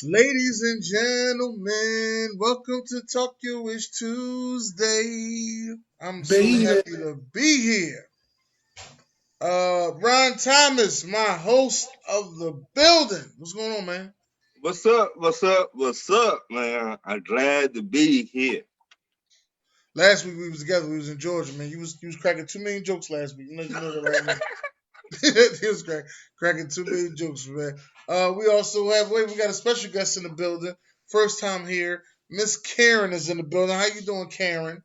Ladies and gentlemen, welcome to Talk Your Wish Tuesday. I'm so Baby. happy to be here. Ron Thomas, my host of the building. What's going on, man? What's up? What's up? What's up, man? I'm glad to be here. Last week we was together. We was in Georgia, man. You was cracking 2 million jokes last week. You know that right now. He was cracking 2 million jokes, man. We also have we got a special guest in the building. First time here. Miss Karen is in the building. How you doing, Karen?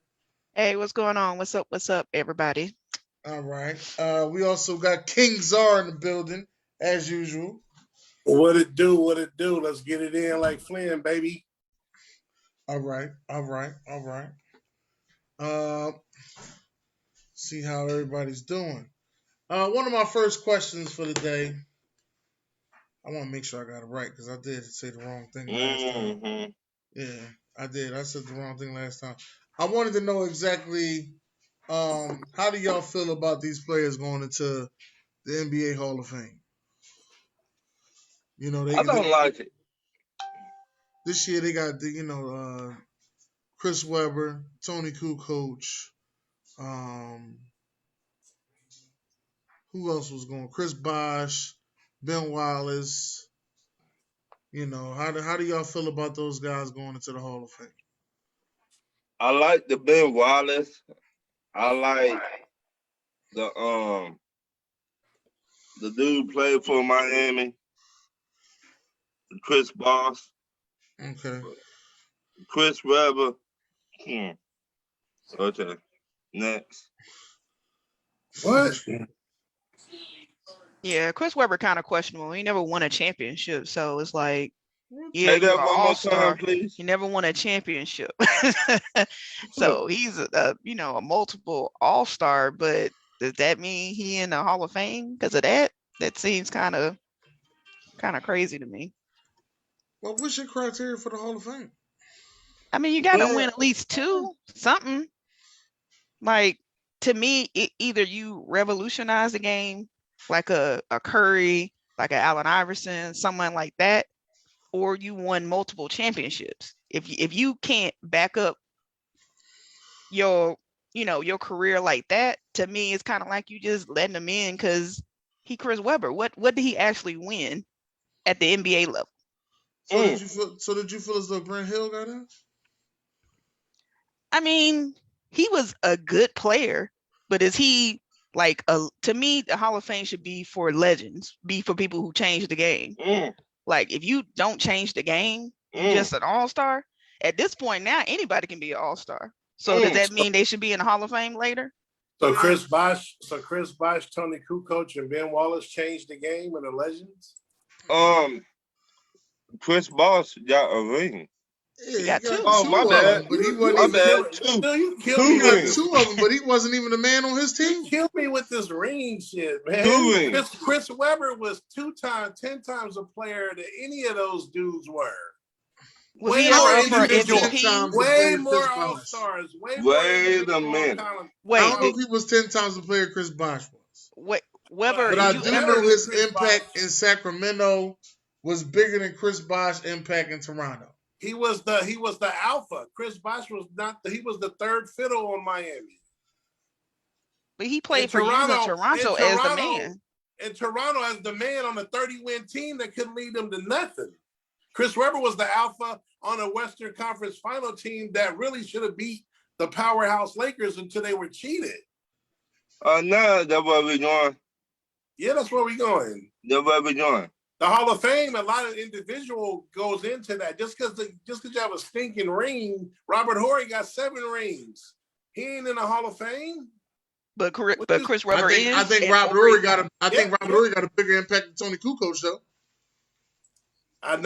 Hey, what's going on? What's up, everybody? All right. We also got King Czar in the building, as usual. What it do? What it do? Let's get it in like Flynn, baby. All right. All right. All right. Uh, see how everybody's doing. One of my first questions for the day. I want to make sure I got it right because I did say the wrong thing last time. Mm-hmm. Yeah, I did. I said the wrong thing last time. I wanted to know exactly how do y'all feel about these players going into the NBA Hall of Fame? You know, I don't like it. this year they got Chris Webber, Tony Kukoc, um, who else was going? Chris Bosh, Ben Wallace. You know, how do y'all feel about those guys going into the Hall of Fame? I like the Ben Wallace. I like the the dude played for Miami, Chris Boss, Okay. Chris Webber. Hmm. Okay. Next. What? Yeah, Chris Webber kind of questionable. He never won a championship, so it's like, Yeah, Say you that are one more all-star. time, please. He never won a championship. So he's a multiple all-star, but does that mean he in the Hall of Fame because of that? That seems kind of crazy to me. Well, what's your criteria for the Hall of Fame? I mean, you got to Well, win at least two, something. Like, to me, either you revolutionize the game, like a Curry, like a Allen Iverson, someone like that, or you won multiple championships. If you can't back up your your career like that, to me, it's kind of like you just letting him in because he Chris Webber. What did he actually win at the NBA level? So did you feel? So did you feel as though Grant Hill got in? I mean, he was a good player, but is he like to me, the Hall of Fame should be for legends, be for people who change the game. Like if you don't change the game, you just an all-star. At this point now, anybody can be an all-star. So does that mean they should be in the Hall of Fame later? So Chris Bosh, Tony Kukoc, and Ben Wallace changed the game and the legends. Chris Bosh got a ring. Yeah, He got two. Oh, my bad. But he wasn't My even. bad. Two He got rings. two of them, but he wasn't even a man on his team. You killed me with this ring shit, man. Two rings. Chris Webber was 10 times a player that any of those dudes were. Was he ever up for MVP? Way more all-stars. Wait a minute. Wait, I don't know if he was 10 times the player Chris Bosh was. Wait, Weber, but I do know his impact in Sacramento was bigger than Chris Bosh's impact in Toronto. He was the alpha. Chris Bosh was not. He was the third fiddle on Miami. But he played for Toronto as the man. In Toronto as the man on a 30-win team that couldn't lead them to nothing. Chris Webber was the alpha on a Western Conference final team that really should have beat the powerhouse Lakers until they were cheated. No, that's where we're going. Yeah, that's where we're going. That's where we're going. The Hall of Fame, a lot of individual goes into that. Just because you have a stinking ring, Robert Horry got 7 rings. He ain't in the Hall of Fame. But Chris Webber is. I think Robert Horry got a bigger impact than Tony Kukoc though. I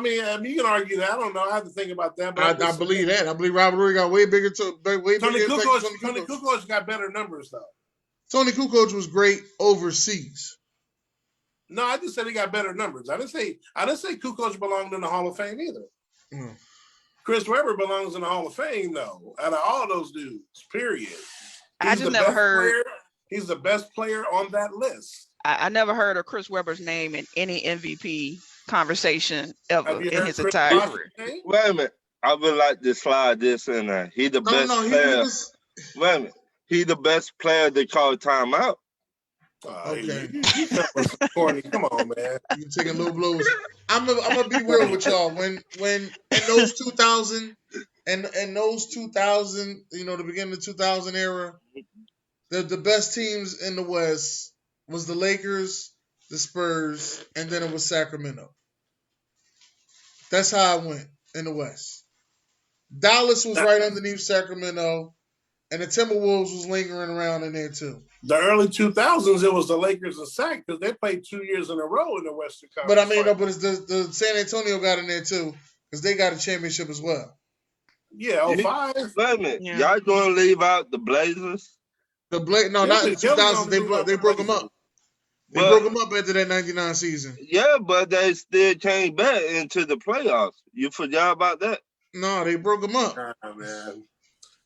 mean, you can argue that. I don't know. I have to think about that. But I believe that. I believe Robert Horry got way bigger. Tony Kukoc got better numbers though. Tony Kukoc was great overseas. No, I just said he got better numbers. I didn't say Kukoc belonged in the Hall of Fame either. Chris Webber belongs in the Hall of Fame though. Out of all those dudes, period. I just never heard. He's the best player on that list. I never heard of Chris Webber's name in any MVP conversation ever in his entire career. Wait a minute. I would like to slide this in there. He the best player. Wait a minute. He the best player that called timeout. Okay. Corny. Come on, man. You taking low blows. I'm gonna be real with y'all. When in those 2000 the beginning of the 2000 era, the best teams in the West was the Lakers, the Spurs, and then it was Sacramento. That's how I went in the West. Dallas was right underneath Sacramento, and the Timberwolves was lingering around in there too. The early 2000s, it was the Lakers and Sac because they played 2 years in a row in the Western Conference. But I mean, but it's the San Antonio got in there too because they got a championship as well. Yeah, 05. Wait a minute. Yeah. Y'all going to leave out the Blazers? No, not in the 2000s. They broke them up. They broke them up after that 99 season. Yeah, but they still came back into the playoffs. You forgot about that? No, they broke them up. Nah, man.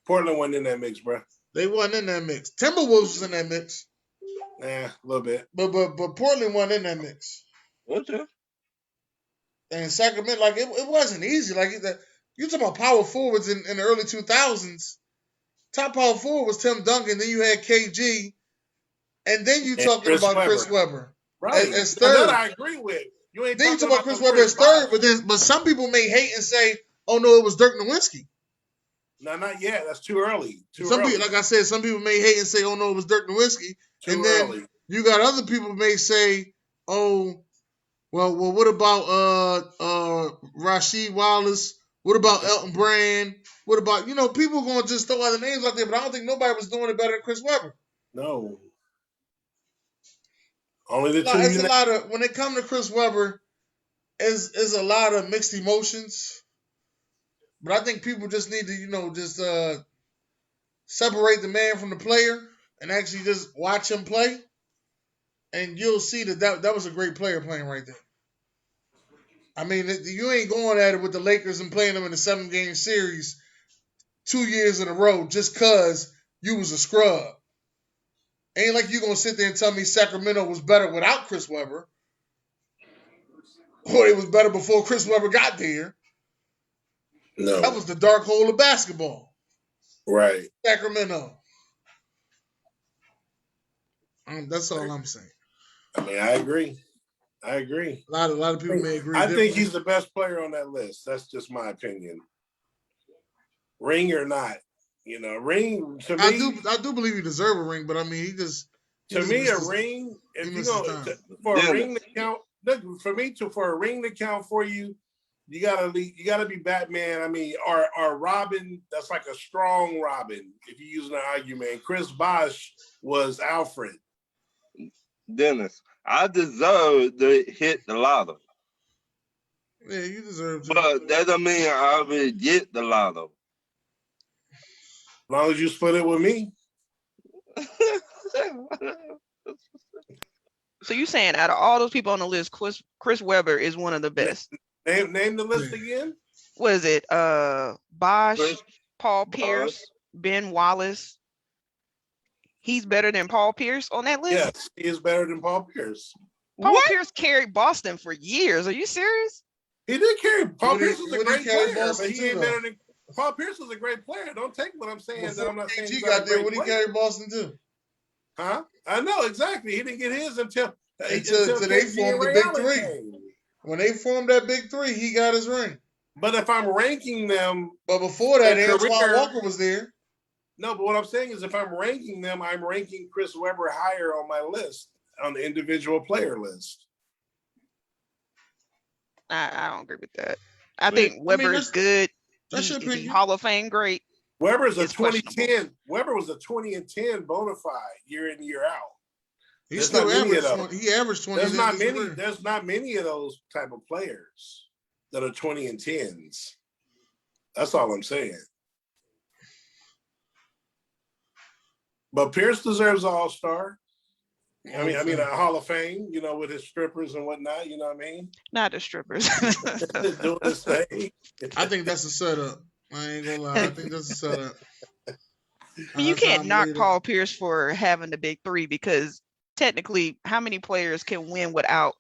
Portland wasn't in that mix, bro. They wasn't in that mix. Timberwolves was in that mix. Yeah, a little bit. But Portland wasn't in that mix. Okay. And Sacramento, like it wasn't easy. Like you talking about power forwards in the early 2000s. Top power forward was Tim Duncan. Then you had KG, and then you talking about Chris Webber, right? As third. That I agree with. You ain't. Then you talking about Chris Webber as third, but some people may hate and say, "Oh no, it was Dirk Nowitzki." No, not yet. That's too early. Some people, like I said, some people may hate and say, "Oh no, it was Dirk Nowitzki." And then you got other people may say, "Oh, well, what about Rasheed Wallace? What about Elton Brand? What about people going to just throw other names out there?" But I don't think nobody was doing it better than Chris Webber. No. Only the two. It's a lot of when it comes to Chris Webber. is a lot of mixed emotions. But I think people just need to, just separate the man from the player and actually just watch him play, and you'll see that was a great player playing right there. I mean, you ain't going at it with the Lakers and playing them in a 7-game series 2 years in a row just because you was a scrub. Ain't like you gonna sit there and tell me Sacramento was better without Chris Webber, or it was better before Chris Webber got there. No, that was the dark hole of basketball. Right, Sacramento. That's all I'm saying. I mean, I agree. A lot of people may agree. I think he's the best player on that list. That's just my opinion. Ring or not, ring to me. I do believe he deserves a ring, but I mean, to me a ring. If you go for a ring to count, for a ring to count for you, you gotta be Batman. I mean, or Robin. That's like a strong Robin. If you're using an argument, Chris Bosh was Alfred. Dennis, I deserve to hit the lotto. Yeah, you deserve to. But that don't mean I will get the lotto. As long as you split it with me. So you saying out of all those people on the list, Chris Webber is one of the best? Name the list again. What is it? Bosh, Paul Pierce, Ben Wallace. He's better than Paul Pierce on that list? Yes, he is better than Paul Pierce. Paul Pierce carried Boston for years. Are you serious? He did carry. Paul Pierce was a great player, Boston but he ain't better than Paul Pierce was a great player. Don't take what I'm saying. That I'm not saying he got there when he carried Boston too. Huh? I know exactly. He didn't get his until they formed the Big Three. When they formed that Big Three, he got his ring. But if I'm ranking them, but before that, Antoine Walker was there. No, but what I'm saying is, if I'm ranking them, I'm ranking Chris Webber higher on my list, on the individual player list. I don't agree with that. I think Webber is good. He's Hall of Fame great. Weber's a 2010. Webber was a 20 and 10 bona fide year in, year out. He still averaged 20. He averaged 20. There's not many of those type of players that are 20 and 10s. That's all I'm saying. But Pierce deserves an All-Star. I mean, a Hall of Fame, with his strippers and whatnot, you know what I mean? Not the strippers. Doing his thing. I think that's a setup. I ain't gonna lie. I think that's a setup. You can't knock Paul Pierce for having the Big Three, because technically, how many players can win without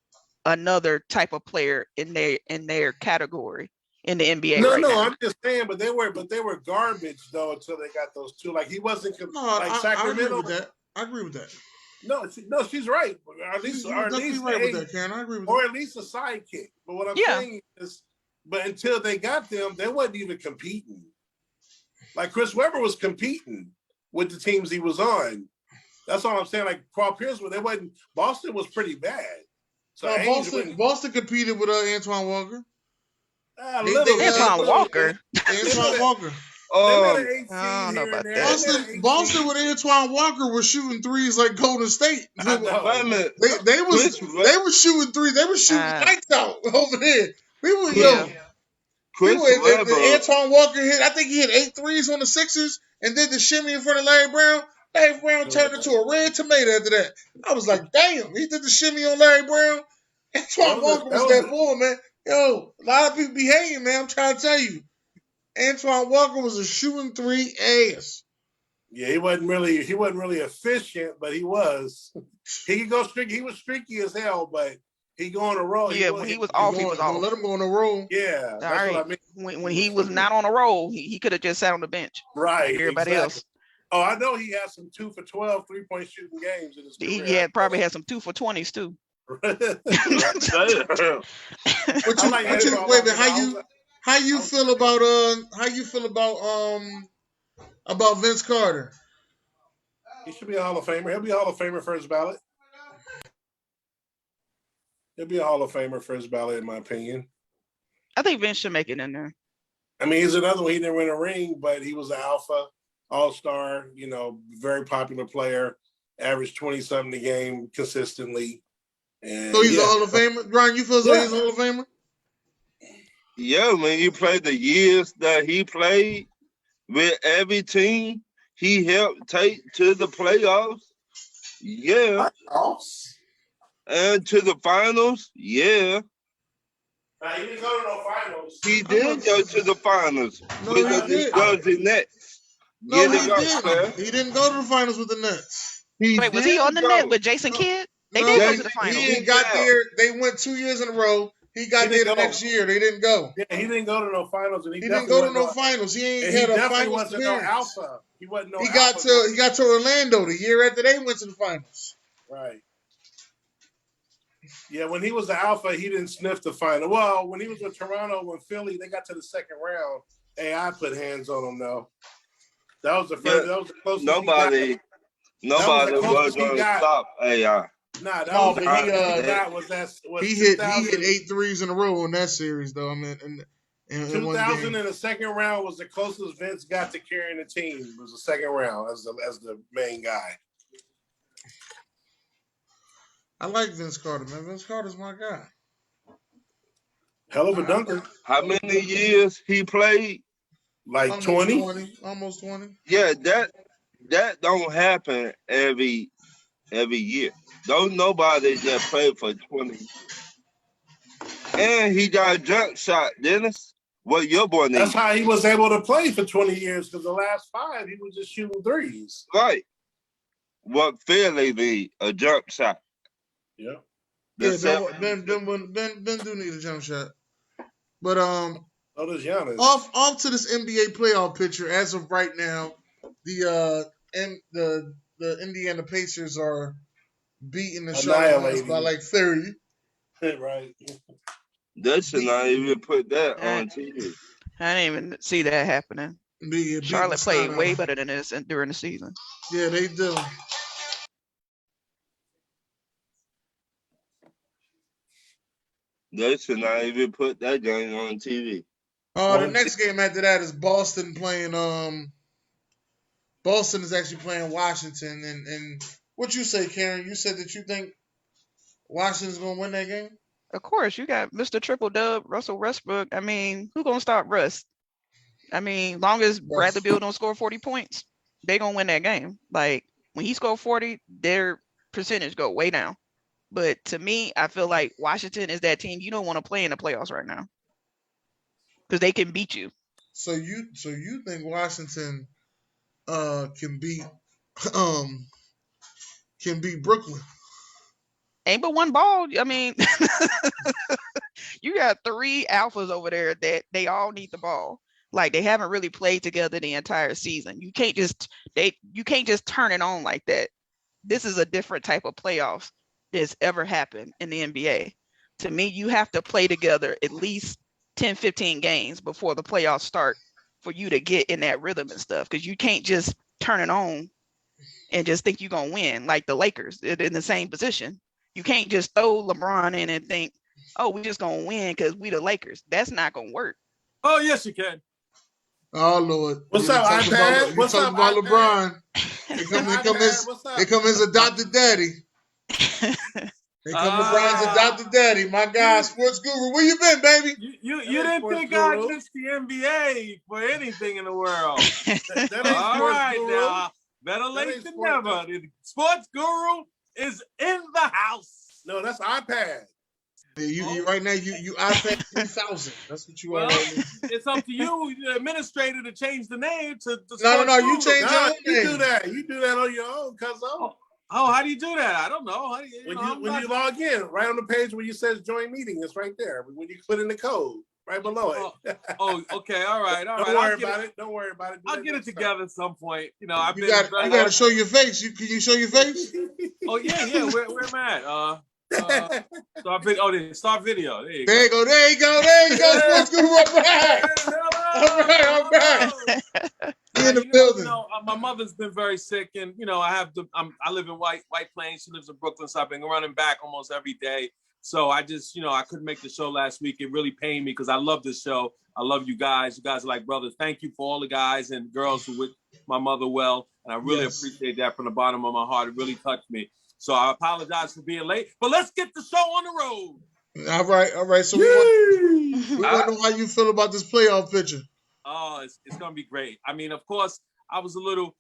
another type of player in their category in the NBA? No, I'm just saying, but they were garbage though until they got those two. Like he wasn't Sacramento. I agree with that. No, she's right. Or at least right with that, Karen. I agree with or at least a sidekick. But what I'm saying is, but until they got them, they wasn't even competing. Like Chris Webber was competing with the teams he was on. That's all I'm saying. Like Paul Pierce, they wasn't. Boston was pretty bad. So Boston competed with Antoine Walker. Antoine Walker. Antoine Walker. Boston with Antoine Walker was shooting threes like Golden State. They were shooting threes. They were shooting lights out over there. Antoine Walker hit. I think he hit 8 threes on the Sixers and did the shimmy in front of Larry Brown. Larry Brown turned into a red tomato after that. I was like, damn, he did the shimmy on Larry Brown. Antoine Walker was that boy, man. Yo, a lot of people be hating, man. I'm trying to tell you. Antoine Walker was a shooting 3 ass. Yeah, he wasn't really efficient, but he was. He could go streaky. He was streaky as hell, but he go on a roll. Yeah, when he was off, he was off. Let him go on a roll. Yeah, that's what I mean. When he was not on a roll, he could have just sat on the bench. Right. Like everybody else. Oh, I know he had some 2 for 12 3-point shooting games in his career. He probably had some 2 for 20s too. How you feel about Vince Carter? He should be a Hall of Famer. He'll be a Hall of Famer first ballot. He'll be a Hall of Famer first ballot, in my opinion. I think Vince should make it in there. I mean, he's another one. He didn't win a ring, but he was an alpha, all-star, very popular player, averaged 20-something a game consistently. And so he's a Hall of Famer? Brian, you feel as though he's a Hall of Famer? Yeah, when you play the years that he played with every team, he helped take to the playoffs. Yeah. Playoffs? And to the finals. Yeah. Nah, he didn't go to no finals. He did go to the finals No, with he the New didn't. Jersey Nets. No, Get it he right, man. didn't. He didn't go to the finals with the Nets. He Wait, was he on did the net go. with Jason No, Kidd? They did no, go he, to the Jason finals. he Kidd, got yeah. there. They went 2 years in a row. He got there the next year. They didn't go. Yeah, he didn't go to no finals, and He didn't go to no finals. He ain't had a definitely finals wasn't no appearance. alpha. He wasn't no He alpha. got to Orlando the year after they went to the finals. Right. Yeah, when he was the alpha, he didn't sniff the final. Well, when he was with Toronto, when Philly, they got to the second round. AI put hands on him, though. That was the first. Yeah, that was the closest nobody was going to stop AI. Nah, that No, was the but closest he got. Was he 2000. hit 8 threes in a row in that series though. I mean, in 2000 in the second round was the closest Vince got to carrying the team. It was the second round as the main guy. I like Vince Carter, man. Vince Carter's my guy. Hell of a dunker. How many years he played? Like Almost 20? Almost 20. Yeah, that don't happen every year. Don't nobody that played for 20 years. And he got a jump shot, Dennis. What your boy needs. That's how he was able to play for 20 years, because the last 5, he was just shooting threes. Right. What Philly need, a jump shot. Yeah. Ben do need a jump shot. But so does Giannis. Off to this NBA playoff picture. As of right now, the Indiana Pacers are beating the Charlotte Hornets by like 30. Right. They should not even put that on TV. I didn't even see that happening. Charlotte played way better than this during the season. Yeah, they do. They should not even put that game on TV. The next game after that is Boston playing. Boston is actually playing Washington, and what you say, Karen? You said that you think Washington's gonna win that game. Of course, you got Mr. Triple Dub, Russell Westbrook. I mean, who's gonna stop Russ? I mean, long as Bradley Beal don't score 40 points, they gonna win that game. Like when he scored 40, their percentage go way down. But to me, I feel like Washington is that team you don't want to play in the playoffs right now because they can beat you. So you think Washington can beat Brooklyn? Ain't but one ball. I mean, you got 3 alphas over there that they all need the ball. Like they haven't really played together the entire season. You can't just turn it on like that. This is a different type of playoffs that's ever happened in the NBA. To me, you have to play together at least 10, 15 games before the playoffs start for you to get in that rhythm and stuff. Because you can't just turn it on and just think you're going to win like the Lakers in the same position. You can't just throw LeBron in and think, oh, we're just going to win because we the Lakers. That's not going to work. Oh, yes, you can. Oh, Lord. What's up, iPad? What's up, about LeBron. They come his adopted daddy. They come LeBron's adopted daddy. My guy, sports guru. Where you been, baby? You didn't think I missed the NBA for anything in the world. All right, now. Better late than never. The sports guru is in the house. No, that's iPad. You right now, you iPad 3000. That's what you are right now. It's up to you, the administrator, to change the name to No, you change your own name. You do that on your own, cuz. Oh, how do you do that? I don't know. How do you, when you log in, right on the page where you says join meeting, it's right there. When you put in the code, right below it. Okay, all right. Don't worry about it. I'll get it together at some point. You know, you got to show your face. Can you show your face? Oh yeah. Where am I at? Start video. There you go. There you go. Sports guru, I'm back. In the building. My mother's been very sick, and I live in White Plains. She lives in Brooklyn, so I've been running back almost every day. So I just, I couldn't make the show last week. It really pained me because I love this show. I love you guys. You guys are like brothers. Thank you for all the guys and girls who wish my mother well, and I really appreciate that from the bottom of my heart. It really touched me. So I apologize for being late, but let's get the show on the road. All right. So Yay! we want to know how you feel about this playoff picture. Oh, it's gonna be great. I mean, of course, I was a little,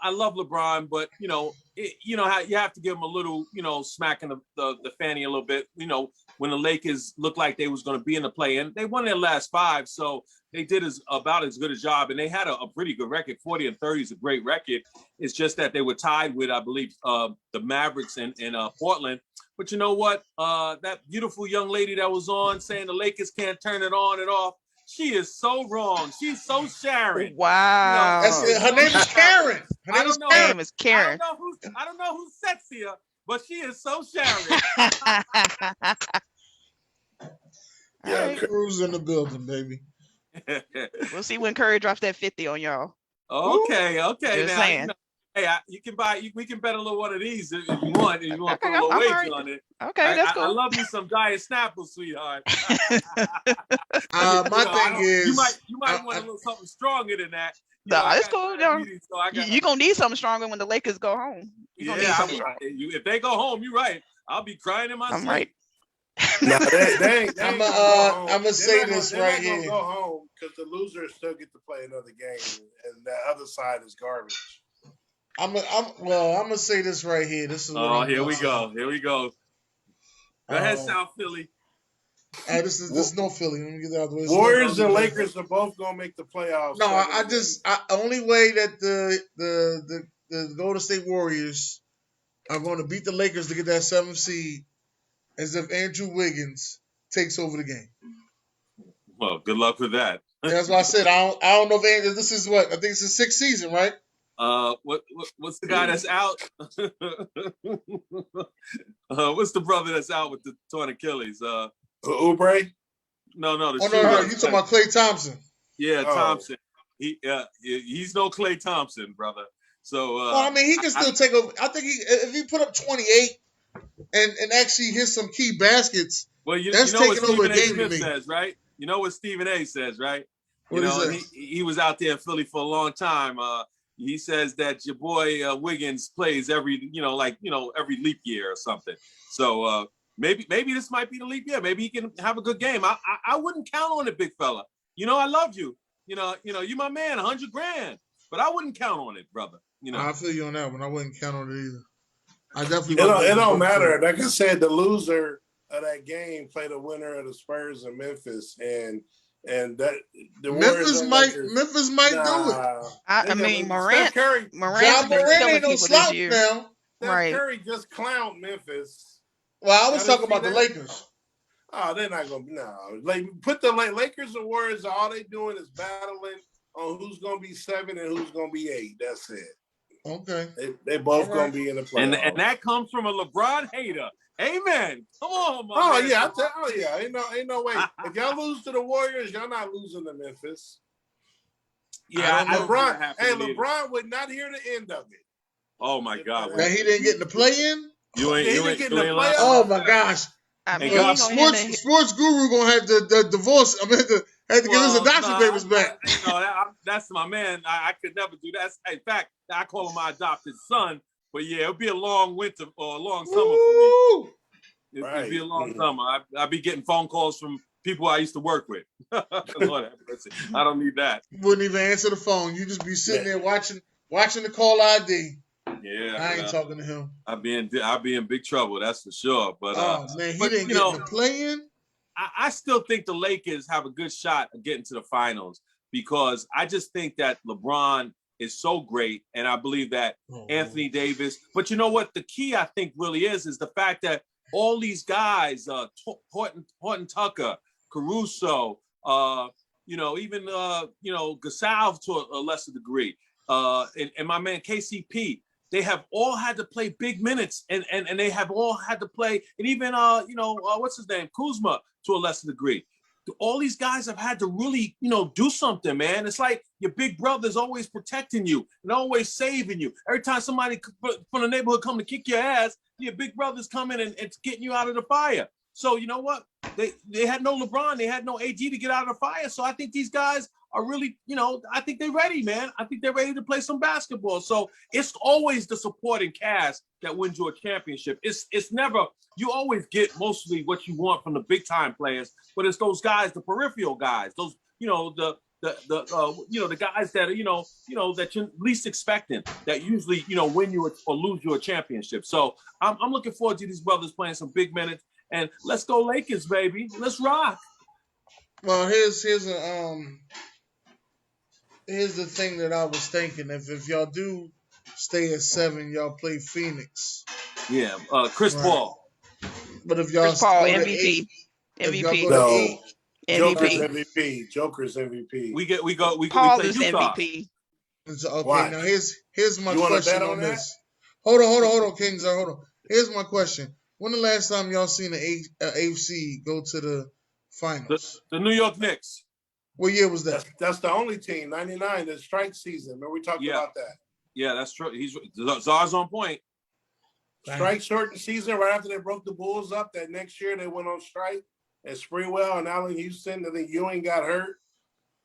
I love LeBron, but how you have to give him a little, smacking the fanny a little bit. When the Lakers looked like they was gonna be in the play-in, they won their last 5, so they did about as good a job, and they had a pretty good record. 40-30 is a great record. It's just that they were tied with, I believe, the Mavericks in Portland. But you know what? That beautiful young lady that was on saying the Lakers can't turn it on and off. She is so wrong. She's so Sharon. Wow. That's it. Her name is Karen. Her name is Her Karen. name is Karen. I don't know who's sexier, but she is so Sharon. Yeah, Right. Cruz in the building, baby. We'll see when Curry drops that 50 on y'all. Okay. Just Now, saying. hey, you can we can bet a little one of these if you want. If you want to Okay, put a little I'm wager alright. on it. Okay, that's cool. I love you some Diet Snapple, sweetheart. My thing is, you might want a little something stronger than that. No, it's cool. Diabetes, so You're going to need something stronger when the Lakers go home. You're going to need something stronger. If they go home, you're right. I'll be crying in my sleep. I'm right. No, they ain't I'm gonna go home. gonna say this right here. They're not gonna go home because the losers still get to play another game, and that other side is garbage. I'm gonna say this right here. This is what here we go. Here we go. Go ahead, South Philly. This is North Philly. Let me get that out of the way. Warriors and Lakers are both gonna make the playoffs. No, I only way that the Golden State Warriors are going to beat the Lakers to get that 7th seed is if Andrew Wiggins takes over the game. Well, good luck with that. That's why I said I don't know if Andrew. This is what I think it's his 6th season, right? What's the guy that's out? What's the brother that's out with the torn Achilles? Oubre? No. No. You talking about Klay Thompson? Yeah, Thompson. He's no Klay Thompson, brother. So well, I mean, he can still take over. I think if he put up 28 and actually hit some key baskets, well, that's taking over a game to me. Says, right? You know what Stephen A. says, right? What he was out there in Philly for a long time. He says that your boy Wiggins plays every leap year or something. So maybe this might be the leap year. Maybe he can have a good game. I wouldn't count on it, big fella. I love you. You my man, $100,000. But I wouldn't count on it, brother. I feel you on that one. I wouldn't count on it either. I definitely. It don't matter. Like I said, the loser of that game played the winner of the Spurs in Memphis, and that the Memphis might do it. I mean, Morant ain't no slouch now. Steph Curry just clowned Memphis. Well, I was talking about the Lakers. Oh, they're not gonna. No, put the Lakers and Warriors. All they doing is battling on who's gonna be 7 and who's gonna be 8. That's it. Okay. They both gonna be in the playoffs. And that comes from a LeBron hater. Amen. Come on, man. Yeah. Ain't no way. If y'all lose to the Warriors, y'all not losing to Memphis. Yeah, LeBron would not hear the end of it. Oh my God. Now he didn't get in the play-in? You ain't getting the playoffs. Oh my gosh. I mean, sports guru gonna have the divorce. I mean, have to give his adoption papers back. That's my man. I could never do that. In fact, I call him my adopted son. But yeah, it'll be a long winter or a long summer for me. It'll be a long summer. I'll be getting phone calls from people I used to work with. Lord have mercy. I don't need that. You wouldn't even answer the phone. You just be sitting there watching the call ID. Yeah, I ain't talking to him. I'll be in big trouble. That's for sure. But man, he didn't get in the play-in. I still think the Lakers have a good shot of getting to the finals because I just think that LeBron is so great, and I believe that Anthony Davis. But you know what? The key I think really is the fact that all these guys, Horton Tucker, Caruso, even Gasol to a lesser degree, and my man KCP. They have all had to play big minutes, and they have all had to play, and even what's his name, Kuzma to a lesser degree. All these guys have had to really, do something, man. It's like your big brother's always protecting you and always saving you. Every time somebody from the neighborhood come to kick your ass, your big brother's coming and it's getting you out of the fire. So you know what? They had no LeBron, they had no AD to get out of the fire. So I think these guys are really, I think they're ready, man. I think they're ready to play some basketball. So it's always the supporting cast that wins you a championship. It's never, you always get mostly what you want from the big time players, but it's those guys, the peripheral guys, those, the guys that are, that you're least expecting that usually, win you or lose you a championship. So I'm looking forward to these brothers playing some big minutes, and let's go Lakers, baby. Let's rock. Well, here's the thing that I was thinking. If y'all do stay at 7, y'all play Phoenix. Yeah, Chris Right. Paul. But if y'all Chris Paul, go to MVP. 8, if y'all MVP. go to 8, Joker's MVP. MVP. Joker's MVP. We Paul play is Utah. MVP. okay. Why? Now here's my You wanna question bet on on that? this. Hold on, Kings. Hold on. Here's my question. When the last time y'all seen the AFC go to the finals? The New York Knicks. What year was that? That's the only team, 99, the strike season. Remember we talked about that. Yeah, that's true. Czar's on point. Strike shortened season right after they broke the Bulls up. That next year they went on strike. And Sprewell and Allen Houston, I think Ewing got hurt.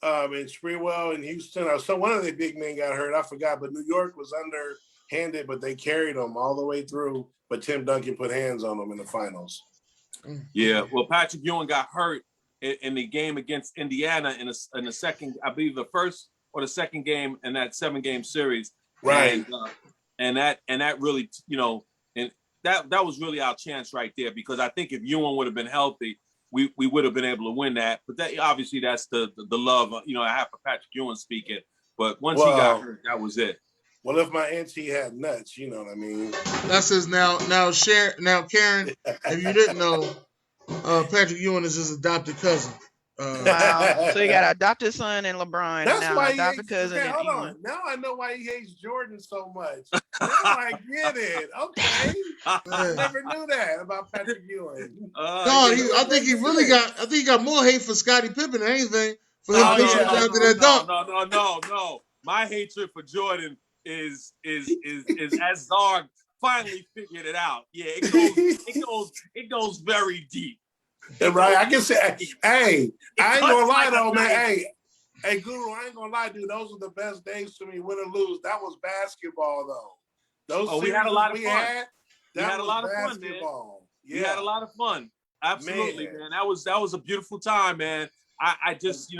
And Sprewell and Houston, so one of the big men got hurt. I forgot, but New York was underhanded, but they carried them all the way through. But Tim Duncan put hands on them in the finals. Yeah, well, Patrick Ewing got hurt in the game against Indiana in the second, I believe the first or the second game in that 7-game series. Right. And that really, and that was really our chance right there, because I think if Ewing would have been healthy, we would have been able to win that. But that obviously that's the love, I have for Patrick Ewing speaking. But once he got hurt, that was it. Well, if my auntie had nuts, you know what I mean. That's his now. Karen, if you didn't know, Patrick Ewing is his adopted cousin. Wow. So you got an adopted son in LeBron. That's and now why adopted cousin in hold Ewing. on. Now I know why he hates Jordan so much. Now I get it. Okay. I never knew that about Patrick Ewing. I think he got more hate for Scottie Pippen than anything for him pushing down to that dunk. No. My hatred for Jordan is as Zarg finally figured it out. Yeah, it goes very deep. Right, I can say, hey, I ain't gonna lie though, man. Hey, Guru, I ain't gonna lie, dude. Those were the best days for me, win or lose. That was basketball, though. We had a lot of fun. We had a lot of fun, man. Yeah. We had a lot of fun. Absolutely, man. That was a beautiful time, man. I just,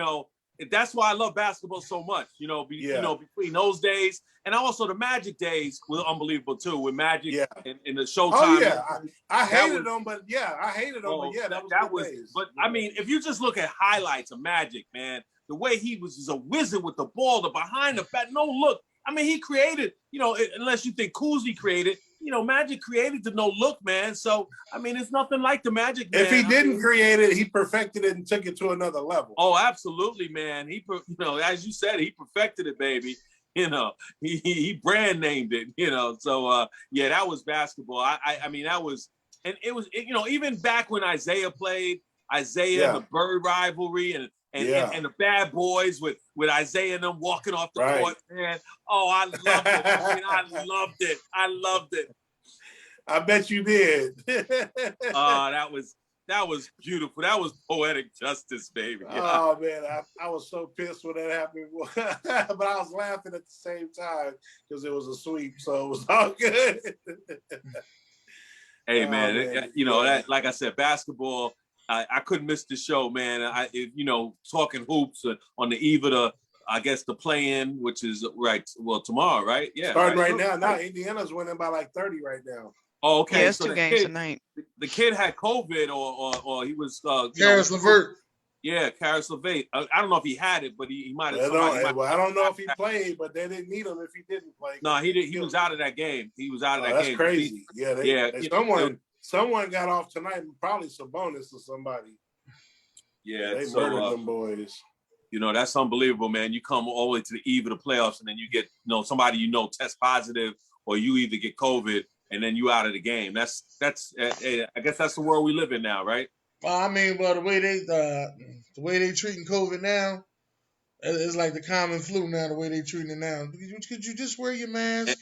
that's why I love basketball so much. Between those days and also the Magic days were unbelievable too. With Magic and the Showtime. Oh yeah, I hated them, but that was days. But I mean, if you just look at highlights of Magic, man, the way he was just a wizard with the ball, the behind the back, no look. I mean, he created, unless you think Cousy created, Magic created the no look, man. So, I mean, it's nothing like the Magic, man. If he didn't create it, he perfected it and took it to another level. Oh, absolutely, man. He, as you said, he perfected it, baby. He brand named it, So, that was basketball. I mean, that was, and it was, even back when Isaiah played, and the Bird rivalry and the Bad Boys with Isaiah and them walking off the court, man. Oh, I loved it. I mean, I loved it. I bet you did. That was beautiful. That was poetic justice, baby. Oh man, I was so pissed when that happened, but I was laughing at the same time because it was a sweep, so it was all good. Hey man, that, like I said, basketball. I couldn't miss the show, man. Talking hoops on the eve of the play-in, which is tomorrow, right? Yeah, starting right now. Now Indiana's winning by like 30 right now. Oh, okay. Yeah, it's 2 games tonight. The kid had COVID, or he was. Karis LeVert. Yeah, Karis LeVert. I don't know if he had it, but he might have. I don't know if he played, but they didn't need him if he didn't play. No, he did. He was out of that game. He was out of that that's game. That's crazy. Someone got off tonight, probably Sabonis or somebody. Yeah, they murdered them boys. That's unbelievable, man. You come all the way to the eve of the playoffs, and then you get somebody test positive, or you either get COVID, and then you out of the game. That's I guess that's the world we live in now, right? I mean, the way they treating COVID now, it's like the common flu now. The way they treating it now, could you just wear your mask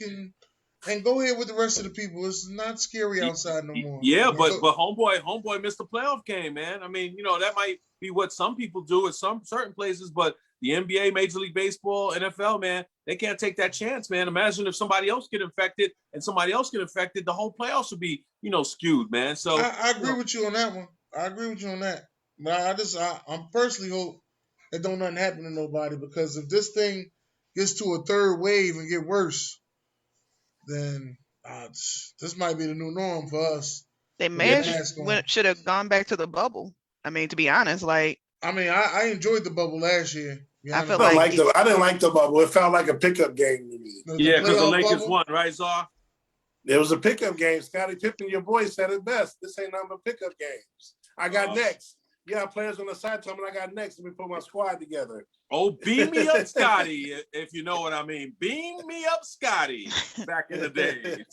and go ahead with the rest of the people? It's not scary outside no more. Yeah, but homeboy missed the playoff game, man. I mean, that might be what some people do at some certain places, but the NBA, Major League Baseball, NFL, man, they can't take that chance, man. Imagine if somebody else get infected and somebody else get infected, the whole playoffs would be, skewed, man. So I agree with you on that one. I agree with you on that. But I'm personally hope that don't nothing happen to nobody, because if this thing gets to a third wave and get worse, then this might be the new norm for us. They With the may mask on. should have gone back to the bubble. I mean, to be honest, like I enjoyed the bubble last year. I feel I like didn't like the bubble. It felt like a pickup game to me. yeah, because the Lakers bubble? won, right, Czar? It was a pickup game. Scottie Pippen, your boy, said it best. This ain't nothing but pickup games. I got next. Yeah, players on the side told me I got next. Let me put my squad together. Oh, beam me up, Scotty, if you know what I mean. Beam me up, Scotty, back in the days.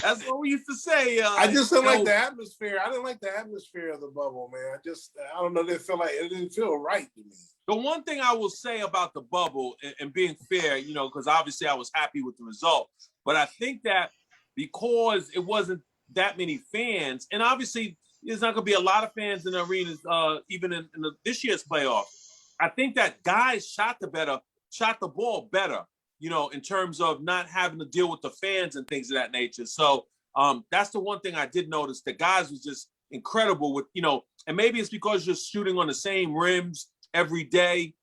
That's what we used to say. I just didn't like the atmosphere. I didn't like the atmosphere of the bubble, man. I don't know. It didn't feel right to me. The one thing I will say about the bubble and being fair, because obviously I was happy with the result, but I think that because it wasn't that many fans, and obviously there's not going to be a lot of fans in the arenas, even in this year's playoff. I think that guys shot the ball better, in terms of not having to deal with the fans and things of that nature. So that's the one thing I did notice. The guys was just incredible with, and maybe it's because you're shooting on the same rims every day.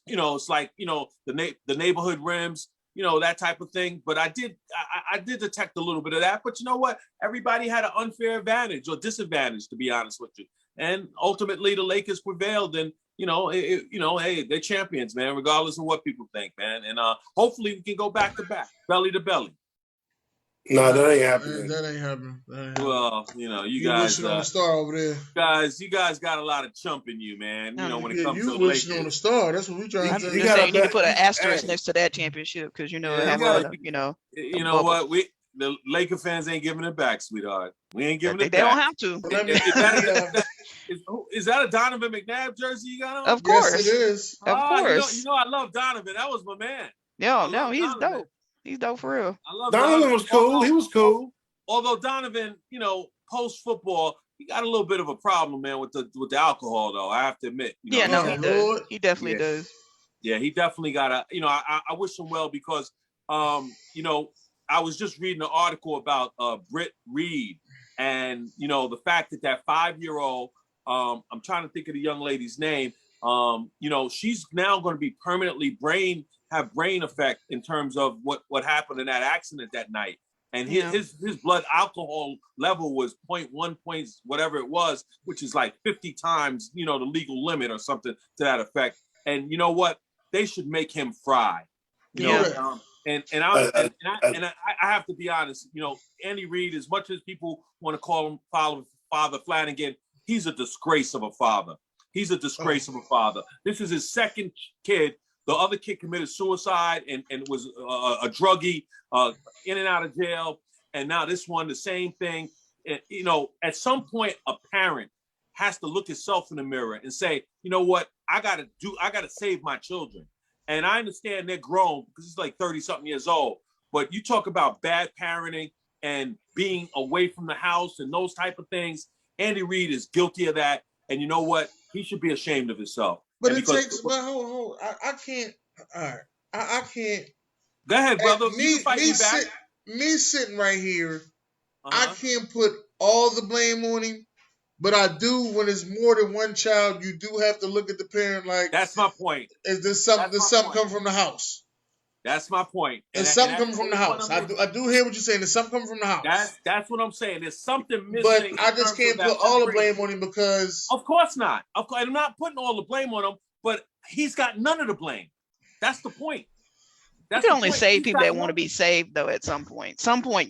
It's like, the neighborhood rims, that type of thing. But I did detect a little bit of that. But you know what? Everybody had an unfair advantage or disadvantage, to be honest with you. And ultimately, the Lakers prevailed. And, hey, they're champions, man, regardless of what people think, man. And hopefully we can go back to back, belly to belly. No, that ain't happening. That ain't happening. Well, you guys, wishing on a star over there. You guys got a lot of chump in you, man. When it comes to the wishing Lakers. on a star. That's what we trying to I'm say. just saying you need to put an asterisk next to that championship because it have what the Laker fans ain't giving it back, sweetheart. We ain't giving it back. They don't have to. Is that a Donovan McNabb jersey you got on? Of course, yes, it is. Of course. I love Donovan. That was my man. No, he's Donovan. Dope. He's dope for real. I love Donovan was cool. He was cool. Although Donovan, post football, he got a little bit of a problem, man, with the alcohol, though. I have to admit. He does. He definitely does. Yeah, he definitely got I wish him well because, I was just reading an article about Britt Reed and, the fact that 5-year-old, I'm trying to think of the young lady's name, she's now going to be permanently have brain effect in terms of what happened in that accident that night. And his blood alcohol level was 0.1 points, whatever it was, which is like 50 times, the legal limit or something to that effect. And you know what? They should make him fry. I have to be honest, Andy Reid, as much as people want to call him Father Flanagan, he's a disgrace of a father. He's a disgrace of a father. This is his second kid. The other kid committed suicide and was a druggie, in and out of jail. And now this one, the same thing. And, at some point, a parent has to look itself in the mirror and say, you know what, I got to save my children. And I understand they're grown because he's like 30-something years old. But you talk about bad parenting and being away from the house and those type of things. Andy Reid is guilty of that. And you know what? He should be ashamed of himself. But hold. I can't. All right. I can't. Go ahead, brother. You can fight me back. Me sitting right here, I can't put all the blame on him, but I do when it's more than one child. You do have to look at the parent like. That's my point. Is there something? Does something come from the house? That's my point. There's something coming from the house. I do hear what you're saying. There's something coming from the house. That's what I'm saying. There's something missing. But I just can't put all the blame on him because. Of course not. I'm not putting all the blame on him, but he's got none of the blame. That's the point. You can only save people that want to be saved, though. At some point,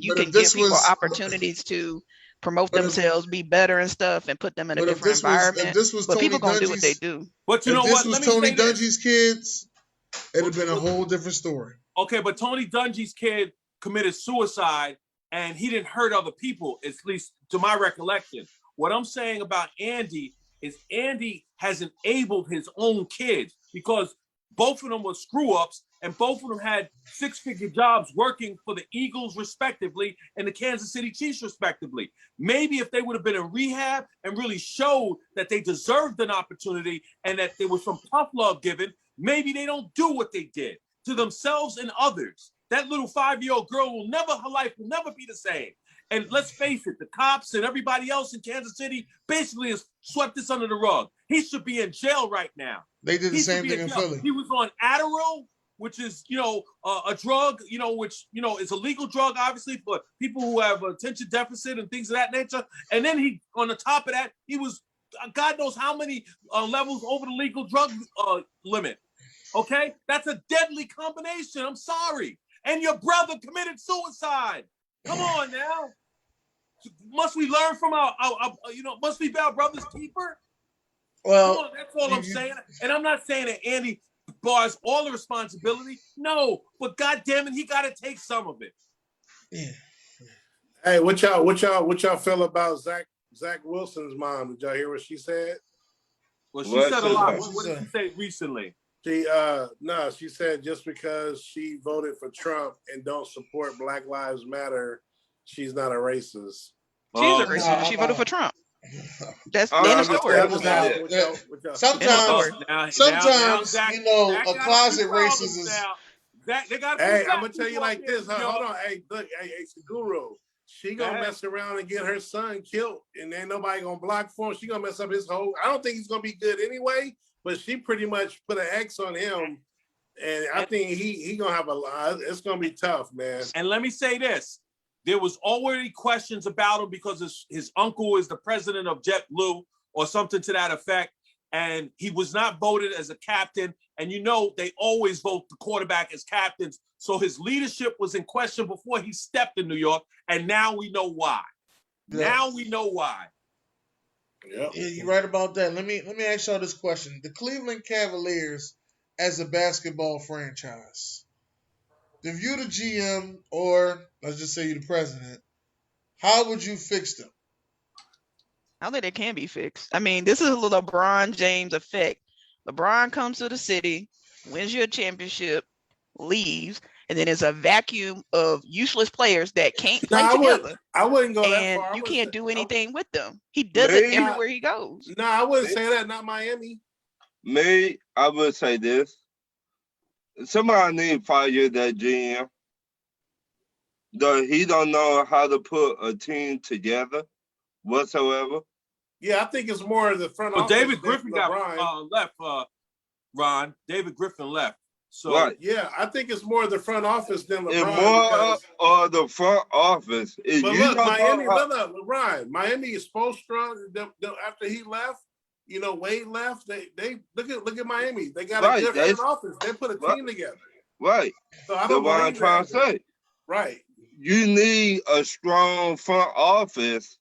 you can give people opportunities to promote themselves, be better and stuff, and put them in a different environment. But people gonna do what they do. But you know what? If this was Tony Dungy's kids, it'd have been a whole different story. Okay, but Tony Dungy's kid committed suicide, and he didn't hurt other people, at least to my recollection. What I'm saying about Andy is Andy has enabled his own kids because Both of them were screw-ups, and both of them had six-figure jobs working for the Eagles, respectively, and the Kansas City Chiefs, respectively. Maybe if they would have been in rehab and really showed that they deserved an opportunity and that there was some tough love given, maybe they don't do what they did to themselves and others. That little 5-year-old girl her life will never be the same. And let's face it, the cops and everybody else in Kansas City basically has swept this under the rug. He should be in jail right now. They did the same thing in Philly. He was on Adderall, which is, a drug, which, is a legal drug, obviously, for people who have attention deficit and things of that nature. And then on the top of that, he was, God knows how many levels over the legal drug limit. Okay? That's a deadly combination. I'm sorry. And your brother committed suicide. Come on now. Must we learn from must we be our brother's keeper? Well, that's all I'm saying. And I'm not saying that Andy bars all the responsibility. No, but God damn it, he got to take some of it. Yeah. Hey, what y'all feel about Zach Wilson's mom? Did y'all hear what she said? Well, she said a lot. What did she say recently? She said just because she voted for Trump and don't support Black Lives Matter, she's not a racist. She's a racist. She voted for Trump. That's the end of the story. Sometimes, a closet racist is. Hey, I'm gonna tell you like this. Hold on. Hey, look, hey, Guru. She gonna mess around and get her son killed, and ain't nobody gonna block for him. She gonna mess up his whole. I don't think he's gonna be good anyway. But she pretty much put an X on him, and I think he gonna have it's gonna be tough, man. And let me say this: there was already questions about him because his uncle is the president of JetBlue or something to that effect, and he was not voted as a captain. And they always vote the quarterback as captains, so his leadership was in question before he stepped in New York, and now we know why. Yeah. Now we know why. Yep. Yeah, you're right about that. Let me ask y'all this question: the Cleveland Cavaliers, as a basketball franchise, if you're the GM or let's just say you're the president, how would you fix them? I think it can be fixed. I mean, this is a little LeBron James effect. LeBron comes to the city, wins you a championship, leaves, and then there's a vacuum of useless players that can't play together. I wouldn't go that and far. You can't do anything with them. He does it everywhere he goes. No, I wouldn't say that. Not Miami. I would say this. Somebody need to fire that GM. He don't know how to put a team together whatsoever. Yeah, I think it's more of the front office. David Griffin got left, Ron. David Griffin left. So right. Yeah, I think it's more the front office than LeBron. It's more of the front office. But look, Miami, LeBron. Miami is supposed to after he left. Wade left. They look at Miami. They got a different office. They put a team together. Right. So I don't what I'm trying to say. Right. You need a strong front office.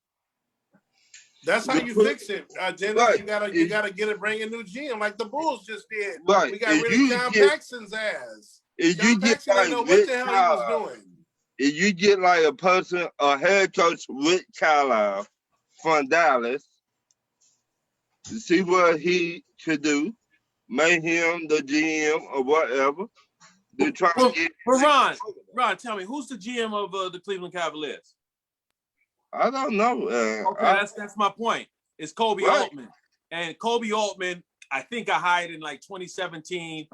That's how you fix it, Dennis. Right. You gotta bring a new GM like the Bulls just did. Right. We got rid of John Paxson's ass. John Paxson didn't know what the hell he was doing. If you get like a head coach, Rick Carlisle from Dallas, to see what he could do, make him the GM or whatever. They're trying to get. But Ron, tell me, who's the GM of the Cleveland Cavaliers? I don't know. Okay, that's my point. It's Kobe Altman. And Kobe Altman, I think I hired in like 2017.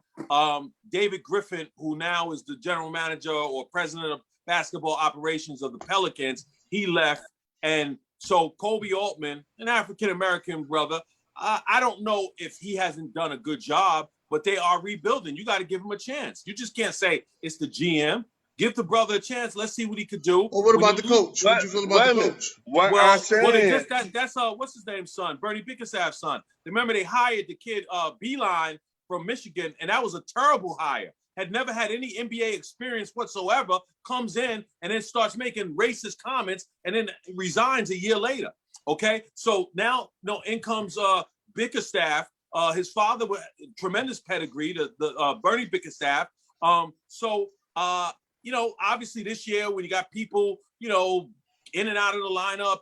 David Griffin, who now is the general manager or president of basketball operations of the Pelicans, he left. And so Kobe Altman, an African-American brother, I don't know if he hasn't done a good job, but they are rebuilding. You got to give him a chance. You just can't say it's the GM. Give the brother a chance. Let's see what he could do. Well, what about the coach? What do you feel about the coach? That's what's his name's son, Bernie Bickerstaff's son. Remember, they hired the kid Beeline from Michigan, and that was a terrible hire. Had never had any NBA experience whatsoever. Comes in and then starts making racist comments, and then resigns a year later. Okay, so now in comes Bickerstaff. His father with tremendous pedigree, the Bernie Bickerstaff. Obviously this year when you got people, in and out of the lineup.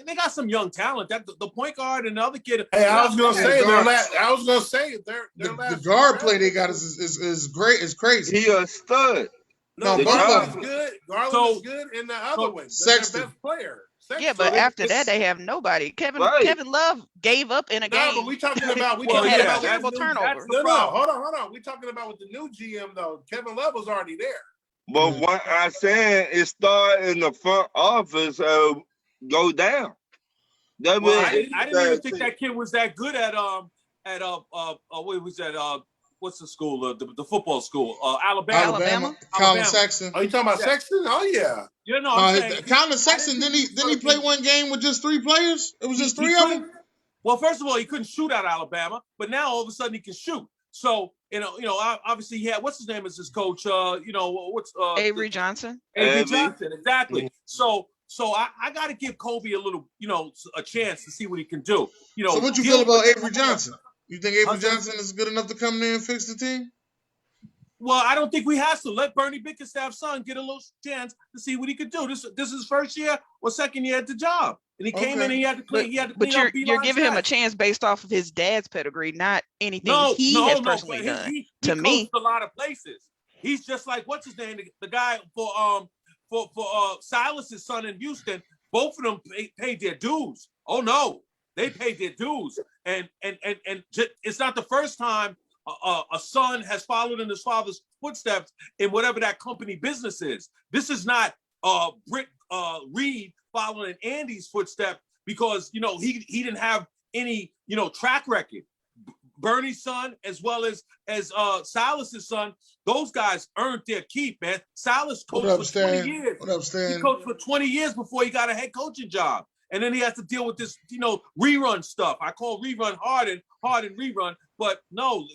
They got some young talent. That the point guard and the other kid. Hey, I was gonna say guard- their the guard play they got is great. It's crazy. He a stud. No, No, Garland both is good. Garland is good, and the other one, their Sexton. best player. Sexton. Yeah, but after that they have nobody. Kevin Love gave up in a game. No, but we talking about had a that's terrible new- turnover. that's the No, problem. hold on. We talking about with the new GM though. Kevin Love was already there. But what I'm saying is start in the front office, go down. That Well, means I didn't even think that kid was that good at what was that what's the school the football school Alabama. Colin Sexton. Oh, you talking about Sexton? Oh yeah. You know, I'm saying Colin Sexton didn't he play one game with just 3 players? It was just 3 of them. Well, first of all, he couldn't shoot out of Alabama, but now all of a sudden he can shoot. So obviously he had what's his name as his coach? What's Avery Johnson. Avery Johnson, exactly. So I got to give Kobe a little, a chance to see what he can do. So what you feel about Avery Johnson? You think Avery Johnson is good enough to come there and fix the team? Well, I don't think we have to. Let Bernie Bickerstaff's son get a little chance to see what he could do. This is his first year or second year at the job, and he came in and he had to clean. But you're giving him a chance based off of his dad's pedigree, not anything he has personally done. He to me, a lot of places. He's just like what's his name, the guy for Silas's son in Houston. Both of them paid their dues. Oh no, they paid their dues, and it's not the first time a son has followed in his father's footsteps in whatever that company business is. This is not Britt Reed following in Andy's footsteps because he didn't have any track record. Bernie's son as well as Silas's son, those guys earned their keep, man. Silas coached for 20 years. What up, Stan? He coached for 20 years before he got a head coaching job. And then he has to deal with this, rerun stuff. I call rerun Harden rerun. But no,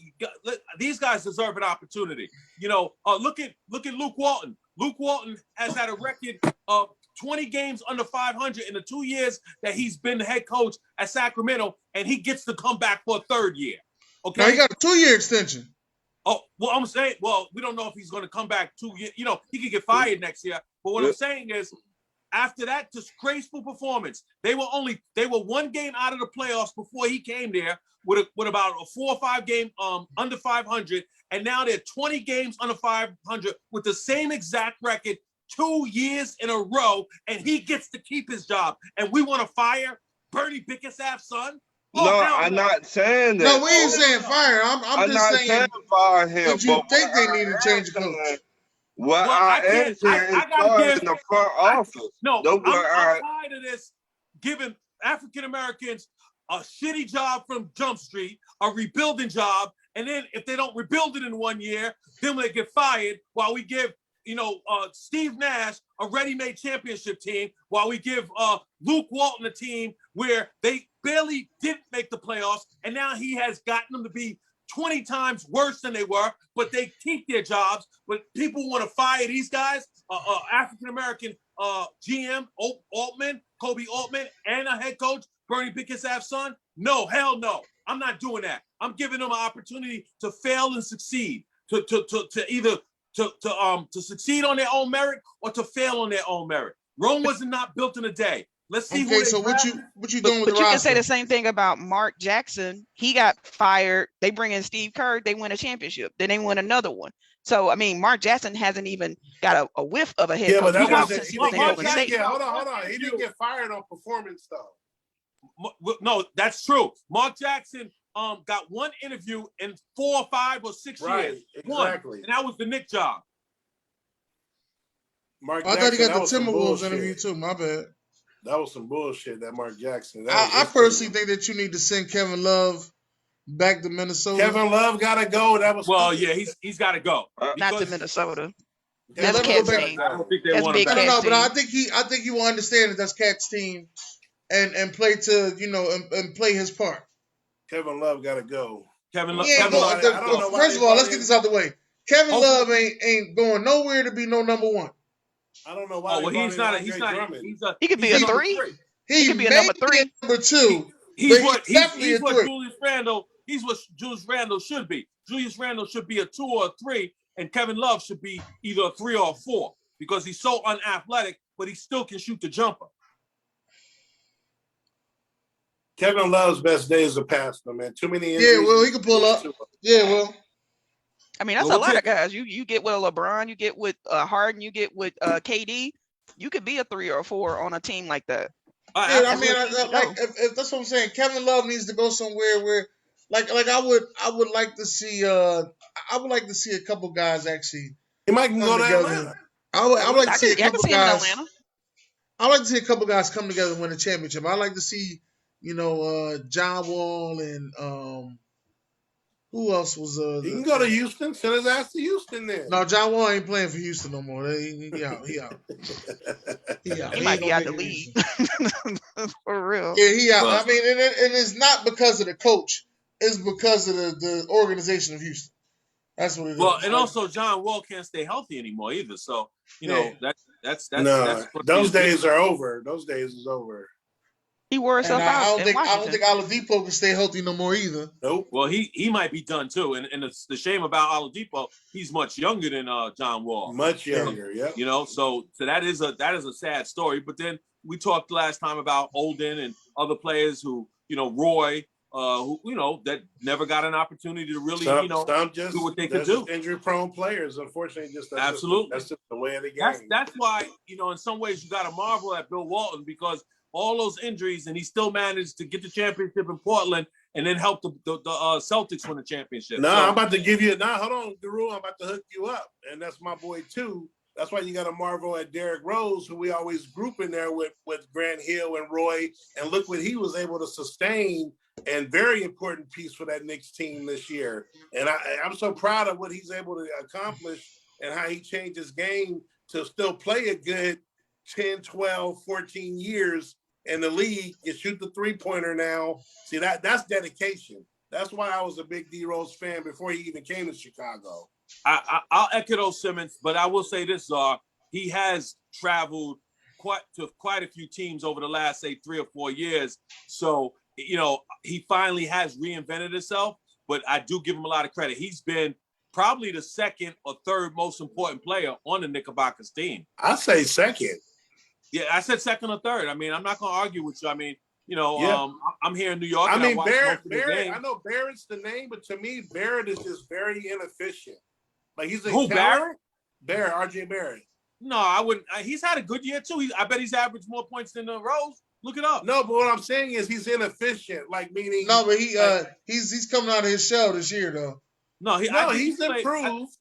these guys deserve an opportunity. Look at Luke Walton. Luke Walton has had a record of 20 games under 500 in the 2 years that he's been the head coach at Sacramento, and he gets to come back for a third year. Okay, now he got a 2-year extension. Oh, well, I'm saying, we don't know if he's going to come back 2 years. He could get fired next year. But what I'm saying is, after that disgraceful performance, they were one game out of the playoffs before he came there with about a 4 or 5 game under 500, and now they're 20 games under 500 with the same exact record 2 years in a row, and he gets to keep his job. And we want to fire Bernie Bickerstaff's son? I'm not saying that. No, we ain't saying fire. I'm just saying fire him. But you think they need to change the coach? Well, I am saying is in the front office. I'm tired of this giving African Americans a shitty job from Jump Street, a rebuilding job, and then if they don't rebuild it in 1 year, then they get fired while we give Steve Nash a ready-made championship team, while we give Luke Walton a team where they barely didn't make the playoffs, and now he has gotten them to be 20 times worse than they were, but they keep their jobs. But people want to fire these guys, African-American GM, Kobe Altman, and a head coach, Bernie Bickerstaff's son. No, hell no. I'm not doing that. I'm giving them an opportunity to fail and succeed, to either succeed on their own merit or to fail on their own merit. Rome was not built in a day. Let's see. Okay, so what you doing with the roster? But you can say the same thing about Mark Jackson. He got fired. They bring in Steve Kerr. They win a championship. Then they win another one. So I mean, Mark Jackson hasn't even got a whiff of a head coach. But that hold on. He didn't get fired on performance though. No, that's true. Mark Jackson got one interview in 4 or 5 or 6 years. Exactly. And that was the Knick job. I thought he got the Timberwolves interview too. My bad. That was some bullshit, that Mark Jackson. I personally think that you need to send Kevin Love back to Minnesota. Kevin Love gotta go. He's got to go. Not to Minnesota. Yeah, That's Cat's team. I don't think they That's want big him back. No, but I team. think he will understand that that's Cat's team, and play to and play his part. Kevin Love gotta go. Kevin Love. Yeah, first of all, let's get this out the way. Kevin Love ain't going nowhere to be no number one. I don't know why. He's not. He could be a 3. He could be a number 3. Number 2. He's what Julius Randle. He's what Julius Randle should be. Julius Randle should be a 2 or a 3, and Kevin Love should be either a 3 or a 4 because he's so unathletic, but he still can shoot the jumper. Kevin Love's best days are past, though, man. Too many injuries. Yeah, well, he can pull up. Yeah, well. I mean, that's a lot of guys. You get with a LeBron, you get with Harden, you get with KD. You could be a 3 or a 4 on a team like that. Yeah, I mean, if that's what I'm saying. Kevin Love needs to go somewhere where, like I would like to see a couple guys actually. He might go to Atlanta. I would like to see a couple guys. I would like to see a couple guys come together and win a championship. I'd like to see, John Wall and who else was he can go to Houston. Send his ass to Houston then. No, John Wall ain't playing for Houston no more. He out. He might be out the league. For real. Yeah, he out. I mean, and it's not because of the coach. It's because of the organization of Houston. That's what it is. Well, and also John Wall can't stay healthy anymore either. So, that's those days are over. Those days is over. He wore himself out. I don't think Oladipo can stay healthy no more either. Nope. Well, he might be done too. And the shame about Oladipo, he's much younger than John Wall. Much younger, yeah. So that is a sad story. But then we talked last time about Olden and other players who, Roy, who that never got an opportunity to really do what they could do. Injury-prone players, unfortunately, absolutely. That's just the way of the game. That's why in some ways you got to marvel at Bill Walton, because all those injuries, and he still managed to get the championship in Portland and then help the Celtics win the championship. I'm about to give you hold on, Guru. I'm about to hook you up, and that's my boy too. That's why you got to marvel at Derrick Rose, who we always group in there with Grant Hill and Roy, and look what he was able to sustain, and very important piece for that Knicks team this year. And I'm so proud of what he's able to accomplish and how he changed his game to still play a good 10, 12, 14 years in the league. You shoot the three-pointer now. See, that's dedication. That's why I was a big D Rose fan before he even came to Chicago. I'll echo those sentiments, but I will say this, he has traveled quite a few teams over the last, say, 3 or 4 years. So, he finally has reinvented himself, but I do give him a lot of credit. He's been probably the second or third most important player on the Knickerbockers team. I say second. Yeah, I said second or third. I mean, I'm not going to argue with you. I mean, I'm here in New York. I mean, Barrett, I know Barrett's the name, but to me, Barrett is just very inefficient. Like he's Barrett? Barrett, RJ Barrett. No, I wouldn't. He's had a good year too. I bet he's averaged more points than Rose. Look it up. No, but what I'm saying is he's inefficient. Like meaning. No, but he's coming out of his shell this year though. No, he's improved.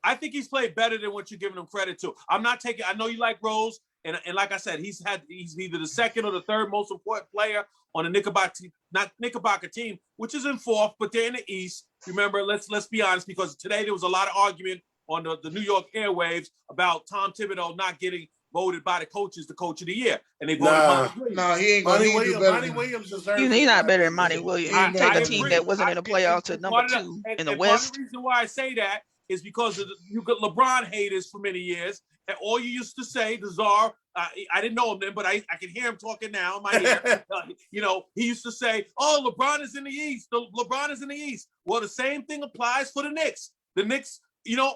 I think he's played better than what you're giving him credit to. I'm not taking. I know you like Rose, and like I said, he's either the second or the third most important player on the Knickerbocker team, which is in fourth, but they're in the East. Remember, let's be honest, because today there was a lot of argument on the New York airwaves about Tom Thibodeau not getting voted by the coaches the coach of the year, and they voted Monty Williams. No, he ain't going to do better. Monty Williams deserves. He's not better than Monty Williams. Take a team that wasn't in the playoffs to number 2 in the West. Part of the reason why I say that is because you got LeBron haters for many years, and all you used to say, the czar. I didn't know him then, but I can hear him talking now in my ear. He used to say, "Oh, LeBron is in the East. LeBron is in the East." Well, the same thing applies for the Knicks. The Knicks,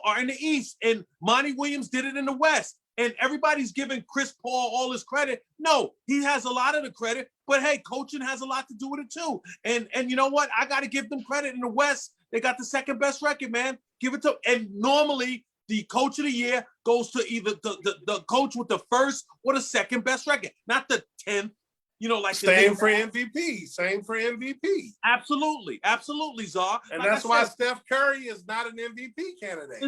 are in the East, and Monty Williams did it in the West. And everybody's giving Chris Paul all his credit. No, he has a lot of the credit, but hey, coaching has a lot to do with it too. And you know what? I got to give them credit. In the West, they got the second best record, man. Give it to. And normally, the coach of the year goes to either the coach with the first or the second best record, not the 10th. Same for MVP. Same for MVP. Absolutely, Czar. And that's why Steph Curry is not an MVP candidate.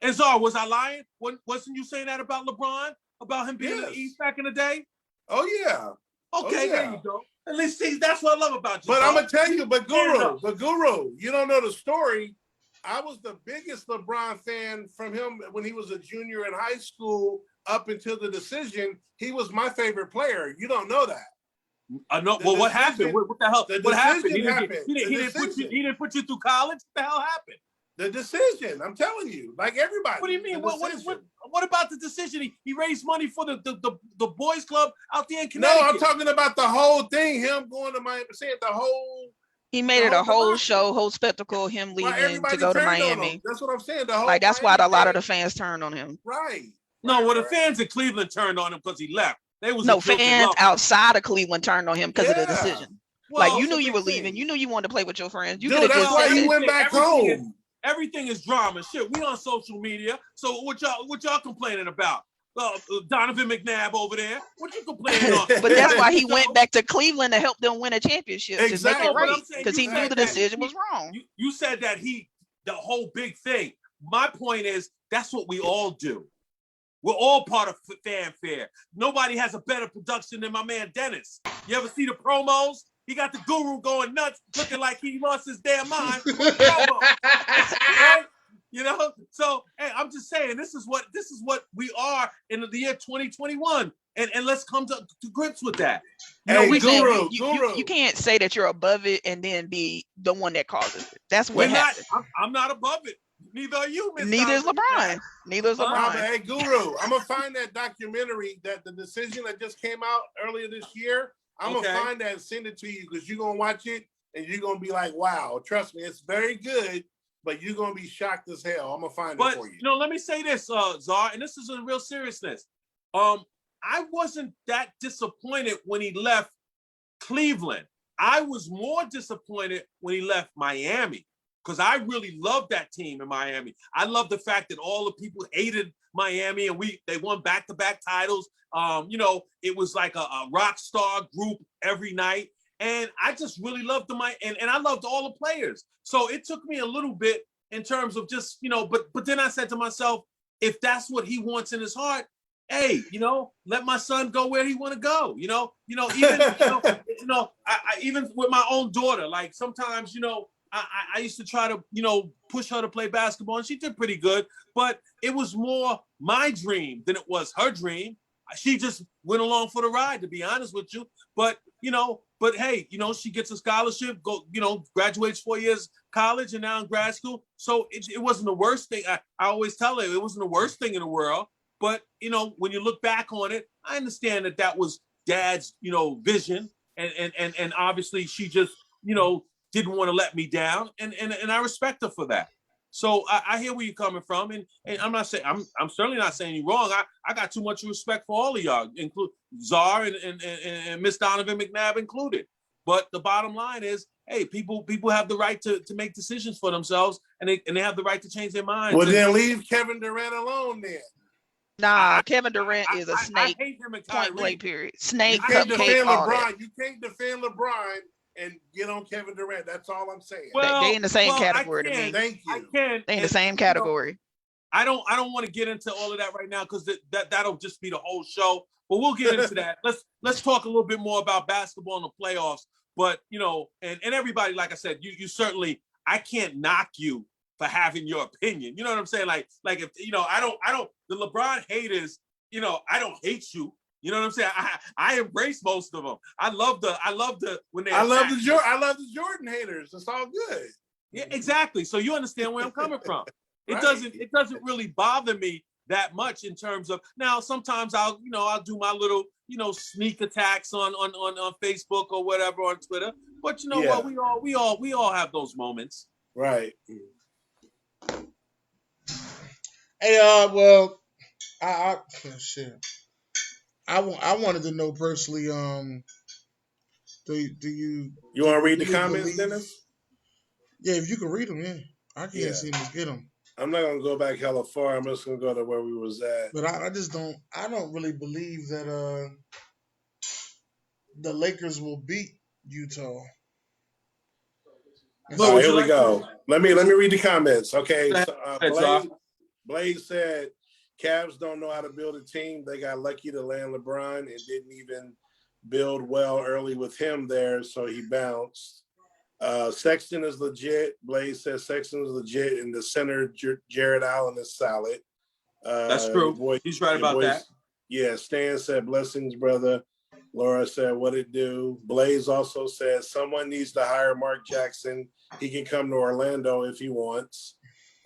And Czar, was I lying? Wasn't you saying that about LeBron? About him being in the East back in the day? Oh yeah. Okay, there you go. At least see, that's what I love about you. But I'm gonna tell you, Guru, you don't know the story. I was the biggest LeBron fan from him when he was a junior in high school up until the decision. He was my favorite player. You don't know that. I know. Well, what happened? What the hell? What happened? He didn't put you through college. What the hell happened? The decision. I'm telling you, like everybody. What do you mean? What about the decision? He raised money for the boys club out there in Connecticut. No, I'm talking about the whole thing. Him going to Miami, saying the whole. He made it a whole show, whole spectacle. Him leaving to go to Miami. That's what I'm saying. The whole that's why a lot of the fans turned on him. Right. The fans in Cleveland turned on him because he left. Fans outside of Cleveland turned on him because of the decision. Like Well, you That's knew a you big were leaving. thing. You knew you wanted to play with your friends. You could Dude, have that's just why said he that. went back home. Everything is drama. Shit, we on social media. So what y'all complaining about? Donovan McNabb over there. What you complaining on? But that's why he You know, went back to Cleveland to help them win a championship to make it no, but Exactly. right I'm saying because you he knew said the that decision was wrong. you said that the whole big thing. My point is that's what we all do. We're all part of fanfare. Nobody has a better production than my man Dennis. You ever see the promos? He got the guru going nuts, looking like he lost his damn mind on the promo. Right? You know? So hey, I'm just saying this is what we are in the year 2021. And let's come to grips with that. You know, Hey, We saying Guru, you can't say that you're above it and then be the one that causes it. That's what we're not. happened. I'm not above it. Neither are you, Miss Neither is Donovan McNabb. LeBron. Neither is Huh? nah, but LeBron. hey, Guru, I'm gonna find that documentary that the decision that just came out earlier this year. I'm Okay. gonna find that and send it to you because you're gonna watch it and you're gonna be like, wow, trust me, it's very good, but you're gonna be shocked as hell. I'm gonna find it for you. You know, let me say this, Czar, and this is a real seriousness. I wasn't that disappointed when he left Cleveland. I was more disappointed when he left Miami because I really loved that team in Miami. I love the fact that all the people hated Miami and they won back-to-back titles. You know, it was like a rock star group every night. And I just really loved and I loved all the players. So it took me a little bit in terms of just, you know, but then I said to myself, if that's what he wants in his heart, hey, you know, let my son go where he want to go. I even with my own daughter, like sometimes, you know, I used to try to, you know, push her to play basketball, and she did pretty good. But it was more my dream than it was her dream. She just went along for the ride, to be honest with you. But hey, you know, she gets a scholarship, graduates 4 years college, and now in grad school. So it wasn't the worst thing. I always tell her it wasn't the worst thing in the world. But, you know, when you look back on it, I understand that was Dad's, you know, vision. And obviously she just, you know, didn't want to let me down. And I respect her for that. So I hear where you're coming from. And I'm not saying, I'm certainly not saying you're wrong. I got too much respect for all of y'all, include Czar and Miss Donovan McNabb included. But the bottom line is, hey, people have the right to make decisions for themselves, and they have the right to change their minds. Well, then leave Kevin Durant alone then. Nah, Kevin Durant is a snake. I hate him and Point blank, Kyrie. period. Snake, You can't cupcake, defend all LeBron. that. You can't defend LeBron and get on Kevin Durant. That's all I'm saying. They in the same category to me. Thank you. I can. They in the same category. I don't want to get into all of that right now because that'll just be the whole show. But we'll get into that. Let's talk a little bit more about basketball in the playoffs. But you know, and everybody, like I said, you certainly, I can't knock you for having your opinion. You know what I'm saying? Like if you know, I don't the LeBron haters, you know, I don't hate you. You know what I'm saying? I embrace most of them. I love the when they I love the Jordan haters. It's all good. Yeah, exactly. So you understand where I'm coming from. It Right. doesn't really bother me that much in terms of now. Sometimes I'll do my little sneak attacks on Facebook or whatever on Twitter. But you know what? We all have those moments. Right. Hey, well, I shit. I wanted to know personally. Do you want to read the really comments, believe? Dennis? Yeah, if you can read them, yeah. I can't Yeah. seem to get them. I'm not gonna go back hella far. I'm just gonna go to where we was at. But I just don't. I don't really believe that the Lakers will beat Utah. All right, here we go. Let me read the comments. Okay, so, Blaze said, "Cavs don't know how to build a team. They got lucky to land LeBron and didn't even build well early with him there, so he bounced." Sexton is legit. Blaze says Sexton is legit, and the center Jared Allen is solid. That's true. He's right about that. Yeah, Stan said blessings, brother. Laura said, what it do? Blaze also said, someone needs to hire Mark Jackson. He can come to Orlando if he wants.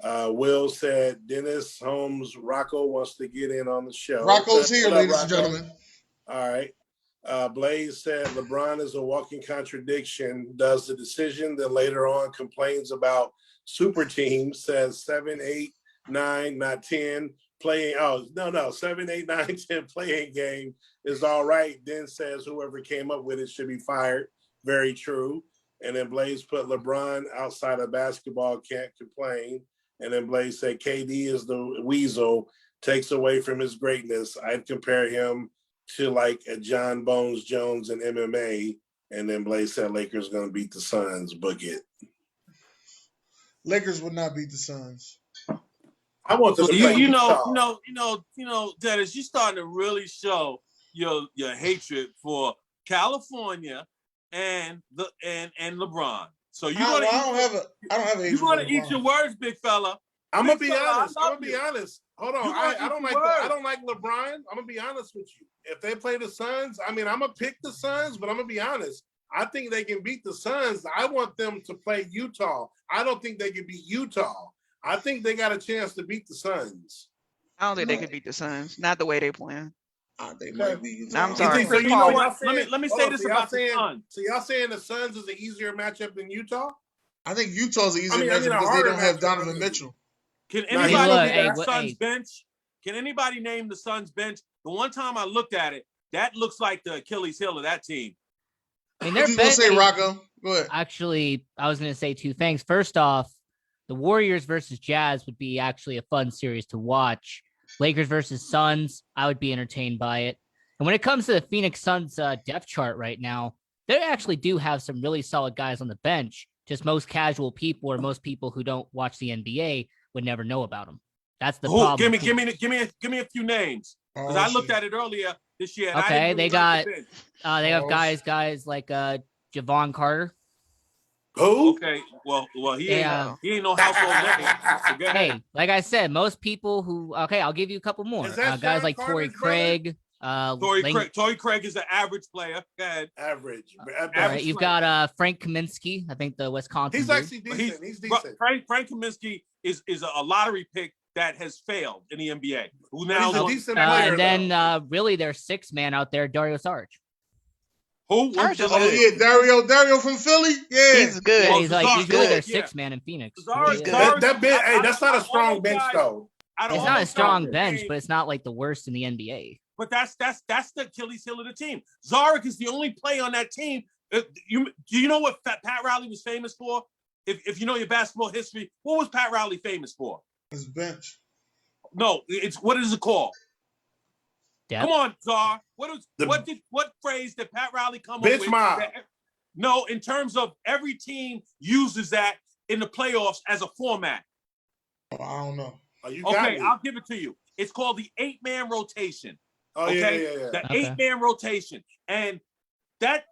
Will said, Dennis Holmes, Rocco wants to get in on the show. Rocco's here, ladies and gentlemen. All right. Blaze said, LeBron is a walking contradiction, does the decision, then later on complains about super teams, says 7, 8, 9, not 10. Playing 7, 8, 9, 10 playing game is all right. Then says whoever came up with it should be fired. Very true. And then Blaze put LeBron outside of basketball, can't complain. And then Blaze said KD is the weasel, takes away from his greatness. I'd compare him to like a John Bones Jones in MMA. And then Blaze said Lakers going to beat the Suns. Book it. Lakers would not beat the Suns. I want them to play Dennis, you're starting to really show your hatred for California and LeBron. So you're gonna I don't have a you're gonna eat your words, big fella. I'm gonna be honest. Hold on. I don't like LeBron. I'm gonna be honest with you. If they play the Suns, I mean, I'm gonna pick the Suns, but I'm gonna be honest. I think they can beat the Suns. I want them to play Utah. I don't think they can beat Utah. I think they got a chance to beat the Suns. I don't think they could beat the Suns. Not the way they playing. They might beat Utah. I'm sorry. So you know what? Let me say this about the Suns. So y'all saying the Suns is an easier matchup than Utah? I think Utah's an easier matchup because they don't have Donovan Mitchell. Can anybody name the Suns bench? Can anybody name the Suns bench? The one time I looked at it, that looks like the Achilles heel of that team. I mean, What you gonna say, Rocco? Go ahead. Actually, I was going to say two things. First off, the Warriors versus Jazz would be actually a fun series to watch. Lakers versus Suns, I would be entertained by it. And when it comes to the Phoenix Suns depth chart right now, they actually do have some really solid guys on the bench. Just most casual people or most people who don't watch the NBA would never know about them. That's the problem. Give me a few names because I looked at it earlier this year. Okay, they have guys like Javon Carter. Who? Okay, well, he ain't no household name. Hey, like I said, most people who I'll give you a couple more. Guys like Torrey Craig. Torrey Craig is an average player. Go ahead. Average. All right, you've got Frank Kaminsky. I think the Wisconsin. He's actually decent. He's decent. Frank Kaminsky is a lottery pick that has failed in the NBA. Who now? He's a decent player. And then really their sixth man out there, Dario Saric. Who? Dario from Philly. Yeah, he's good. Yeah, he's really their sixth man in Phoenix. That's not a strong bench though. It's not a strong bench, but it's not like the worst in the NBA. But that's the Achilles heel of the team. Saric is the only player on that team. Do you know what Pat Riley was famous for? If you know your basketball history, what was Pat Riley famous for? His bench. No, what is it called? Depth? Come on, Czar. What phrase did Pat Riley come up with? Bench mob. No, in terms of every team uses that in the playoffs as a format. I don't know. Okay, I'll give it to you. It's called the 8-man rotation. Oh, okay? yeah. The 8-man rotation. And that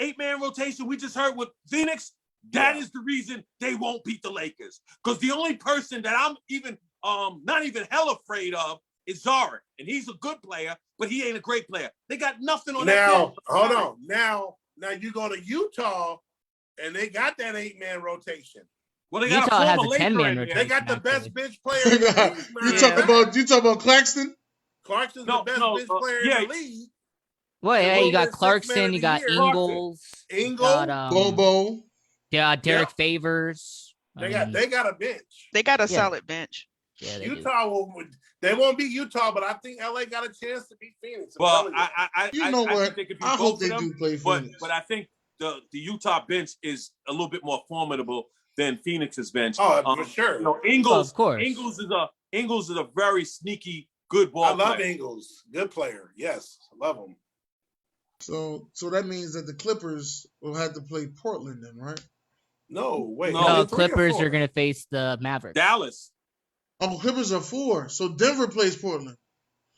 8-man rotation we just heard with Phoenix, that is the reason they won't beat the Lakers. Because the only person that I'm even not even hell afraid of is Saric. And he's a good player, but he ain't a great player. They got nothing on that team. Hold on. Now you go to Utah and they got that 8-man rotation. Well, Utah has a 10-man rotation. They got the best bench player. You talk about Claxton? Clarkson's the best bench player in the league. Well, yeah, you got Clarkson, you got Ingles, Bobo. Yeah, Derek Favors. They got a bench. They got a solid bench. Yeah, Utah won't beat Utah, but I think LA got a chance to beat Phoenix. Well, I hope they do play Phoenix. But I think the Utah bench is a little bit more formidable than Phoenix's bench. Oh, for sure. Ingles, of course. Ingles is a very sneaky good ball player. I love Ingles. Good player. Yes, I love him. So that means that the Clippers will have to play Portland then, right? No, wait. No, Clippers are going to face the Mavericks. Dallas. Oh, Clippers are 4. So Denver plays Portland.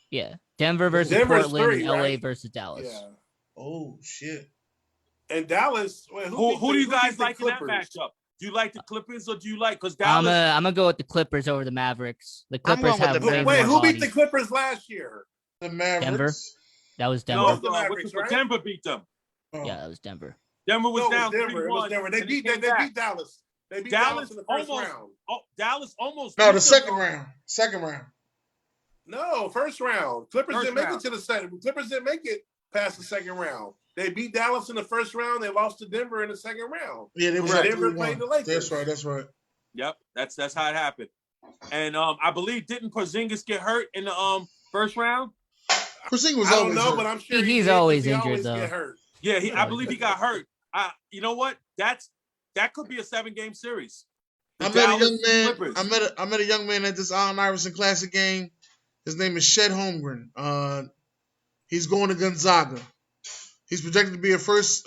Yeah. Denver versus Denver's Portland, 3, LA right? versus Dallas. Yeah. Oh, shit. And Dallas, who do you guys like in that matchup? Do you like the Clippers or do you like, because Dallas? I'm going to go with the Clippers over the Mavericks. The Clippers have who beat the Clippers last year? The Mavericks. Denver. That was Denver. No, the Mavericks, right? Denver beat them. Oh. Yeah, that was Denver. Denver was down 3-1. It was Denver. They beat Dallas. They beat Dallas in the first round. Oh, Dallas almost. No, the second round. Second round. No, first round. Clippers didn't make it to the second. Clippers didn't make it past the second round. They beat Dallas in the first round. They lost to Denver in the second round. Yeah, they were Denver played the Lakers. That's right. Yep, that's how it happened. And I believe didn't Porzingis get hurt in the first round? Porzingis was I always don't know, hurt. but I'm sure he's always injured though. get hurt. Yeah, I believe he got hurt. You know what? That could be a 7-game series. I met a young man. I met a young man at this Allen Iverson Classic game. His name is Shed Holmgren. He's going to Gonzaga. He's projected to be the first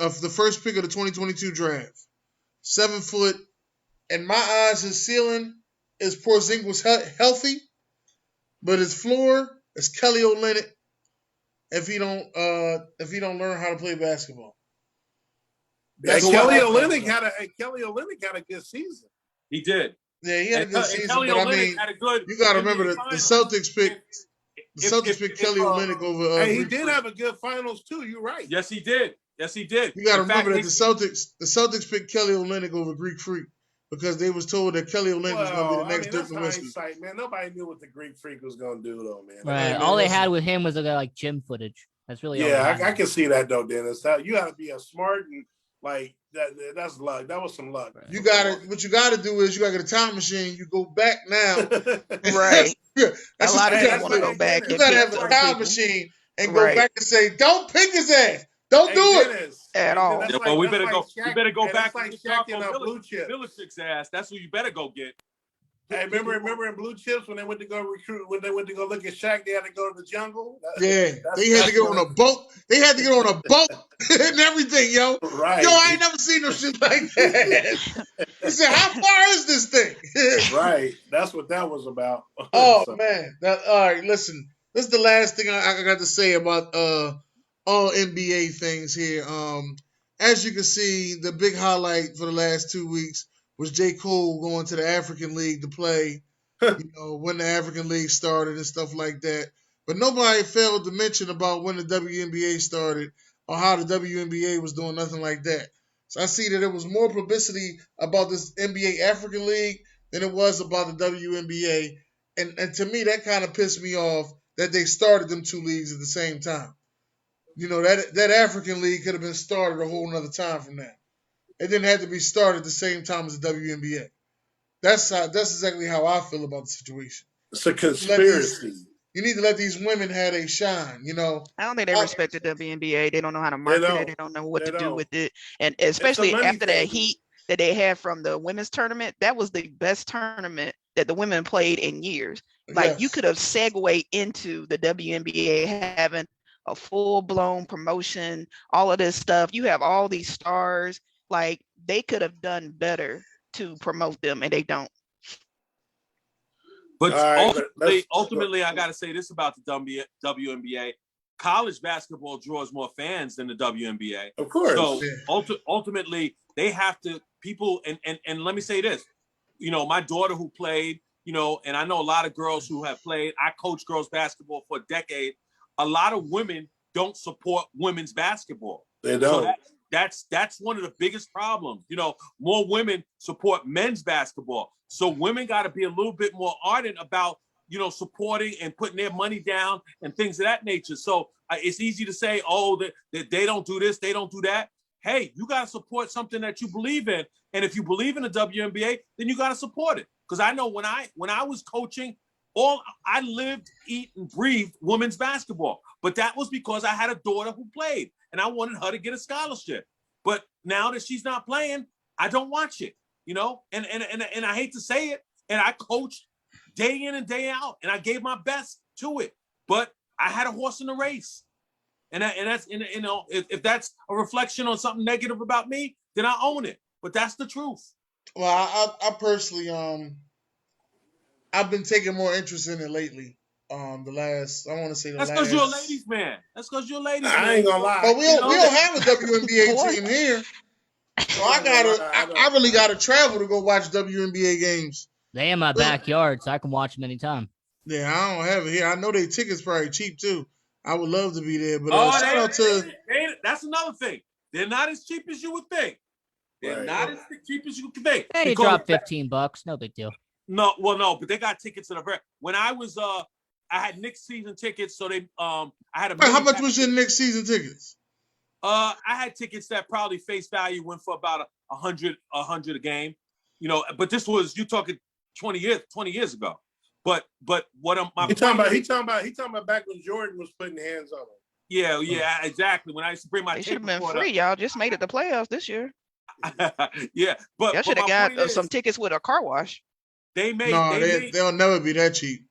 pick of the 2022 draft. 7 foot. In my eyes, his ceiling is Porzingis healthy, but his floor is Kelly Olynyk if he don't learn how to play basketball. Kelly Olynyk had a good season. He did. Yeah, he had a good season. Kelly But Olynyk had a good. You got to remember the Celtics picked. The Celtics picked Kelly Olynyk over. He did have a good finals too. You're right. Yes, he did. You got to remember that the Celtics picked Kelly Olynyk over Greek Freak because they was told that Kelly Olynyk was going to be the next Dirk Nowitzki. Man, nobody knew what the Greek Freak was going to do though, man. Right. All they had with him was like gym footage. That's really all. Yeah, I can see that though, Dennis. You got to be a smart and like that. That's luck. That was some luck. Right. What you got to do is you got to get a time machine. You go back now. Right. That's a lot of people want to go back. You got to have a time machine and go back and say, "Don't pick his ass. Don't do it at all." Well, we better go back like and Shaq in Blue Chips. Milicich's ass. That's who you better go get. Hey, remember in Blue Chips when they went to go recruit, when they went to go look at Shaq, they had to go to the jungle. They had to get on a boat. They had to get on a boat and everything, yo. Right. Yo, I ain't never seen no shit like that. He said, "How far is this thing?" Right. That's what that was about. Oh man. All right. Listen, this is the last thing I got to say about all NBA things here. As you can see, the big highlight for the last 2 weeks was J. Cole going to the African League to play, when the African League started and stuff like that. But nobody failed to mention about when the WNBA started or how the WNBA was doing nothing like that. So I see that there was more publicity about this NBA African League than it was about the WNBA. And to me, that kind of pissed me off that they started them 2 leagues at the same time. That African League could have been started a whole nother time from now. It didn't have to be started at the same time as the WNBA. That's exactly how I feel about the situation. It's a conspiracy. You need to let these women have a shine, I don't think they respect the WNBA. They don't know how to market it. They don't know what to do with it. And especially after that heat that they had from the women's tournament, that was the best tournament that the women played in years. Like you could have segued into the WNBA having a full-blown promotion, all of this stuff. You have all these stars. Like they could have done better to promote them, and they don't. But ultimately, I got to say this about the WNBA: college basketball draws more fans than the WNBA. Of course. So ultimately, they have to and let me say this: my daughter who played, and I know a lot of girls who have played. I coached girls basketball for a decade. A lot of women don't support women's basketball. They don't. So that's one of the biggest problems. More women support men's basketball. So women got to be a little bit more ardent about, supporting and putting their money down and things of that nature. So it's easy to say, that they don't do this, they don't do that. Hey, you got to support something that you believe in. And if you believe in the WNBA, then you got to support it. Because I know when I was coaching, I lived, eat, and breathed women's basketball. But that was because I had a daughter who played, and I wanted her to get a scholarship. But now that she's not playing, I don't watch it, And I hate to say it, and I coached day in and day out, and I gave my best to it. But I had a horse in the race, and that's if that's a reflection on something negative about me, then I own it. But that's the truth. Well, I personally I've been taking more interest in it lately. That's because you're a ladies man. I ain't gonna lie. But we don't have a WNBA team here. So I really gotta travel to go watch WNBA games. They in my backyard, so I can watch them anytime. Yeah, I don't have it here. I know they tickets probably cheap too. I would love to be there, but shout out to that's another thing. They're not as cheap as you would think. They're not as cheap as you would think. Hey, you drop $15, no big deal. No, but they got tickets to the when I was I had Knicks season tickets, so they I had a. How much was your Knicks season tickets? I had tickets that probably face value went for about $100 a game, But this was you talking 20 years ago. But what am I? He talking about back when Jordan was putting hands on him. Yeah, exactly. When I used to bring my They should have tape been recorder. free. Y'all just made it the playoffs this year. Yeah, but Y'all should have my got point is, some tickets with a car wash. No, they'll never be that cheap.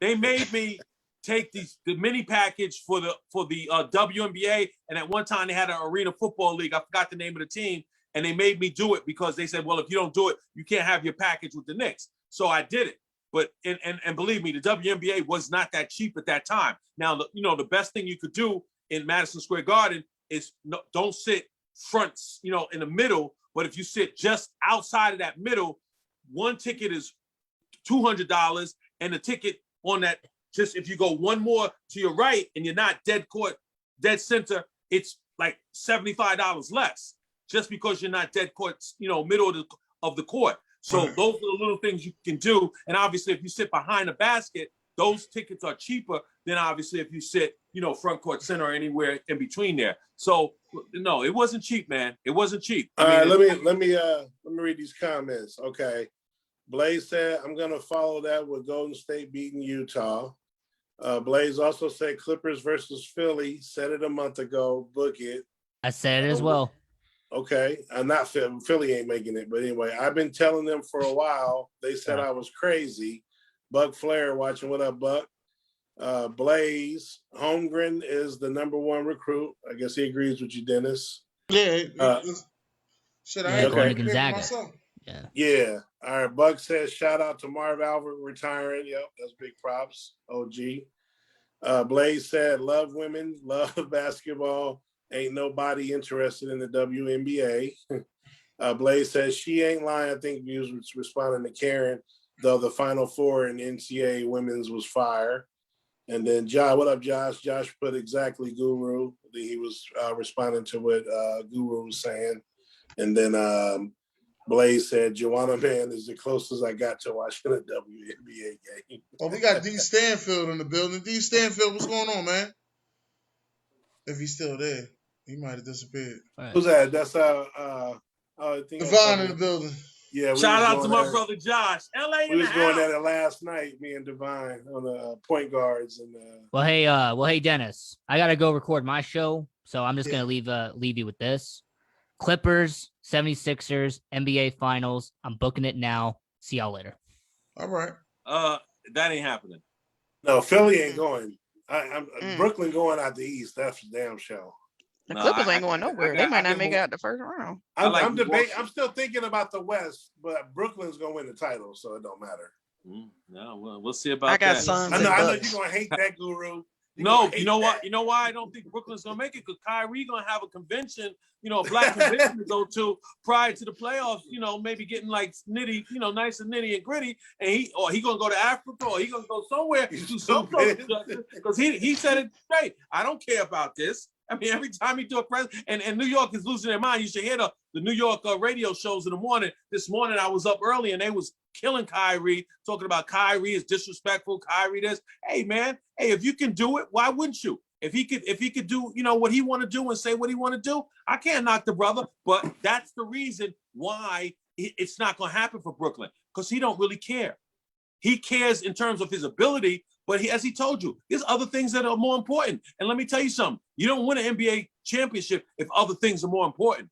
They made me take the mini package for the WNBA, and at one time they had an arena football league. I forgot the name of the team, and they made me do it because they said, well, if you don't do it, you can't have your package with the Knicks. So I did it. But and believe me, the WNBA was not that cheap at that time. Now, the best thing you could do in Madison Square Garden is don't sit fronts, in the middle. But if you sit just outside of that middle, one ticket is $200, and the ticket on that, just if you go one more to your right and you're not dead center, it's like $75 less, just because you're not dead court, middle of the court. So those are the little things you can do. And obviously, if you sit behind a basket, those tickets are cheaper than obviously if you sit, front court center or anywhere in between there. So no, it wasn't cheap, man. It wasn't cheap. All right, let me read these comments. Okay. Blaze said, I'm going to follow that with Golden State beating Utah. Blaze also said Clippers versus Philly. Said it a month ago. Book it. I said it as well. Okay. Not Philly ain't making it. But anyway, I've been telling them for a while. They said I was crazy. Buck Flair watching. What up, Buck? Blaze. Holmgren is the #1 recruit. I guess he agrees with you, Dennis. Yeah. Going to Gonzaga. Yeah. All right. Buck says, shout out to Marv Albert retiring. Yep, that's big props. OG. Blaze said, love women, love basketball. Ain't nobody interested in the WNBA. Blaze says, she ain't lying. I think he was responding to Karen, though the Final Four in NCAA women's was fire. And then Josh, what up, Josh? Josh put exactly Guru. He was responding to what Guru was saying. And then Blaze said, Joanna Man is the closest I got to watching a WNBA game. Oh, we got D. Stanfield in the building. D. Stanfield, what's going on, man? If he's still there, he might have disappeared. Right. Who's that? That's Devon in the building. Yeah. Shout out to my brother Josh. LA. We was going at it last night, me and Devine, on the point guards. And Well, hey, Dennis, I gotta go record my show, so I'm just gonna leave you with this. Clippers, 76ers, NBA Finals. I'm booking it now. See y'all later. All right. That ain't happening. No, Philly ain't going. Brooklyn going out the East. That's for damn show. The Clippers ain't going nowhere. They might not make it out the first round. I'm debating. I'm still thinking about the West, but Brooklyn's gonna win the title, so it don't matter. No, we'll see about that. I got Suns. I know you're gonna hate that, Guru. No, you know what? You know why I don't think Brooklyn's gonna make it? Because Kyrie gonna have a convention, a black convention to go to prior to the playoffs. Maybe getting like nitty, nice and nitty and gritty, and he gonna go to Africa, or he gonna go somewhere to some because he said it straight. I don't care about this. I mean, every time he do a press, and New York is losing their mind. You should hear the New York radio shows in the morning. This morning I was up early and they was killing Kyrie, talking about Kyrie is disrespectful. Kyrie this. Hey man, if you can do it, why wouldn't you? If he could do, what he want to do and say what he want to do, I can't knock the brother. But that's the reason why it's not going to happen for Brooklyn, because he don't really care. He cares in terms of his ability. But as he told you, there's other things that are more important. And let me tell you something. You don't win an NBA championship if other things are more important.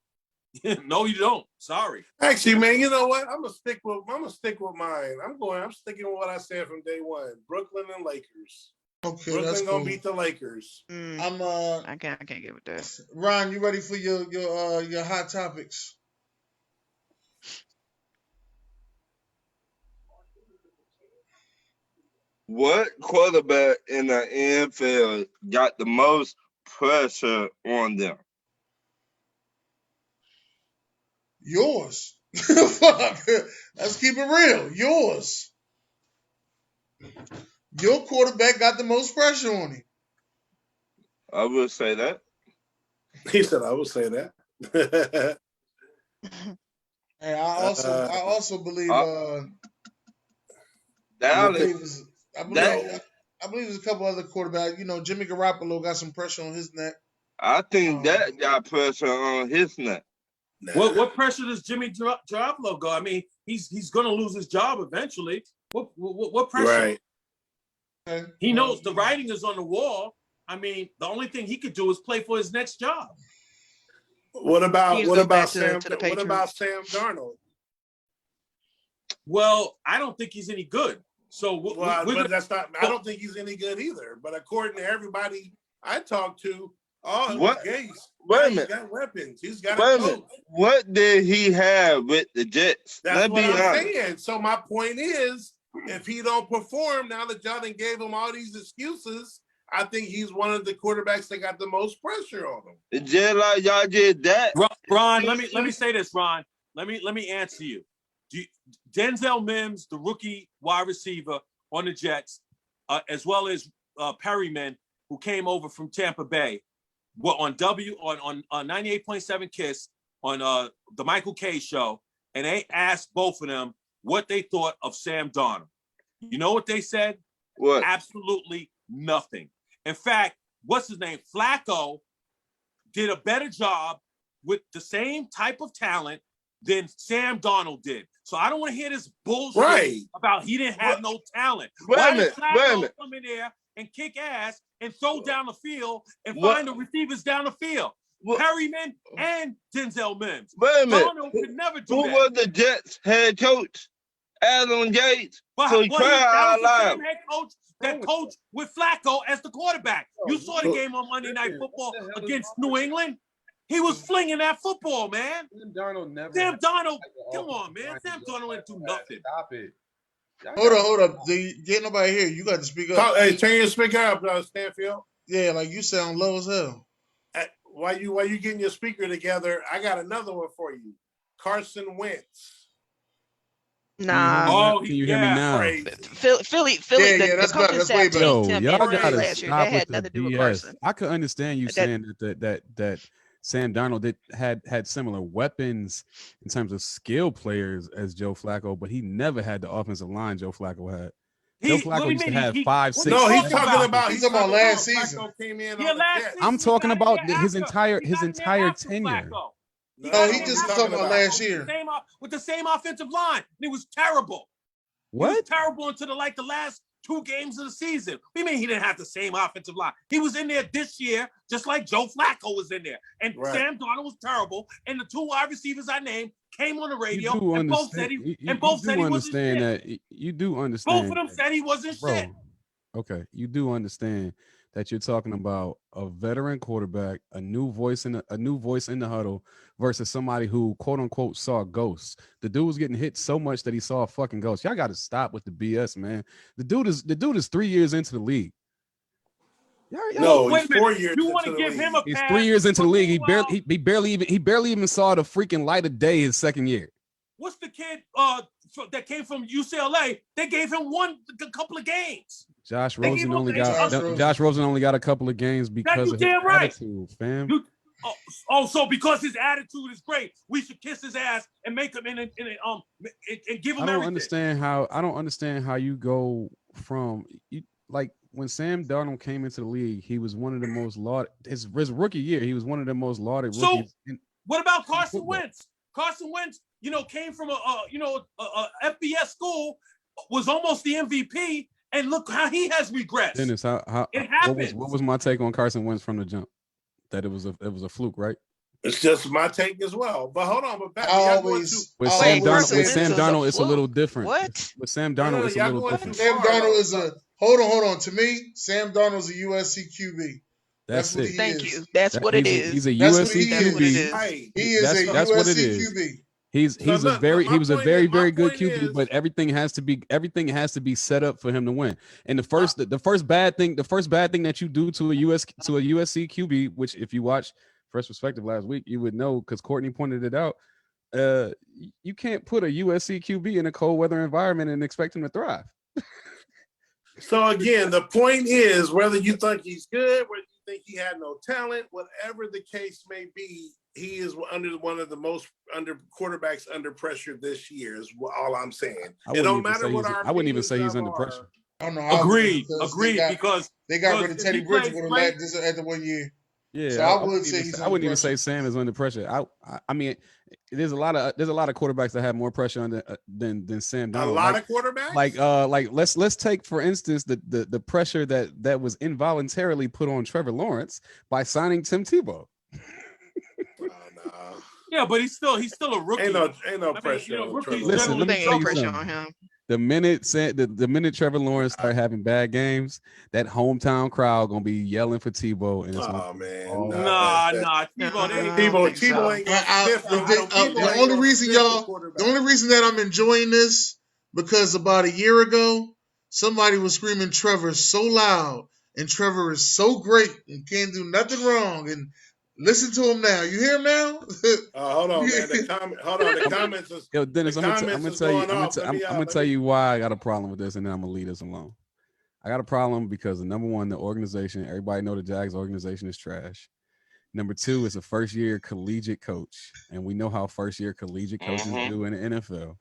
No, you don't. Sorry. Actually, man, you know what? I'm gonna stick with mine. I'm sticking with what I said from day one. Brooklyn and Lakers. Okay, Brooklyn that's gonna cool. beat the Lakers. I can't get with that. Ron, you ready for your hot topics? What quarterback in the NFL got the most pressure on them? Yours. Fuck. Let's keep it real. Yours. Your quarterback got the most pressure on him. I would say that. He said, "I would say that." And I also believe. I believe there's a couple other quarterbacks. Jimmy Garoppolo got some pressure on his neck. I think that got pressure on his neck. What pressure does Jimmy Garoppolo go? I mean, he's going to lose his job eventually. What pressure? Right. He knows the writing is on the wall. I mean, the only thing he could do is play for his next job. What about He's go back Sam? to the What about Patriots. Sam Darnold? Well, I don't think he's any good. So Well, but that's not. I don't think he's any good either. But according to everybody I talked to, it was Gase. Wait a He's minute. got weapons. He's got Wait a a minute. coach. What did he have with the Jets? That's what I'm saying. So my point is, if he don't perform now that y'all done gave him all these excuses, I think he's one of the quarterbacks that got the most pressure on him. Just like y'all did that. Ron, let me say this, Ron. Let me answer you. Denzel Mims, the rookie wide receiver on the Jets, as well as Perryman, who came over from Tampa Bay, were on 98.7 Kiss on the Michael K show, and they asked both of them what they thought of Sam Darnold. You know what they said? What? Absolutely nothing. In fact, what's his name? Flacco did a better job with the same type of talent than Sam Darnold did. So I don't want to hear this bullshit about he didn't have no talent. Why did Flacco come in there and kick ass and throw down the field and find the receivers down the field? Perryman and Denzel Mims. Wait a minute. Darnold could never do Who that. was the Jets head coach? Adam Gates. But So that was the same head coach that coached with Flacco as the quarterback. You saw the game on Monday Night Football against New England. He was flinging that football, man. Sam Darnold come on, man. Sam Darnold didn't do nothing. Stop it. Hold up. Get nobody here. You got to speak up. Hey, turn your speaker up, Stanfield. Yeah, like you sound low as hell. While you getting your speaker together, I got another one for you. Carson Wentz. Nah. Can you hear me now? Philly. That's coaching staff Yo, team y'all last gotta year. stop That had with nothing the to do with BS. Carson. I could understand you saying that Sam Darnold had similar weapons in terms of skill players as Joe Flacco, but he never had the offensive line Joe Flacco had. Joe Flacco used to have 5, 6. No, he's talking about last season. I'm talking about his entire tenure. No, he just talking about last year. With the same offensive line. It was terrible. What? He was terrible until the last 2 games of the season. What do you mean he didn't have the same offensive line? He was in there this year, just like Joe Flacco was in there. And Sam Darnold was terrible. And the 2 wide receivers I named came on the radio and both said he wasn't shit. You do understand. Both of them said he wasn't shit. Okay, you do understand that you're talking about a veteran quarterback, a new voice in the huddle versus somebody who quote unquote saw ghosts. The dude was getting hit so much that he saw a fucking ghost. Y'all got to stop with the BS, man. The dude is 3 years into the league. No, he's 4 years. You want to give him a pass? He's 3 years into the league. He barely even saw the freaking light of day his second year. What's the kid that came from UCLA? They gave him a couple of games. Josh Rosen only got a couple of games because of his attitude, fam. So because his attitude is great, we should kiss his ass and make him and give him everything. I don't understand how you go from like when Sam Darnold came into the league, he was one of the most lauded. His rookie year, he was one of the most lauded rookies. What about Carson Wentz? Carson Wentz, came from a FBS school, was almost the MVP. And look how he has regressed. Dennis, what was my take on Carson Wentz from the jump? That it was a fluke, right? It's just my take as well. But hold on, with Sam Darnold, it's a little different. What? With Sam Darnold, it's a little different. Sam Darnold is hold on. To me, Sam Darnold is a USC QB. That's it. Thank you. That's what it is. He's a USC QB. He is a USC QB. He was a very good QB, but everything has to be set up for him to win. And the first bad thing that you do to a USC QB, which if you watch First Perspective last week, you would know because Courtney pointed it out. You can't put a USC QB in a cold weather environment and expect him to thrive. So again, the point is whether you think he's good, whether you think he had no talent, whatever the case may be, he is under one of the most quarterbacks under pressure this year. Is all I'm saying. It don't matter what our. I wouldn't even say he's under pressure. I don't know. Agreed. Because they got rid of Teddy Bridgewater at the 1 year. Yeah, So I would say he's I under wouldn't even pressure. say Sam is under pressure. I mean, there's a lot of quarterbacks that have more pressure under than Sam A Darnold. lot of quarterbacks. Like let's take for instance the pressure that was involuntarily put on Trevor Lawrence by signing Tim Tebow. No. Yeah, but he's still a rookie. Ain't no pressure. You know, rookies Listen, let me Ain't tell no you pressure something. on him. The minute Trevor Lawrence start having bad games, that hometown crowd gonna be yelling for Tebow, and it's Oh man, all Nah, Tebow. Tebow ain't gonna sniff him. The only reason the only reason that I'm enjoying this because about a year ago, somebody was screaming Trevor so loud, and Trevor is so great and can't do nothing wrong. And listen to him now. You hear him now? Hold on, man. The comments is. Yo, Dennis, the I'm comments gonna is tell you. going off. I'm gonna tell you why I got a problem with this, and then I'm gonna leave this alone. I got a problem because number one, the organization. Everybody know the Jags organization is trash. Number two, it's a first-year collegiate coach, and we know how first-year collegiate coaches do in the NFL.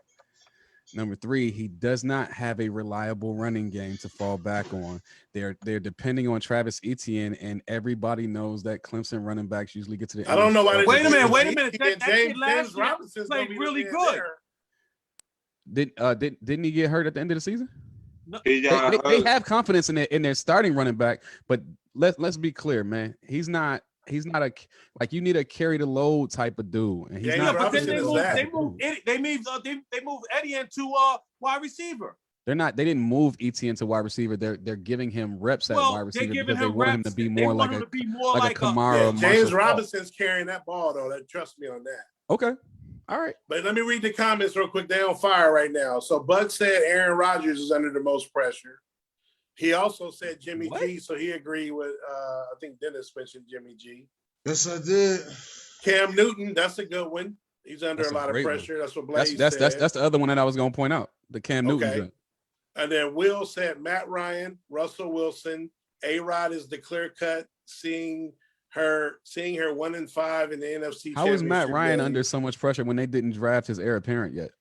Number three, he does not have a reliable running game to fall back on. They're depending on Travis Etienne, and everybody knoes that Clemson running backs usually get to the. I don't know why. Wait a minute. That kid James last year Robinson's played really good. Didn't he get hurt at the end of the season? No. They have confidence in their starting running back, but let's be clear, man. He's not a like you need a carry the load type of dude, and he's not. But then they moved Eddie into wide receiver. They didn't move Etienne to wide receiver. They're giving him reps at wide receiver because they want him to be more like a Kamara. Yeah, James Robinson's carrying that ball though. Trust me on that. Okay. All right. But let me read the comments real quick. They're on fire right now. So Bud said Aaron Rodgers is under the most pressure. He also said Jimmy G, so he agreed with I think Dennis mentioned Jimmy G. Yes, I did. Cam Newton, that's a good one. He's under a lot of pressure. One. That's what Blaze said. That's the other one that I was gonna point out. The Cam Newton. Okay. And then Will said Matt Ryan, Russell Wilson, A-Rod is the clear cut, seeing her 1-5 in the NFC. How is Matt Ryan under so much pressure when they didn't draft his heir apparent yet?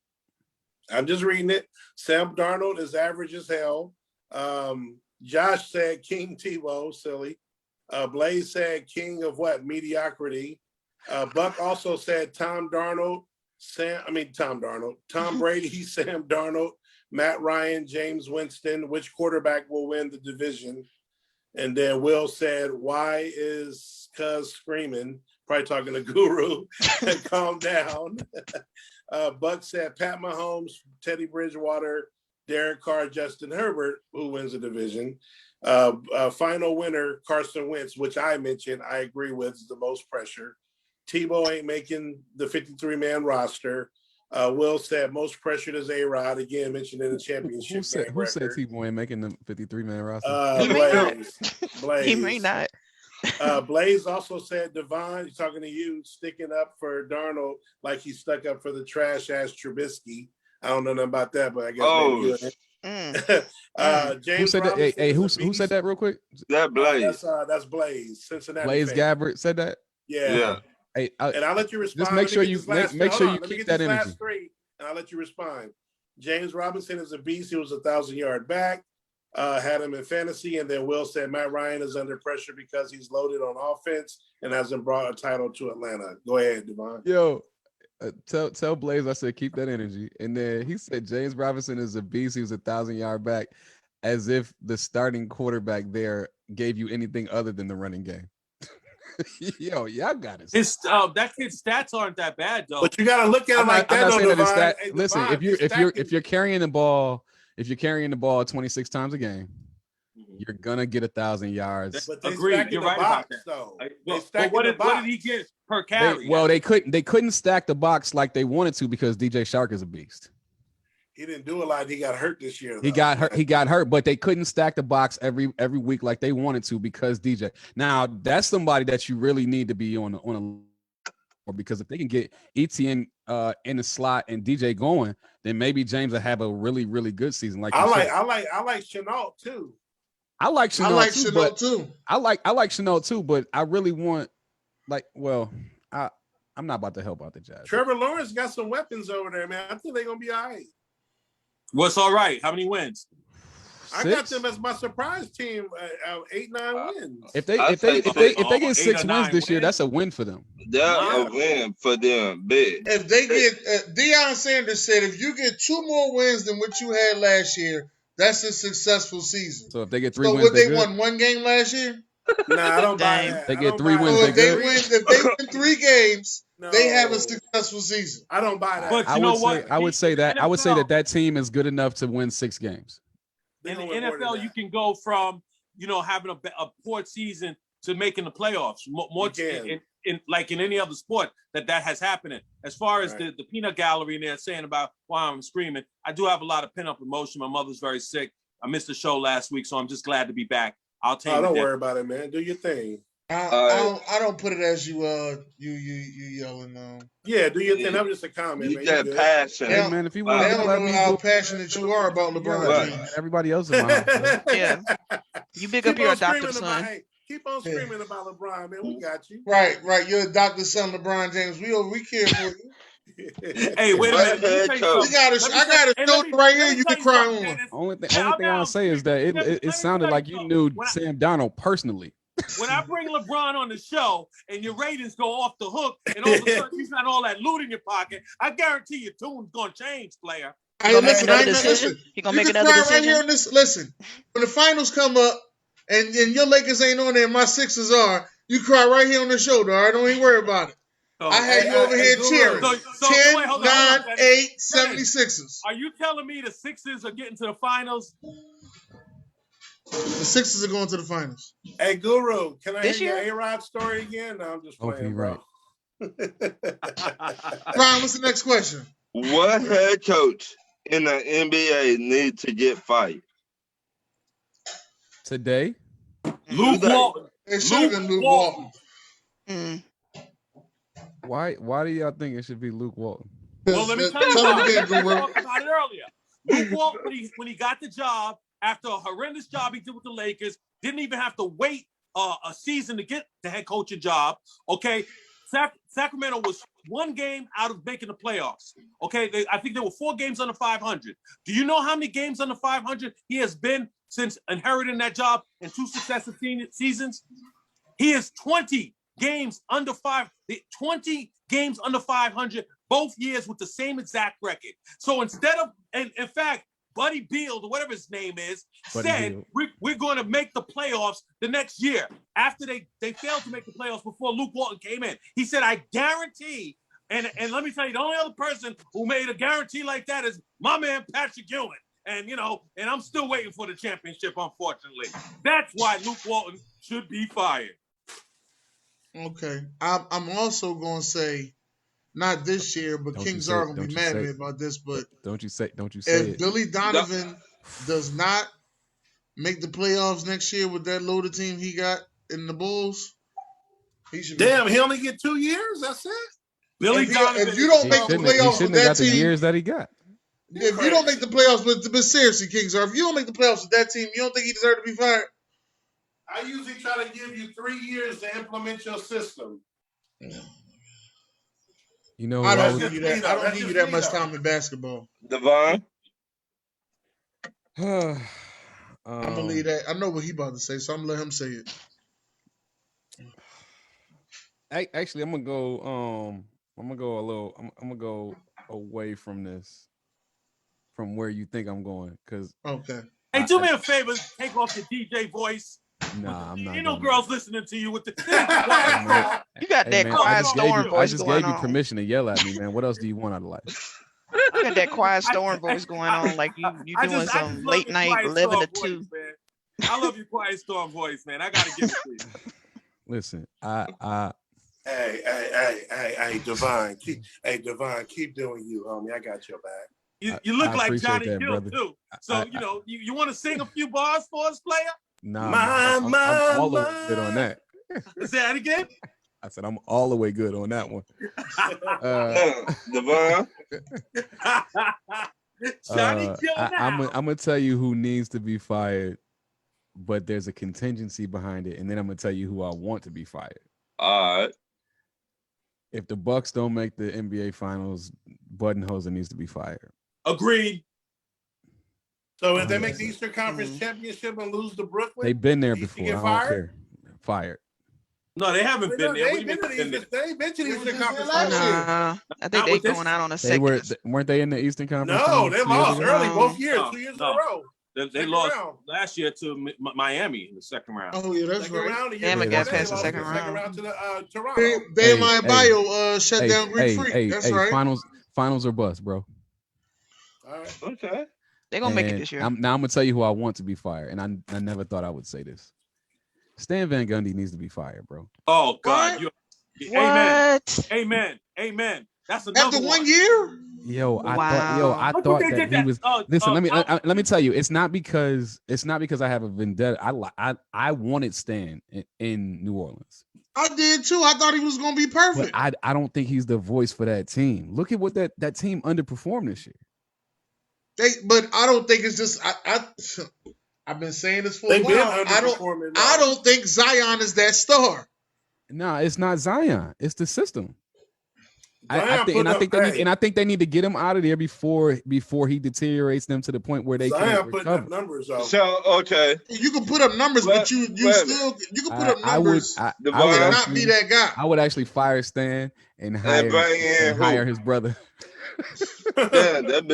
I'm just reading it. Sam Darnold is average as hell. Josh said King Tebow, silly. Blaze said king of what? Mediocrity. Buck also said Tom Darnold, Tom Brady, Sam Darnold, Matt Ryan, James Winston. Which quarterback will win the division? And then Will said, why is Cuz screaming? Probably talking to Guru. Calm down. Buck said Pat Mahomes, Teddy Bridgewater, Derek Carr, Justin Herbert, who wins the division. Final winner, Carson Wentz, which I mentioned, I agree with, is the most pressure. Tebow ain't making the 53-man roster. Will said most pressured is A-Rod, again mentioned in the championship. Who said Tebow ain't making the 53-man roster? Blaze. He may not. Blaze also said Devon, he's talking to you, sticking up for Darnold like he stuck up for the trash-ass Trubisky. I don't know nothing about that, but I guess James who said that? Hey, who said that real quick? That Blaze. That's Blaze. Cincinnati. Blaze Gabbert said that. Yeah. Hey, and I'll let you respond. Just make sure you keep that energy. Last three, and I'll let you respond. James Robinson is a beast. He was a 1,000-yard back. Had him in fantasy, and then Will said Matt Ryan is under pressure because he's loaded on offense and hasn't brought a title to Atlanta. Go ahead, Devon. Yo. Tell Blaze I said keep that energy, and then he said James Robinson is a beast. He was a 1,000-yard back, as if the starting quarterback there gave you anything other than the running game. Yo, y'all got it. That kid's stats aren't that bad though. But you got to look at him like that. Listen, if you're carrying the ball, 26 times a game, you're gonna get 1,000 yards. Agreed. You're right about that. But what did he get per carry? They couldn't stack the box like they wanted to because DJ Shark is a beast. He didn't do a lot. He got hurt this year. He got hurt, but they couldn't stack the box every week like they wanted to because DJ. Now that's somebody that you really need to be on a because if they can get Etienne in the slot and DJ going, then maybe James will have a really, really good season. Like I like Chenault too. I like Chenault too. I like Chenault too, but I really want I'm not about to help out the Jazz. Trevor Lawrence got some weapons over there, man. I think they're gonna be all right. What's all right? How many wins? I got them as my surprise team. 8-9 wins. If they get 6 wins this year, that's a win for them. That's a win for them, big. If they get Deion Sanders said, if you get 2 more wins than what you had last year, that's a successful season. So if they get 3 wins, would they won 1 game last year? Nah, I don't buy that. They get 3 wins. So if they win 3 games, they have a successful season. I don't buy that. But I would say that team is good enough to win 6 games. In the NFL, you can go from having a poor season to making the playoffs. More in any other sport that has happened. As far as the peanut gallery in there saying about why I'm screaming, I do have a lot of pent up emotion. My mother's very sick. I missed the show last week, so I'm just glad to be back. I'll take it. Don't worry about it, man. Do your thing. I don't put it as you yelling. Yeah, do your thing. I'm just a comment. You man. got passion. Hey, man, if you want, they don't know how passionate you are about LeBron James. Everybody else in my house. Yeah, you big up your adopted son. Keep on screaming about LeBron, man. We got you. Right. Your adopted son, LeBron James. We care for you. Hey, wait a minute. I got a show right here. You can cry on. Only thing I'll say is that it sounded like you knew Sam Darnold personally. When I bring LeBron on the show and your ratings go off the hook and all of a sudden you got all that loot in your pocket, I guarantee your tune's gonna change, player. Hey, listen. You gonna make another decision? Right here on this. Listen, when the finals come up and your Lakers ain't on there, and my Sixers are, you cry right here on the show, dog. Don't even worry about it. I had you over here cheering. 10, 9, 8, 76ers. Are you telling me the Sixers are getting to the finals? The Sixers are going to the finals. Hey, Guru, can I This hear year? your A-Rod story again? No, I'm just playing, right. Ryan, what's the next question? What head coach in the NBA needs to get fired? Today? Luke Walton. It should have been Luke Walton. Why do y'all think it should be Luke Walton? Well, let me tell you about it. I talked about it earlier. Luke Walton, when he got the job, after a horrendous job he did with the Lakers, didn't even have to wait a season to get the head coaching job. Okay, Sacramento was 1 game out of making the playoffs. Okay, I think there were 4 games under 500. Do you know how many games under 500 he has been since inheriting that job in 2 successive seasons? He is 20 games under 500 both years with the same exact record. So instead of, and in fact, Buddy Beal, or whatever his name is, said we're going to make the playoffs the next year. After they failed to make the playoffs before Luke Walton came in. He said, I guarantee, and let me tell you, the only other person who made a guarantee like that is my man Patrick Ewing. And, and I'm still waiting for the championship, unfortunately. That's why Luke Walton should be fired. Okay. I'm also going to say, not this year, but Kings are going to be mad at me about this. But don't you say if it. Billy Donovan does not make the playoffs next year with that loaded team he got in the Bulls, he should. He only get 2 years. That's it. Billy Donovan. If you don't make the playoffs with that team, the years that he got. If you don't make the playoffs but seriously, Kings are. If you don't make the playoffs with that team, you don't think he deserves to be fired? I usually try to give you 3 years to implement your system. You know, I don't give you that. I don't give you that much time in basketball. Devon? I'm gonna leave that. I know what he about to say, so I'm gonna let him say it. Actually, I'm gonna go. I'm gonna go away from this, from where you think I'm going, because. Okay. Hey, do me a favor. Take off your DJ voice. Nah, I'm not. You know, girls listening to you with the. You got that quiet storm voice going on. I just gave you permission to yell at me, man. What else do you want out of life? You got that quiet storm voice going on, like you doing some late night 11 to 2. Voice, I love your quiet storm voice, man. I gotta give it to you. Listen, Hey, Devon, keep doing you, homie. I got your back. You look like Johnny Gill brother. too. So you want to sing a few bars for us, player? Nah, I'm all the way good on that. Say that again. I said I'm all the way good on that one. Devon. Johnny Gill. I'm gonna tell you who needs to be fired, but there's a contingency behind it, and then I'm gonna tell you who I want to be fired. All right. If the Bucks don't make the NBA Finals, Budenholzer needs to be fired. Agreed. So if they make the Eastern Conference Championship and lose to Brooklyn, they've been there he before. get I don't fired? care. Fired. No, they haven't been there. They've been to the Eastern Conference last Finals. year. I think Not they with this- going out on a They second. weren't they in the Eastern Conference? No, Finals they 2 years lost ago? early No. both years, No, 2 years no. in a row. They Second lost round. last year to Miami in the second round. Oh yeah, that's Second right. round, the year Damn, it before got that, past they the lost second in the second round. round to the Toronto. Bam my bio shut down Greek Freak. Hey, That's right. finals or bust, bro. All right. Okay. They're gonna make it And this year. I'm gonna tell you who I want to be fired, and I never thought I would say this. Stan Van Gundy needs to be fired, bro. Oh God! What? What? Amen. That's another After one. 1 year? Yo, I Wow. thought that he was. Listen, let me tell you, it's not because I have a vendetta. I wanted Stan in New Orleans, I did too. I thought he was gonna be but perfect. I don't think he's the voice for that team. Look at what that team underperformed this year. But I don't think it's just I've been saying this for a They've been while. underperforming. I don't think Zion is that star. No, it's not Zion. It's the system. I think they need to get him out of there before he deteriorates them to the point where they Zion can't putting up recover. numbers out. So okay, You can put up numbers, but you can put up numbers, I but would not actually, be that guy. I would actually fire Stan and bring in hire who? his brother. Yeah, that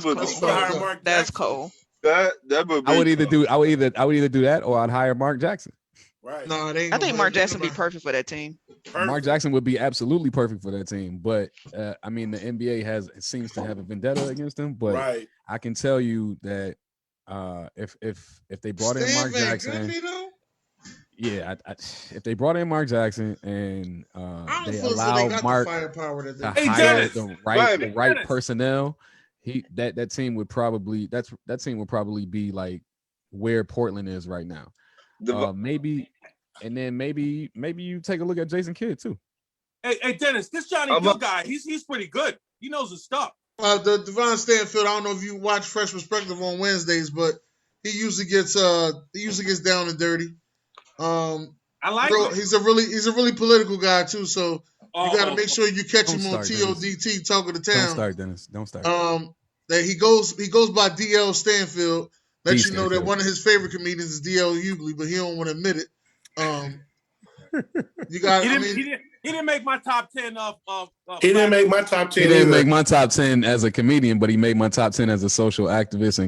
would That's be cold. Hire Mark That's Jackson. cold. that would be. I would either do that or I'd hire Mark Jackson. Right. No, they ain't I think gonna Mark let Jackson be nobody- perfect for that team. Perfect. Mark Jackson would be absolutely perfect for that team, but I mean the NBA seems to have a vendetta against him. But Right. I can tell you that if they brought in Stan Mark Van Jackson, Gundy, though? yeah, if they brought in Mark Jackson and I don't they feel as though allow they got Mark the firepower that to they Hey, hire Dennis. the right Dennis. personnel, that team would probably be like where Portland is right now. Maybe you take a look at Jason Kidd too. Hey, Dennis, this Johnny Gill guy, he's pretty good. He knows his stuff. The Devon Stanfield. I don't know if you watch Fresh Perspective on Wednesdays, but he usually gets down and dirty. I like him. He's a really political guy too. So you got to make sure you catch Don't him on start, TODT talking to Don't town. start, Dennis. Don't start. That he goes by DL Stanfield. Let D you know that Stanfield. one of his favorite comedians is DL Hughley, but he don't want to admit it. You got. He didn't make my top 10 He didn't make my top 10. He didn't either. make my top 10 as a comedian, but he made my top 10 as a social activist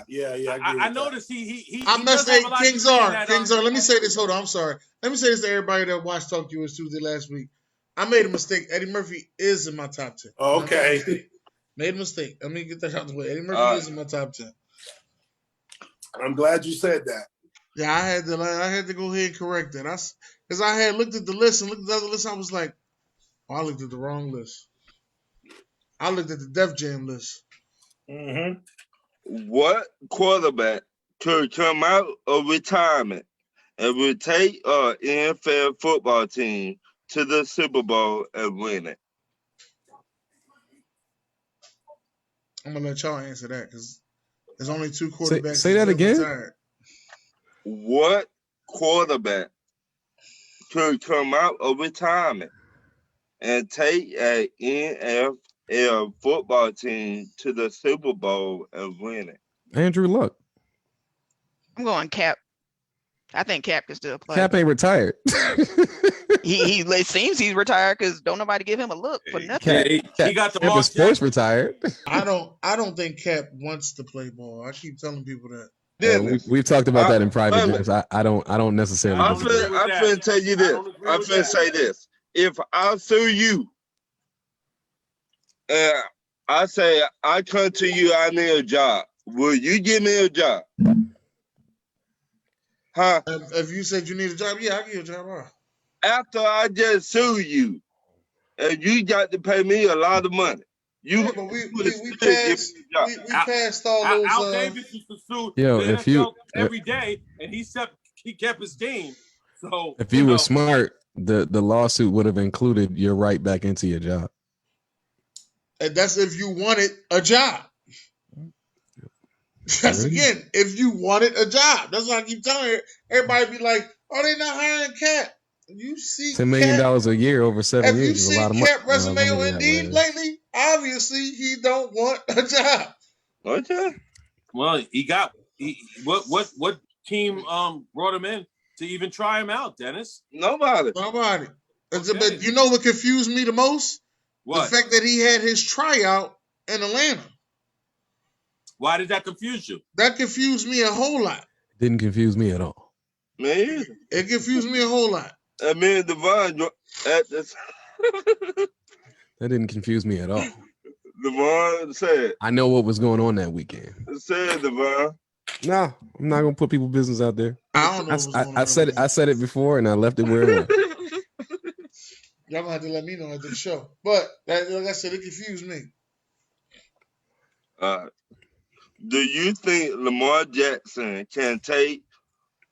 Yeah. I noticed he I messed does have a lot to Kings say in are. that, Kings are. Let me say this. Hold on. I'm sorry. Let me say this to everybody that watched Talk US Tuesday last week. I made a mistake. Eddie Murphy is in my top 10. Oh, okay. Made a mistake. Let me get that out the way. Eddie Murphy is in my top 10. I'm glad you said that. Yeah, I had to go ahead and correct that. Because I had looked at the list and looked at the other list. I was like, oh, I looked at the wrong list. I looked at the Def Jam list. Mm-hmm. What quarterback could come out of retirement and would take an NFL football team to the Super Bowl and win it? I'm gonna let y'all answer that because there's only two quarterbacks. Say that again. Retired. What quarterback could come out of retirement and take an NFL football team to the Super Bowl and win it? Andrew Luck. I'm going Cap. I think Cap can still play. Cap ain't retired. He it seems he's retired because don't nobody give him a look for nothing. He got the Cap is forced retired. I don't think Cap wants to play ball. I keep telling people that. We've talked about that in private jams. I don't necessarily. I'm finna tell you this. I'm finna say this. If I sue you and I say I come to you, I need a job, will you give me a job? Huh? If you said you need a job, yeah, I'll give you a job. Huh? After I just sue you, and you got to pay me a lot of money. We passed all those. Al Davis used to sue the if you every day, and he kept his team. So if you were smart, the lawsuit would have included your right back into your job. And that's if you wanted a job. That's again, if you wanted a job. That's what I keep telling her. Everybody be like, "Oh, they not hiring Cap." You see, $10 million a year over 7 years is a lot of money. Cap resume on Indeed lately? Obviously, he don't want a job. Okay. Well, what team brought him in to even try him out, Dennis? Nobody. Nobody. Okay. But you know what confused me the most? What? The fact that he had his tryout in Atlanta. Why did that confuse you? That confused me a whole lot. Didn't confuse me at all. Man, It confused me a whole lot. I mean, Devon at this. That didn't confuse me at all. Devon said. I know what was going on that weekend. Said Devon. No, I'm not gonna put people's business out there. I don't know. I said it. I said it before, and I left it where it was. Y'all gonna have to let me know after the show. But like I said, it confused me. Do you think Lamar Jackson can take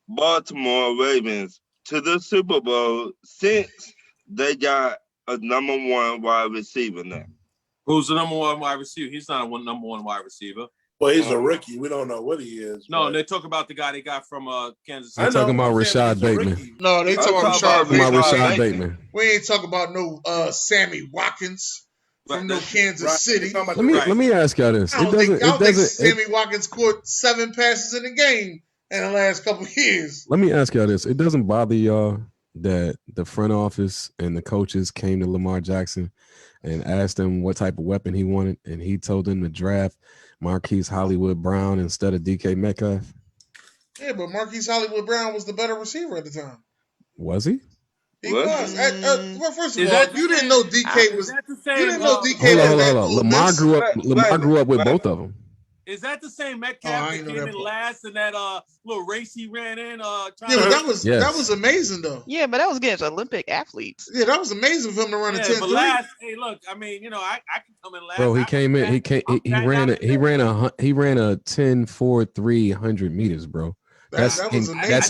Baltimore Ravens to the Super Bowl since they got a number one wide receiver now? Who's the number one wide receiver? He's not a number one wide receiver. Well, he's a rookie. We don't know what he is. No, they talk about the guy they got from Kansas City. I'm talking about Rashad Bateman. No, they talking about Rashad Bateman. We ain't talking about no Sammy Watkins from no Kansas City. Let me ask y'all this. I don't think Sammy Watkins caught 7 passes in the game in the last couple of years. Let me ask y'all this. It doesn't bother y'all that the front office and the coaches came to Lamar Jackson and asked him what type of weapon he wanted, and he told them to draft Marquise Hollywood Brown instead of DK Metcalf? Yeah, but Marquise Hollywood Brown was the better receiver at the time. Was he? He was. Well, first of all, you didn't know DK was. You didn't know DK was. Hold on. Lamar grew up with both of them. Is that the same Metcalf that came in last in that little race he ran in? Yeah, but that was amazing though. Yeah, but that was against Olympic athletes. Yeah, that was amazing for him to run a 10-3. But last, hey, look, I mean, I can come in last. Bro, he came in. He ran a 10.4 300 meters, bro. That's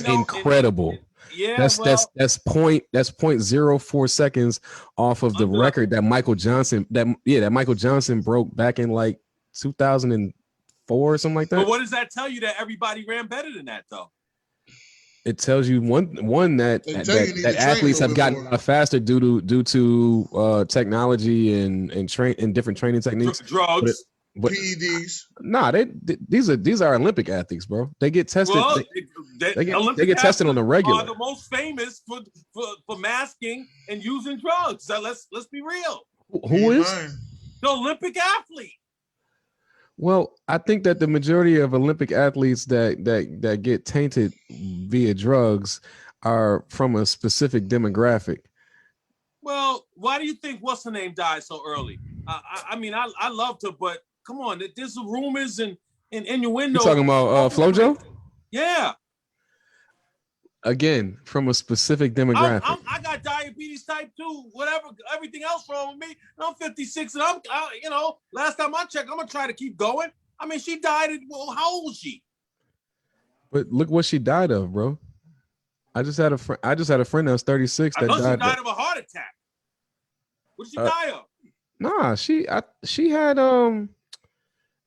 incredible. Yeah, that's 0.04 seconds off of the record that Michael Johnson broke back in like 2004 or something like that. But what does that tell you? That everybody ran better than that, though. It tells you one that athletes have gotten faster due to technology and different training techniques. Drugs. But PEDs. Nah, these are Olympic athletes, bro. They get tested. Well, they get tested on the regular. Are the most famous for masking and using drugs. So let's be real. Who is the Olympic athlete? Well, I think that the majority of Olympic athletes that get tainted via drugs are from a specific demographic. Well, why do you think what's her name died so early? I mean, I loved her, but come on, there's rumors and innuendo. You talking about FloJo? Yeah. Again, from a specific demographic. I got diabetes type 2, whatever, everything else wrong with me. I'm 56, and last time I checked, I'm gonna try to keep going. I mean, she died at, how old was she? But look what she died of, bro. I just had a friend that was 36 that died. She died of a heart attack. What did she die of? Nah, she had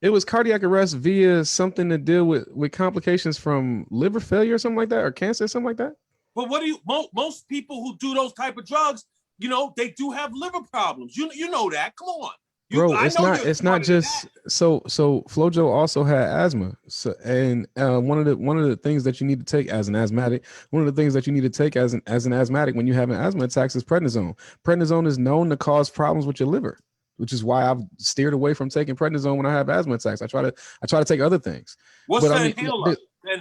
it was cardiac arrest via something to deal with complications from liver failure or something like that, or cancer or something like that. But what do you most people who do those type of drugs, they do have liver problems. You know that. Come on. Bro, it's not just so FloJo also had asthma. So and one of the things that you need to take as an asthmatic, as an asthmatic when you have an asthma attacks is prednisone. Prednisone is known to cause problems with your liver, which is why I've steered away from taking prednisone when I have asthma attacks. I try to take other things. What's the inhaler? The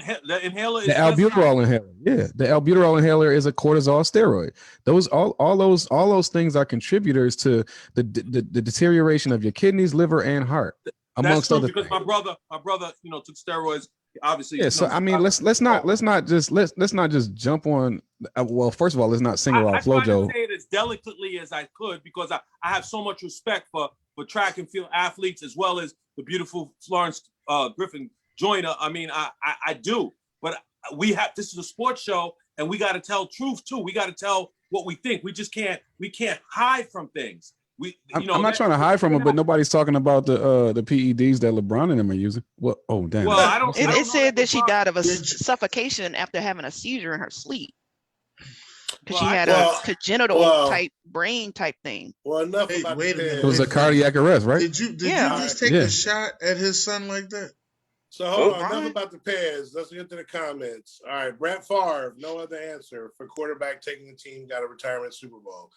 inhaler is the albuterol inhaler. Yeah, the albuterol inhaler is a cortisol steroid. Those all those things are contributors to the deterioration of your kidneys, liver, and heart, amongst other things. Because my brother, took steroids. Obviously, yeah. So I mean, let's not just jump on. Well, first of all, let's not single out FloJo. I try to say it as delicately as I could because I have so much respect for track and field athletes as well as the beautiful Florence Griffin Joyner. I mean, I do, but this is a sports show and we got to tell truth too. We got to tell what we think. We can't hide from things. I'm not trying to hide from it, but nobody's talking about the PEDs that LeBron and them are using. Well, oh damn. Well, it said that she died of a suffocation after having a seizure in her sleep. because she Well, had well, a congenital well- type brain type thing. Well, enough Hey, about wait a the minute. It was Pez. a cardiac arrest, right? Did you Yeah. just take Yeah. a shot at his son like that? So hold on, Right. enough about the Pez. Let's get to the comments. All right, Brett Favre, no other answer for quarterback taking the team, got a retirement Super Bowl.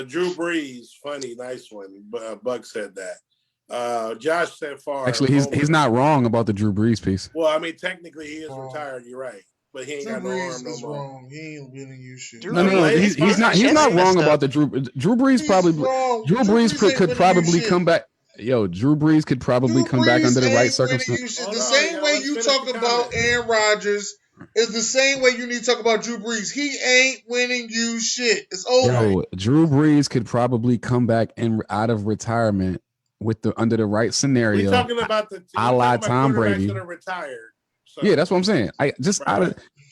Drew Brees, funny, nice one. Buck said that. Josh said Favre. Actually, he's not wrong about the Drew Brees piece. Well, I mean, technically he is Wrong. retired. You're right, but he ain't Drew got no arm Brees no is more. wrong. He ain't winning you shit. Drew No, Brees he's is not chest wrong messed about up. the Drew Brees. He's Probably wrong. Drew Brees ain't could winning you probably shit. come back. Yo, Drew Brees could probably Drew come back Brees under the right ain't winning circumstances. you shit. Hold The on, same y'all, way let's you finish talk the about comment. Aaron Rodgers is the same way you need to talk about Drew Brees. He ain't winning you shit. It's over. Yo, Drew Brees could probably come back and out of retirement with the under the right We scenario. talking about the a la Tom quarterbacks Brady. that are retired. So, Yeah, that's what I'm saying.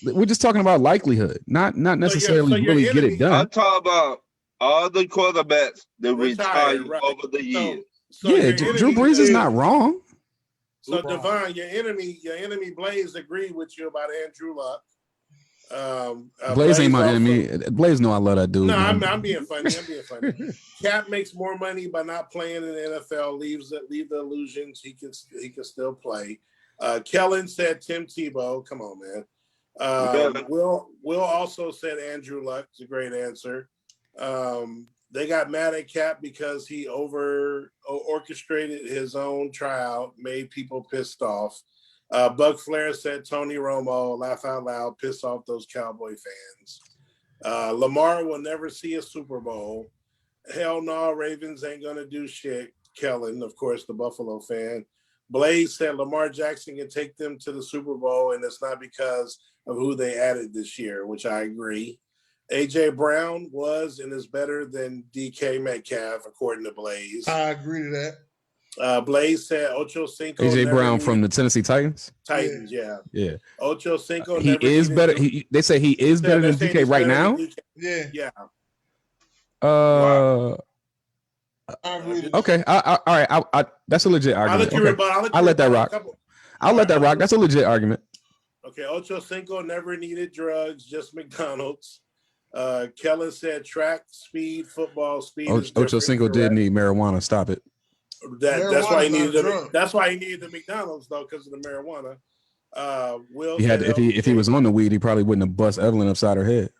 We're just talking about likelihood, not necessarily so your really get enemy- it done. I'm talking about all the quarterbacks that Retired, retired right. over the years. So Yeah, your Drew enemy- Brees is not wrong. So Wrong. Devon, your enemy Blaze agreed with you about Andrew Luck. Blaze ain't my also- enemy. Blaze know I love that dude. No, man. I'm being funny. Cap makes more money by not playing in the NFL. Leave the illusions. He can still play. Kellen said Tim Tebow. Come on, man. Will also said Andrew Luck. It's a great answer. They got mad at Cap because he orchestrated his own tryout, made people pissed off. Buck Flair said Tony Romo, laugh out loud, piss off those Cowboy fans. Lamar will never see a Super Bowl. Hell no, Ravens ain't going to do shit. Kellen, of course, the Buffalo fan. Blaze said Lamar Jackson can take them to the Super Bowl, and it's not because of who they added this year, which I agree. A.J. Brown was and is better than DK Metcalf, according to Blaze. I agree to that. Blaze said Ocho Cinco. AJ never Brown needed- from the Tennessee Titans. Titans, yeah. Yeah, Ocho Cinco. he never is needed better. to- They say he is better they're than saying DK he's right better now. than DK. Yeah, Yeah. I agree to that. Okay. All right. That's a legit I'll argument. let you Okay. rebut. I'll let that rock. Couple. I'll let that rock. That's a legit argument. Okay, Ocho Cinco never needed drugs, just McDonald's. Kellen said track, speed, football, speed. is Ocho different, Cinco did correct? need marijuana. Stop it. That's why he Marijuana's needed not a the. drug. That's why he needed the McDonald's though, because of the marijuana. Will He had said if he was on the weed, he probably wouldn't have bust Evelyn upside her head.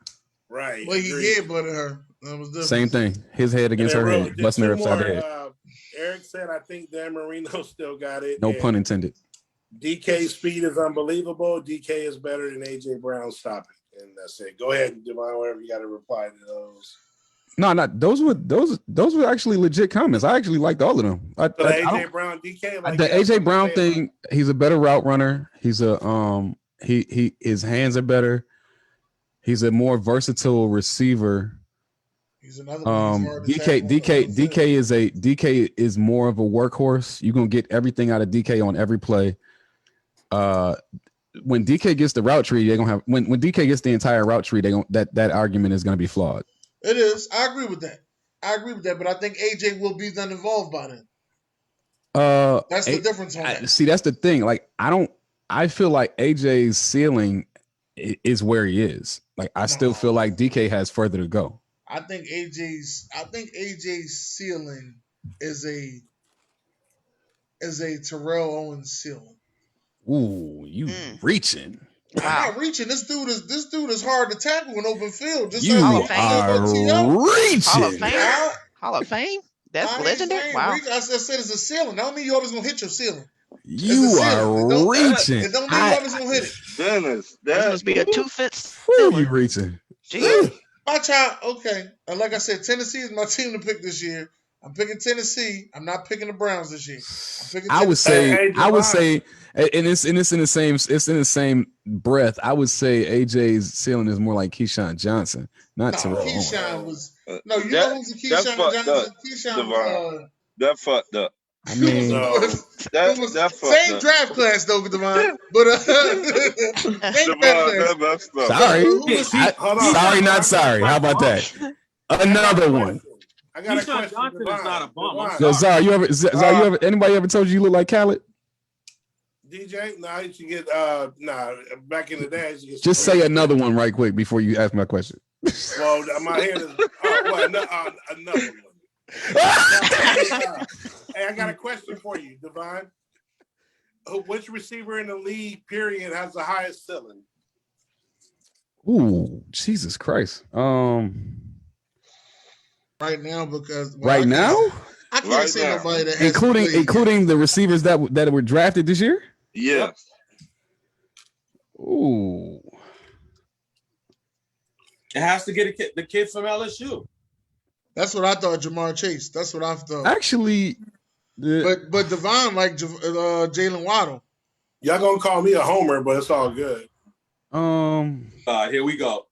right. But he agreed. did butter her. That was different. Same thing. His head And against then her real- head, then busting her two upside more, the head. Eric said, "I think Dan Marino still got it." No and pun intended. DK speed is unbelievable. DK is better than AJ Brown. Stop it, and that's it. Go ahead, Devon. Whatever you got to reply to those. No, not those were actually legit comments. I actually liked all of them. So the AJ Brown, DK, like the yeah, AJ I'm Brown saying, thing, he's a better route runner. He's a he his hands are better. He's a more versatile receiver. He's another one who's hard to DK is more of a workhorse. You're gonna get everything out of DK on every play. When DK gets the route tree, they're gonna have when DK gets the entire route tree, that argument is gonna be flawed. It is. I agree with that. But I think AJ will be done involved by then. That's the difference on that. See, that's the thing. Like, I feel like AJ's ceiling is where he is. Like, I still feel like DK has further to go. I think AJ's ceiling is a Terrell Owens ceiling. Ooh, you reaching. I'm not reaching. This dude is hard to tackle in open field. Just You like are reaching. Hall of Fame? That's legendary. Wow. I said it's a ceiling. That don't mean you always gonna hit your ceiling. You are reaching. It don't mean you always gonna hit it. Dennis, This must be a 2-foot Where are ceiling. you reaching? Jeez. My child, okay. And like I said, Tennessee is my team to pick this year. I'm picking Tennessee. I'm not picking the Browns this year. I'm picking I would Tennessee. say, and it's in the same breath. I would say AJ's ceiling is more like Keyshawn Johnson, not Terrell Owens. Keyshawn was no. You know who's a Keyshawn Johnson? Keyshawn. That fucked up. I mean, that same draft class though, Devon. But same draft class. sorry, not sorry. How about that? Another one. I got a Keyshawn question. Johnson is not a bum. I'm So, sorry. Zara, anybody ever told you look like Khaled? DJ, no, you should get back in the day. Just say another one right quick before you ask my question. Well, my hand is another one. Hey, I got a question for you, Devon. Which receiver in the league, period, has the highest ceiling? Ooh, Jesus Christ. Right now, because right now, I can't say nobody that has including the receivers that were drafted this year. Yeah. Ooh. It has to get the kid from LSU. That's what I thought, Jamar Chase. That's what I thought. Actually, but Devon like Jalen Waddle. Y'all gonna call me a homer, but it's all good. Here we go.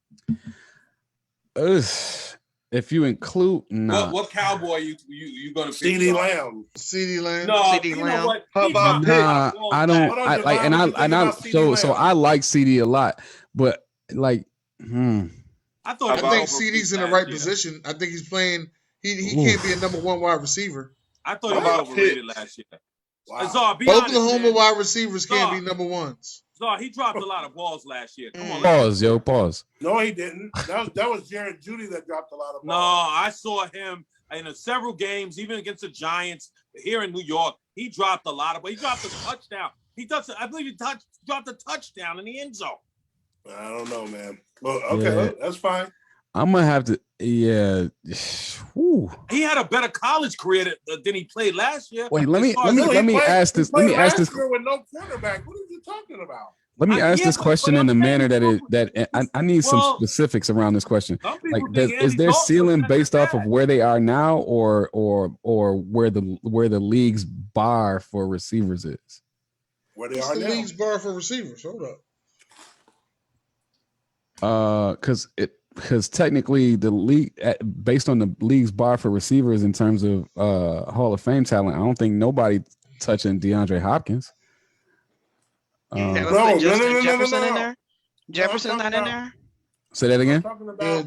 If you include what cowboy you gonna pick? CeeDee Lamb. CeeDee Lamb. No, CeeDee you Lamb. know what? How about I don't. I like, and I so I like CD a lot, but like, I think CD's in the right position. I think he's playing. He can't be a number one wide receiver. I thought he was overrated last year. Wow. Zar, be Both honest, Oklahoma man. wide receivers can't be number ones. Zar, he dropped a lot of balls last year. Come on, pause. No, he didn't. That was Jared Judy that dropped a lot of balls. No, I saw him in several games, even against the Giants here in New York. He dropped a lot of, but he dropped a touchdown. I believe he dropped a touchdown in the end zone. I don't know, man. Well, okay, that's fine. I'm gonna have to. Yeah. Whew. He had a better college career than he played last year. Wait, let me ask this. Let me ask this. With no quarterback. What are you talking about? Let me ask this question in the manner that I need some specifics around this question. Like, is their ceiling based off of where they are now, or where the league's bar for receivers is? Where they are now. The league's bar for receivers. Hold up. Because technically the league, based on the league's bar for receivers in terms of Hall of Fame talent, I don't think nobody touching DeAndre Hopkins. No. Jefferson in there? Jefferson's not in there? Say that again?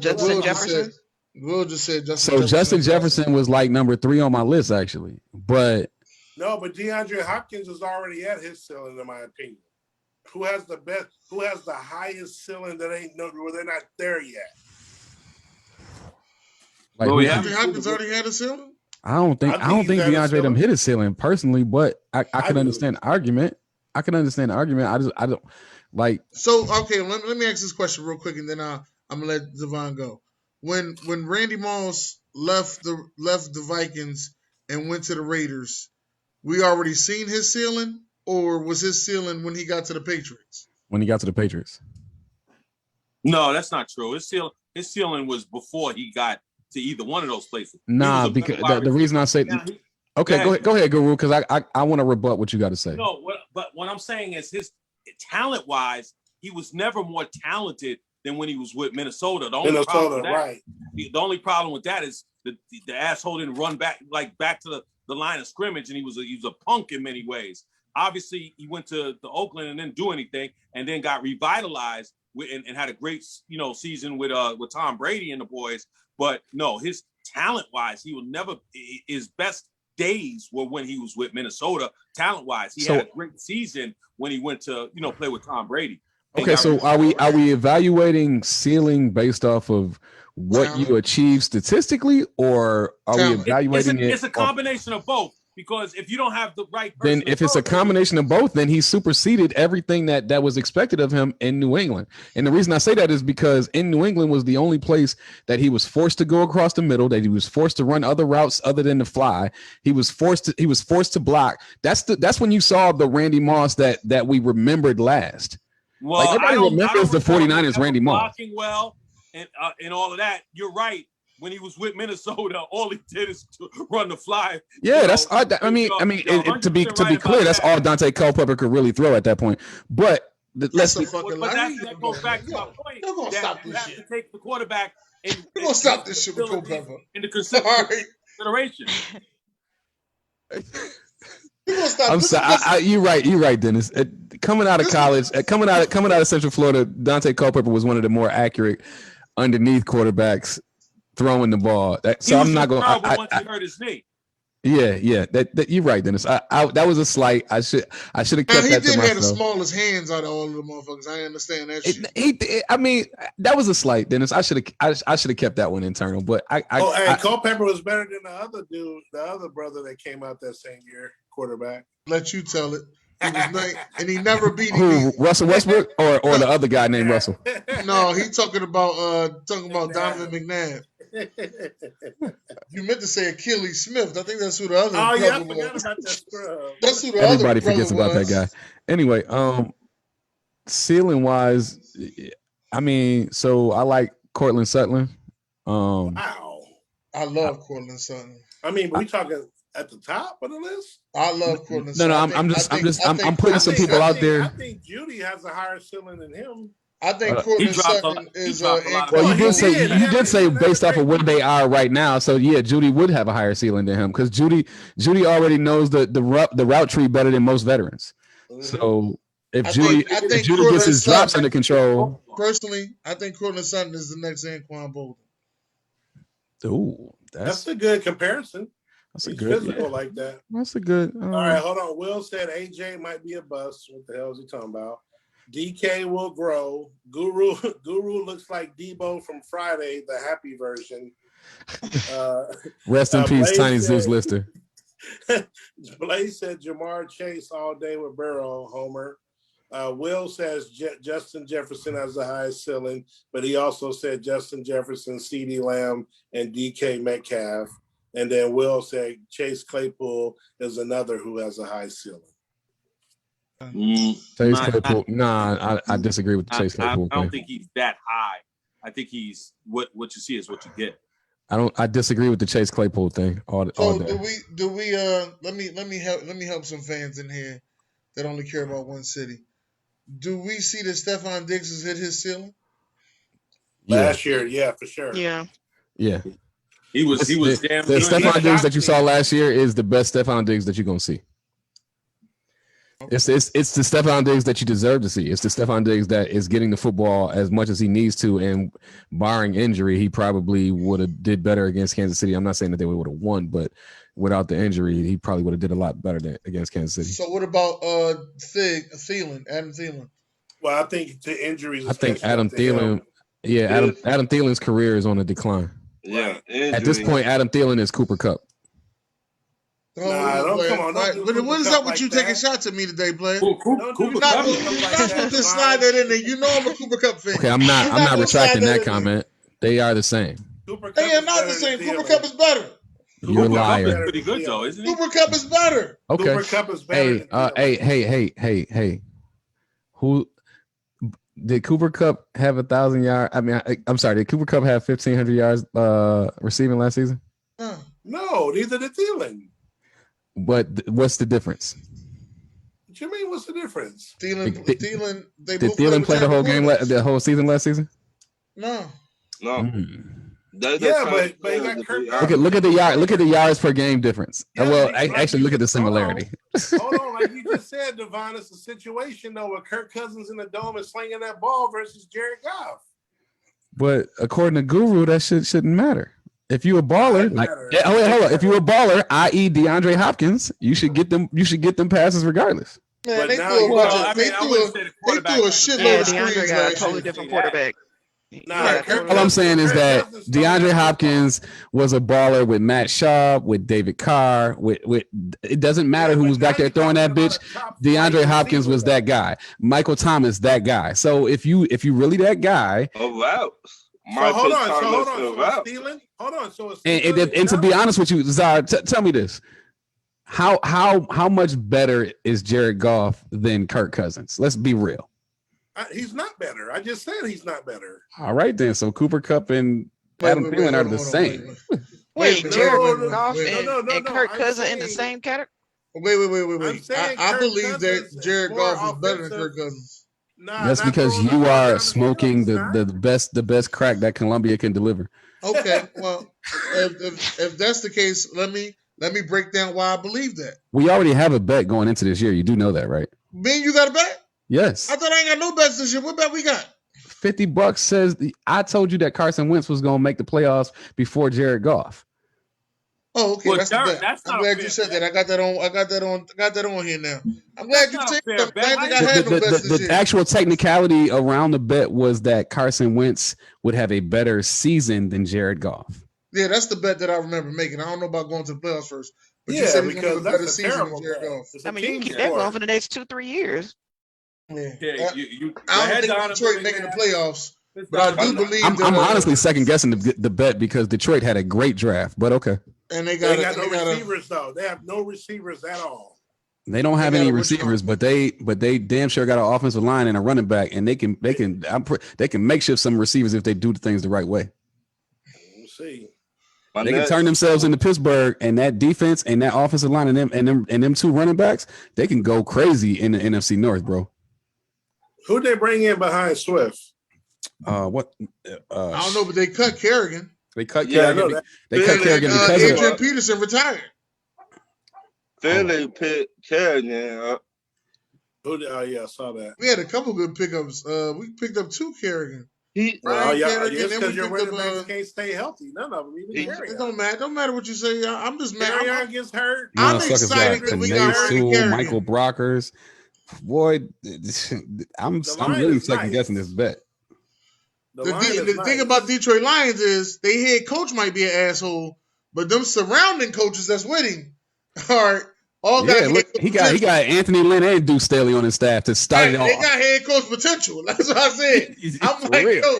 Justin Jefferson? Will just said Justin. So Justin Jefferson was like number 3 on my list, actually. But no, but DeAndre Hopkins is already at his ceiling, in my opinion. Who has the best? Who has the highest ceiling that ain't where they're not there yet? Like, DeAndre Hopkins already had a ceiling. I don't think DeAndre them hit his ceiling personally, but I can understand the argument. I don't like. So okay, let me ask this question real quick, and then I'm gonna let Devon go. When Randy Moss left the Vikings and went to the Raiders, we already seen his ceiling, or was his ceiling when he got to the Patriots? When he got to the Patriots. No, that's not true. His ceiling was before he got to either one of those places. Nah, because the reason I say okay, go ahead, Guru, because I want to rebut what you got to say. No, but what I'm saying is his talent-wise, he was never more talented than when he was with Minnesota. The only problem with that is the asshole didn't run back to the line of scrimmage, and he was a punk in many ways. Obviously, he went to Oakland and didn't do anything, and then got revitalized and had a great season with Tom Brady and the boys. But no, his talent-wise, he will never. His best days were when he was with Minnesota. Talent-wise, he had a great season when he went to play with Tom Brady. Okay, so are we evaluating ceiling based off of what you achieve statistically, or are we evaluating It's a combination of both. Because if you don't have the right person, then if it's a combination of both, then he superseded everything that was expected of him in New England. And the reason I say that is because in New England was the only place that he was forced to go across the middle, that he was forced to run other routes other than to fly. He was forced to block. That's when you saw the Randy Moss that we remembered last. Well, like everybody remembers the 49ers Randy Moss. Blocking well and all of that. You're right. When he was with Minnesota, all he did is to run the fly. Yeah, to be clear, that's all Dante Culpepper could really throw at that point. But that goes back to my point. You're gonna stop this shit. To take the quarterback. You're gonna stop this shit with Culpepper. Into consideration. I'm sorry. You're right, Dennis. Coming out of college, coming out of Central Florida, Dante Culpepper was one of the more accurate underneath quarterbacks throwing the ball. So I'm not going. Once he hurt his knee. Yeah. That you're right, Dennis. I that was a slight. I should have kept that to myself. He did have the smallest hands out of all of the motherfuckers. I understand that shit. I mean, that was a slight, Dennis. I should have kept that one internal. But Culpepper was better than the other dude, the other brother that came out that same year, quarterback. Let you tell it. He was nice, and he never beat him. Who, Russell Westbrook or the other guy named Russell? No, he talking about Donovan McNabb. You meant to say Achilles Smith. I think that's who the other. Oh yeah, I was. forgot about that scrub. That's who the Everybody other forgets about was. that guy. Anyway, ceiling wise, I mean, so I like Cortland Sutton. Wow, I love Cortland Sutton. I mean, we talking at the top of the list? I love Cortland Sutton. No, I'm putting some people out there. I think Judy has a higher ceiling than him. I think Cortland Sutton is. Well, you did say based off of where they are right now. So yeah, Judy would have a higher ceiling than him because Judy already knows the route tree better than most veterans. Mm-hmm. So if Judy gets his drops under control, personally, I think Cortland Sutton is the next Anquan Bolden. Ooh, that's a good comparison. That's a He's good physical like that. That's a good. All right, hold on. Will said AJ might be a bust. What the hell is he talking about? DK will grow. Guru looks like Debo from Friday, the happy version. Rest in peace, Tiny Zeus Lister. Blaze said Jamar Chase all day with Burrow, Homer. Will says Justin Jefferson has the highest ceiling, but he also said Justin Jefferson, CeeDee Lamb, and DK Metcalf. And then Will said Chase Claypool is another who has a high ceiling. Chase Claypool. I disagree with the Chase Claypool. I don't think he's that high. I think he's what you see is what you get. I disagree with the Chase Claypool thing. All do we let me help some fans in here that only care about one city. Do we see that Stephon Diggs has hit his ceiling? Last year, yeah, for sure. Yeah. He was damn the Stephon Diggs that you saw last year is the best Stephon Diggs that you're gonna see. It's the Stephon Diggs that you deserve to see. It's the Stephon Diggs that is getting the football as much as he needs to, and barring injury, he probably would have did better against Kansas City. I'm not saying that they would have won, but without the injury, he probably would have did a lot better against Kansas City. So what about Adam Thielen? Well, I think the injuries. I think Adam Thielen. Adam Thielen's career is on a decline. Yeah. At this point, Adam Thielen is Cooper Kupp. Come on. What is up with you taking shots at me today, Blair? You're not supposed to slide that in there. You know I'm a Cooper Kupp fan. Okay, I'm not retracting that comment. They are the same. They are not the same. Cooper Kupp is better. You're a liar. Cooper pretty good though, isn't he? Cooper Kupp is better. Okay. Cooper Kupp is better. Hey. Who did Cooper Kupp have 1,000 yards? I mean, I'm sorry. Did Cooper Kupp have 1,500 yards receiving last season? No, neither did Thielen. But what's the difference? What you mean? What's the difference? Thielen. Did Thielen play the whole game, the whole season last season? No. But he got Kirk. Look at the yards per game difference. Yeah, actually, look at the similarity. Hold on, like you just said, Devon, it's a situation though with Kirk Cousins in the dome and slinging that ball versus Jared Goff. But according to Guru, that shouldn't matter. If you're a baller, hold on. If you're a baller, i.e., DeAndre Hopkins, you should get them passes regardless. Man, they threw a shitload of screens. DeAndre got a totally different quarterback. All I'm saying is that DeAndre Hopkins was a baller with Matt Schaub, with David Carr, with it doesn't matter who was back there throwing that bitch. DeAndre Hopkins was that guy. Michael Thomas, that guy. So if you really that guy, wow. Hold on. And to be honest with you, Zara, tell me this: how much better is Jared Goff than Kirk Cousins? Let's be real. He's not better. I just said he's not better. All right, then. So Cooper Kupp and Adam Thielen are the same. Wait, Jared Goff and Kirk Cousins in the same category? Wait. I believe that Jared Goff is better than Kirk Cousins. That's because you are smoking the best crack that Columbia can deliver. Okay, well, if that's the case, let me break down why I believe that. We already have a bet going into this year. You do know that, right? Me and you got a bet? Yes. I thought I ain't got no bets this year. What bet we got? $50 says I told you that Carson Wentz was going to make the playoffs before Jared Goff. Oh, okay, Well, that's the bet. that's I'm not a glad fair you said bet. that. I got that on. I got that on here now. I'm glad That's you not a said fair that. bet. I How think I you- had no bets this The year. actual technicality around the bet was that Carson Wentz would have a better season than Jared Goff. Yeah, that's the bet that I remember making. I don't know about going to the playoffs first, but you Yeah, said he's gonna have because a better that's a season than terrible Jared bet. Goff. It's I a mean, you team can keep that going sport. for the next 2-3 years. Yeah, Yeah, you go I don't ahead, think Donovan. Detroit making the playoffs, It's but I do Donovan. believe I'm that. honestly second guessing the bet because Detroit had a great draft, but okay. And they They got got no receivers though. They have no receivers at all. They don't have They any got a what you receivers, but they damn sure got an offensive line and a running back, and they can makeshift some receivers if they do the things the right way. We'll see. They can turn themselves into Pittsburgh, and that defense and that offensive line and them two running backs, they can go crazy in the NFC North, bro. Who'd they bring in behind Swift? What? I don't know, but they cut Kerrigan. They cut Yeah, I know Kerrigan. that. They cut Kerrigan because Adrian of Peterson retired. Philly picked Kerrigan up. Oh yeah, I saw that. We had a couple good pickups. We picked up 2 Kerrigan. He Oh Ryan yeah, Kerrigan, it's and because we your picked running up. backs can't stay healthy. None of them, even carry It don't matter. Don't matter what you say. I'm just mad. Carry gets hurt. I'm Suckers excited got that we Panay got Ryan Sewell, Kerrigan. Michael Brockers. Boy, I'm line really is second nice. guessing this bet. The thing about Detroit Lions is they head coach might be an asshole, but them surrounding coaches that's with him are all got Yeah, look, he got Anthony Lynn and Duke Staley on his staff to start it off. They got head coach potential. That's what I said. I'm For like, real. yo,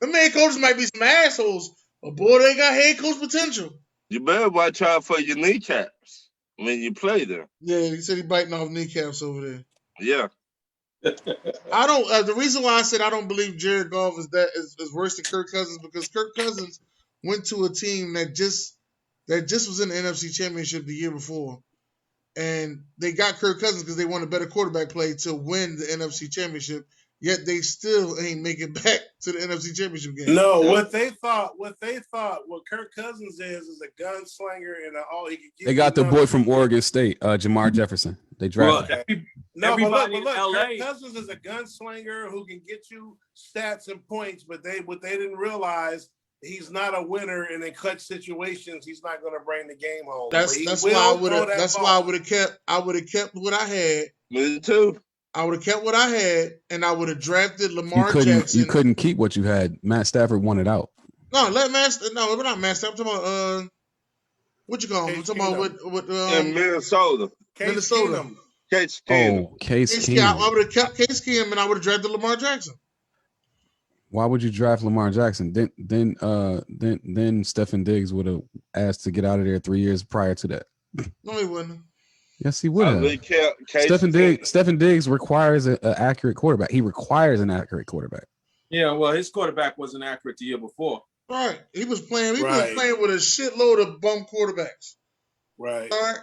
them head coaches might be some assholes, but boy, they got head coach potential. You better watch out for your kneecaps when you play them. Yeah, he said he biting off kneecaps over there. Yeah. I don't. The reason why I said I don't believe Jared Goff is worse than Kirk Cousins because Kirk Cousins went to a team that just was in the NFC Championship the year before, and they got Kirk Cousins because they won a better quarterback play to win the NFC Championship. Yet they still ain't make it back to the NFC Championship game. No, what Kirk Cousins is a gunslinger and all he can get. They got the boy from Oregon State, Jamar Jefferson. They drafted. Everybody in look, LA. Kirk Cousins is a gunslinger who can get you stats and points, but what they didn't realize, he's not a winner, and in clutch situations, he's not going to bring the game home. That's why I would have kept what I had. Me too. I would have kept what I had, and I would have drafted Lamar You Jackson. couldn't keep what you had. Matt Stafford won it out. No, we're not Matt Stafford. I'm talking about what you call him? I'm talking about what in Minnesota. Minnesota. Case Keenum. Oh, Case I Keenum. would have kept Case Keenum, and I would have drafted Lamar Jackson. Why would you draft Lamar Jackson? Then Stephen Diggs would have asked to get out of there 3 years prior to that. No, he wouldn't. Yes, he would have. Stephen Stephen Diggs requires an accurate quarterback. He requires an accurate quarterback. Yeah, well, his quarterback wasn't accurate the year before. Right. He was playing. He was playing with a shitload of bum quarterbacks. Right. All right.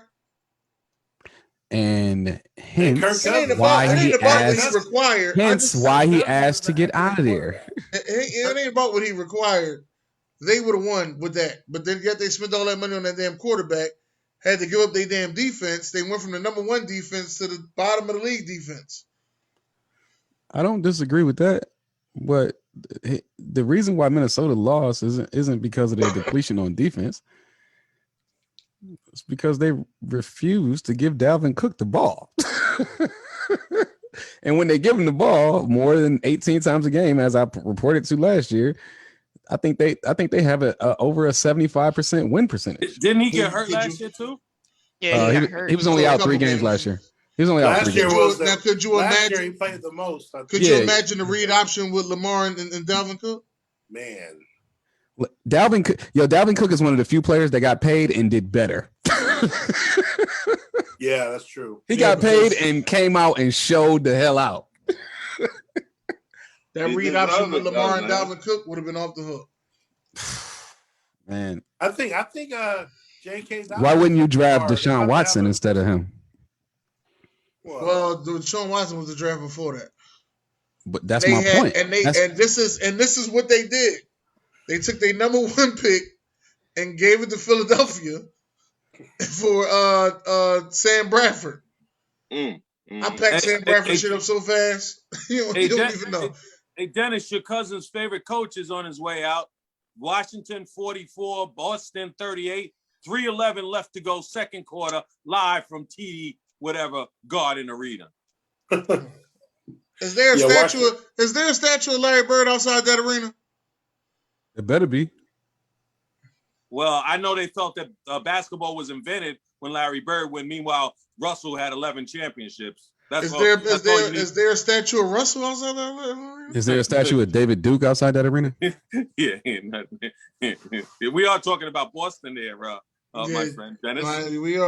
And hence why he asked to get out of there. It ain't about what he required. They would have won with that, but then yet they spent all that money on that damn quarterback. Had to give up their damn defense. They went from the number 1 defense to the bottom of the league defense. I don't disagree with that, but the reason why Minnesota lost isn't because of their depletion on defense. It's because they refused to give Dalvin Cook the ball. And when they give him the ball more than 18 times a game, as I reported to last year, I think they have over a 75% win percentage. Didn't he get hurt last year too? Yeah, he got hurt. He was only out 3 games last year. He was only out 3 games. Now, could you last imagine? Year he played the most. Could you imagine the read option with Lamar and Dalvin Cook? Man, Dalvin Cook is one of the few players that got paid and did better. Yeah, that's true. He got paid and came out and showed the hell out. That read option with Lamar and Dalvin Cook would have been off the hook. Man, I think J.K. Why wouldn't you draft Deshaun Watson instead of him? Well, Deshaun Watson was the draft before that. But that's my point. And this is what they did. They took their number 1 pick and gave it to Philadelphia for Sam Bradford. I packed Sam Bradford shit up so fast. you don't even know. Hey, Dennis, your cousin's favorite coach is on his way out. Washington 44, Boston 38. 3:11 left to go, second quarter, live from TD whatever Garden Arena. Is there a statue? Is there a statue of Larry Bird outside that arena? It better be. Well, I know they thought that basketball was invented when Larry Bird went. Meanwhile, Russell had 11 championships. Is there a statue of Russell outside that arena? Is there a statue of David Duke outside that arena? Yeah. We are talking about Boston there, my friend Dennis. We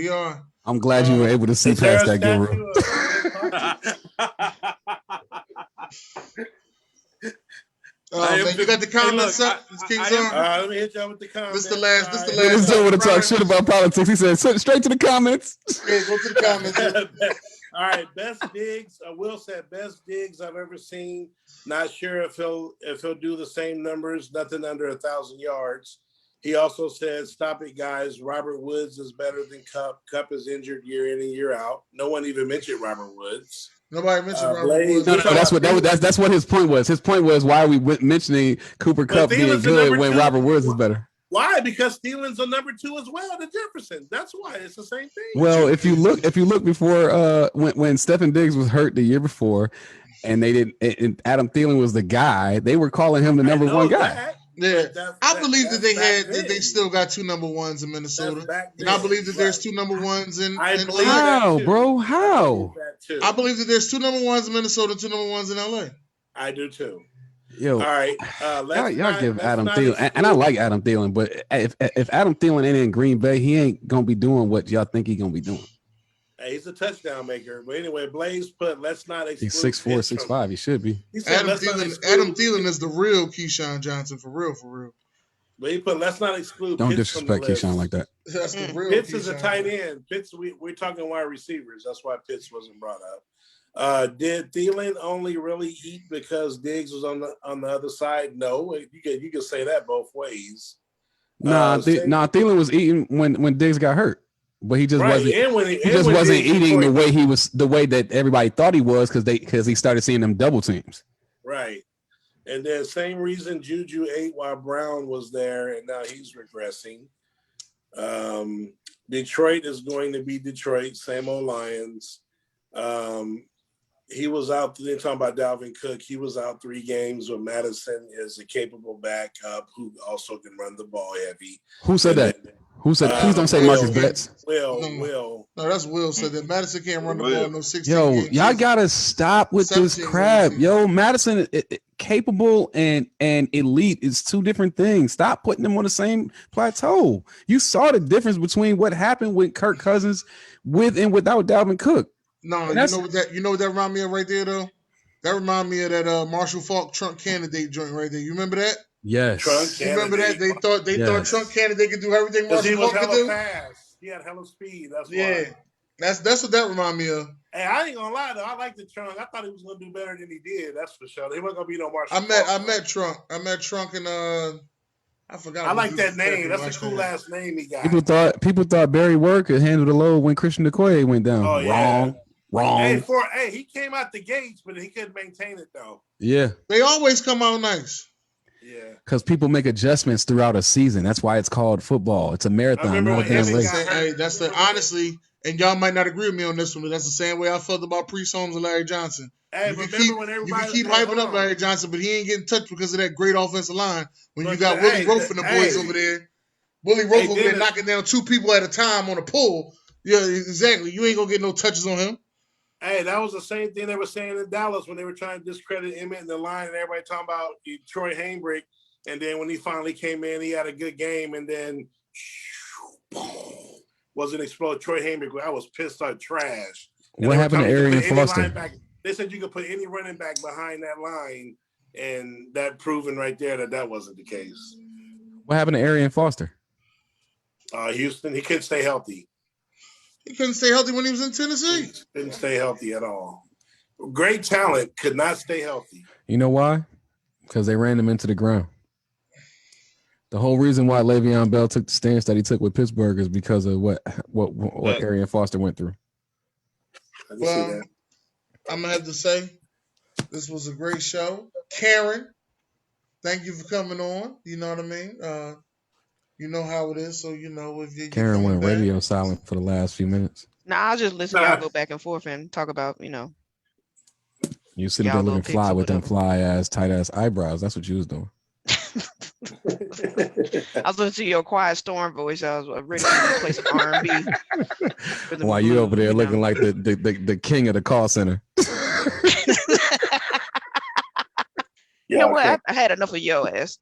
are. I'm glad you were able to see past that, Guru. Man, you got the comments up? Let me hit y'all with the comments. This the last. Dennis don't want to talk shit about politics. He said, straight to the comments. Yeah, go to the comments. All right, best digs. Will said best digs I've ever seen. Not sure if he'll do the same numbers. Nothing under 1,000 yards. He also said, "Stop it, guys. Robert Woods is better than Cup. Cup is injured year in and year out." No one even mentioned Robert Woods. Nobody mentioned Robert Woods. No, that's what his point was. His point was, why are we mentioning Cooper Kupp being good when Robert Woods is better? Why? Because Thielens a number 2 as well to Jefferson. That's why it's the same thing. Well, if you look before when Stephen Diggs was hurt the year before, and they didn't, and Adam Thielen was the guy, they were calling him the number one guy. That. Yeah, I believe that they still got 2 number 1s in Minnesota, and I believe that there's 2 number 1s in. How, bro? How? I believe that there's 2 number 1s in Minnesota, 2 number 1s in LA. I do too. Yo, all right. Y'all give Adam Thielen, and I like Adam Thielen, but if Adam Thielen ain't in Green Bay, he ain't gonna be doing what y'all think he's gonna be doing. Hey, he's a touchdown maker. But anyway, Blaze put, let's not exclude. He's 6'4", 6'5". He should be. Adam Thielen is the real Keyshawn Johnson, for real. But he put, let's not exclude. Don't disrespect Keyshawn like that. That's the real. Pitts is a tight end. Pitts, we're talking wide receivers. That's why Pitts wasn't brought up. Did Thielen only really eat because Diggs was on the other side? No, you can say that both ways. Thielen was eating when Diggs got hurt. But he just wasn't eating the way that everybody thought he was because he started seeing them double teams. Right. And then same reason Juju ate while Brown was there, and now he's regressing. Detroit is going to be Detroit, same old Lions. He was out. They're talking about Dalvin Cook. He was out 3 games. With Madison is a capable backup who also can run the ball heavy. Who said that? Who said? Please don't say Marcus Betts. Will. No, that's Will said that Madison can't run the ball no 16 Yo, games. y'all gotta stop with this crap. Yo, Madison, capable and elite is 2 different things. Stop putting them on the same plateau. You saw the difference between what happened with Kirk Cousins with and without Dalvin Cook. No, you know what that remind me of right there though? That remind me of that Marshall Faulk Trump candidate joint right there. You remember that? Yes. Remember that? They thought Trump candidate could do everything Marshall Faulk could do. Fast. He had hella speed. That's why. Yeah. That's what that remind me of. Hey, I ain't gonna lie though. I like the Trunk. I thought he was gonna do better than he did. That's for sure. He wasn't gonna be no Marshall. I met Trunk. I met Trunk and I forgot. I like that name. That's a cool ass name he got. People thought Barry Ward could handle the load when Christian McCoy went down. Oh, yeah. Wrong. Hey, he came out the gates, but he couldn't maintain it though. Yeah. They always come out nice. Yeah. Because people make adjustments throughout a season. That's why it's called football. It's a marathon. Honestly, and y'all might not agree with me on this one, but that's the same way I felt about Priest Holmes and Larry Johnson. Hey, you can keep hyping up Larry Johnson, but he ain't getting touched because of that great offensive line. When you got Willie Rofe and the boys over there, Willie Rofe over there knocking down 2 people at a time on a pull. Yeah, exactly. You ain't gonna get no touches on him. Hey, that was the same thing they were saying in Dallas when they were trying to discredit Emmett in the line, and everybody talking about Troy Hainbrick. And then when he finally came in, he had a good game, and then wasn't exploded. Troy Hainbrick, I was pissed out trash. What happened to Arian Foster? They said you could put any running back behind that line, and that proving right there that wasn't the case. What happened to Arian Foster? Houston, he couldn't stay healthy. He couldn't stay healthy when he was in Tennessee. He couldn't stay healthy at all. Great talent, could not stay healthy. You know why? Because they ran him into the ground. The whole reason why Le'Veon Bell took the stance that he took with Pittsburgh is because of what Arian Foster went through. Well, I'm going to have to say this was a great show. Karen, thank you for coming on. You know what I mean? You know how it is. So if you're Karen coming went back. radio silent for the last few minutes. Nah, I'll just listen y'all go back and forth and talk about, You sitting y'all there little looking picks fly or with them whatever. fly ass, tight ass eyebrows. That's what you was doing. I was listening to your quiet storm voice. I was ready for you to play some R&B. While you over there looking like the king of the call center. You know what? I had enough of your ass.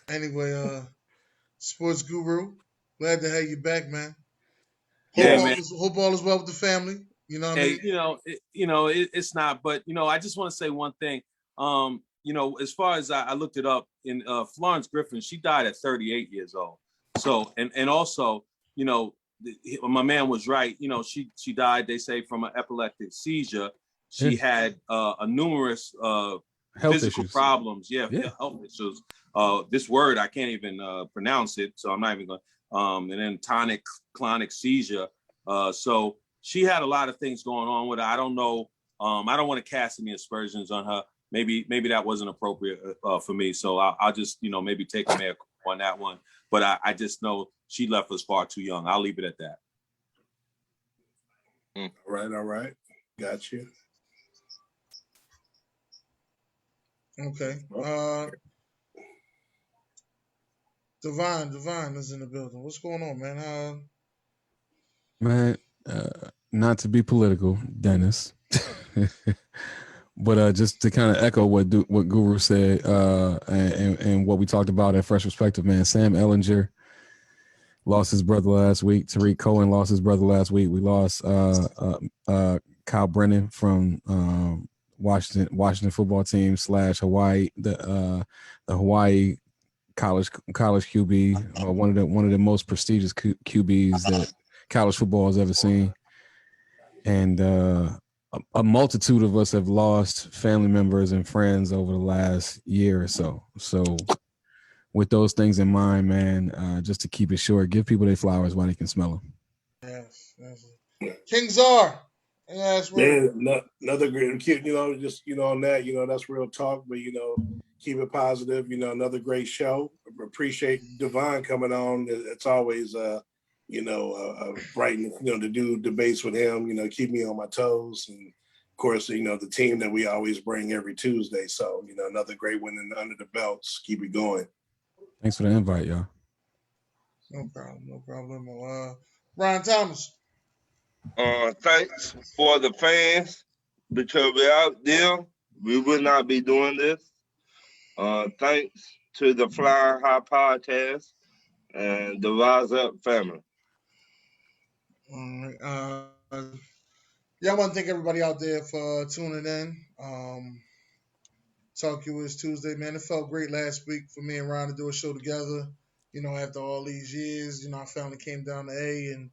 Anyway, Sports Guru, glad to have you back, man. Man. Hope all is well with the family. You know what I mean? It's not, but I just want to say one thing. As far as I looked it up, in Florence Griffin, she died at 38 years old. So, and also, my man was right. She died, they say, from an epileptic seizure. She had a numerous physical issues. Problems. Yeah, health issues. This word I can't even pronounce it, so I'm not even going. And then tonic-clonic seizure. So she had a lot of things going on with her. I don't know. I don't want to cast any aspersions on her. Maybe that wasn't appropriate for me. So I'll just maybe take a mea culpa on that one. But I just know she left us far too young. I'll leave it at that. All right. Got you. Okay. Divine is in the building. What's going on, man? Man, not to be political, Dennis, but just to kind of echo what Guru said, and what we talked about at Fresh Perspective, man. Sam Ellinger lost his brother last week. Tariq Cohen lost his brother last week. We lost Kyle Brennan from Washington football team / Hawaii, the Hawaii college QB, one of the most prestigious QBs that college football has ever seen. And a multitude of us have lost family members and friends over the last year or so. So with those things in mind, man, just to keep it short, give people their flowers while they can smell them. Yes. King Czar. Man, another great cute, just on that, that's real talk, but keep it positive, another great show. Appreciate Devon coming on. It's always brighten, to do debates with him, keep me on my toes. And of course, the team that we always bring every Tuesday. So, another great one under the belts. Keep it going. Thanks for the invite, y'all. No problem. Brian Thomas. Thanks for the fans, because without them, we would not be doing this. Thanks to the Flying High Podcast and the Rise Up family. All right. I want to thank everybody out there for tuning in. Talk You Is Tuesday, man. It felt great last week for me and Ron to do a show together. After all these years, our family came down to A and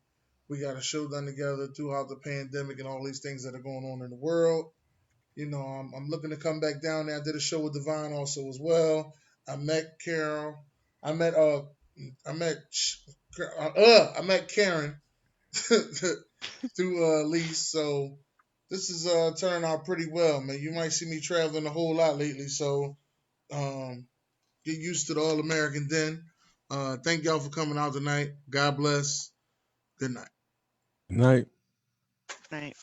we got a show done together throughout the pandemic and all these things that are going on in the world. I'm looking to come back down there. I did a show with Divine also as well. I met Carol. I met Karen through Lise. So this is turning out pretty well, man. You might see me traveling a whole lot lately, so get used to the All American Den. Thank y'all for coming out tonight. God bless. Good night. Good night. Right.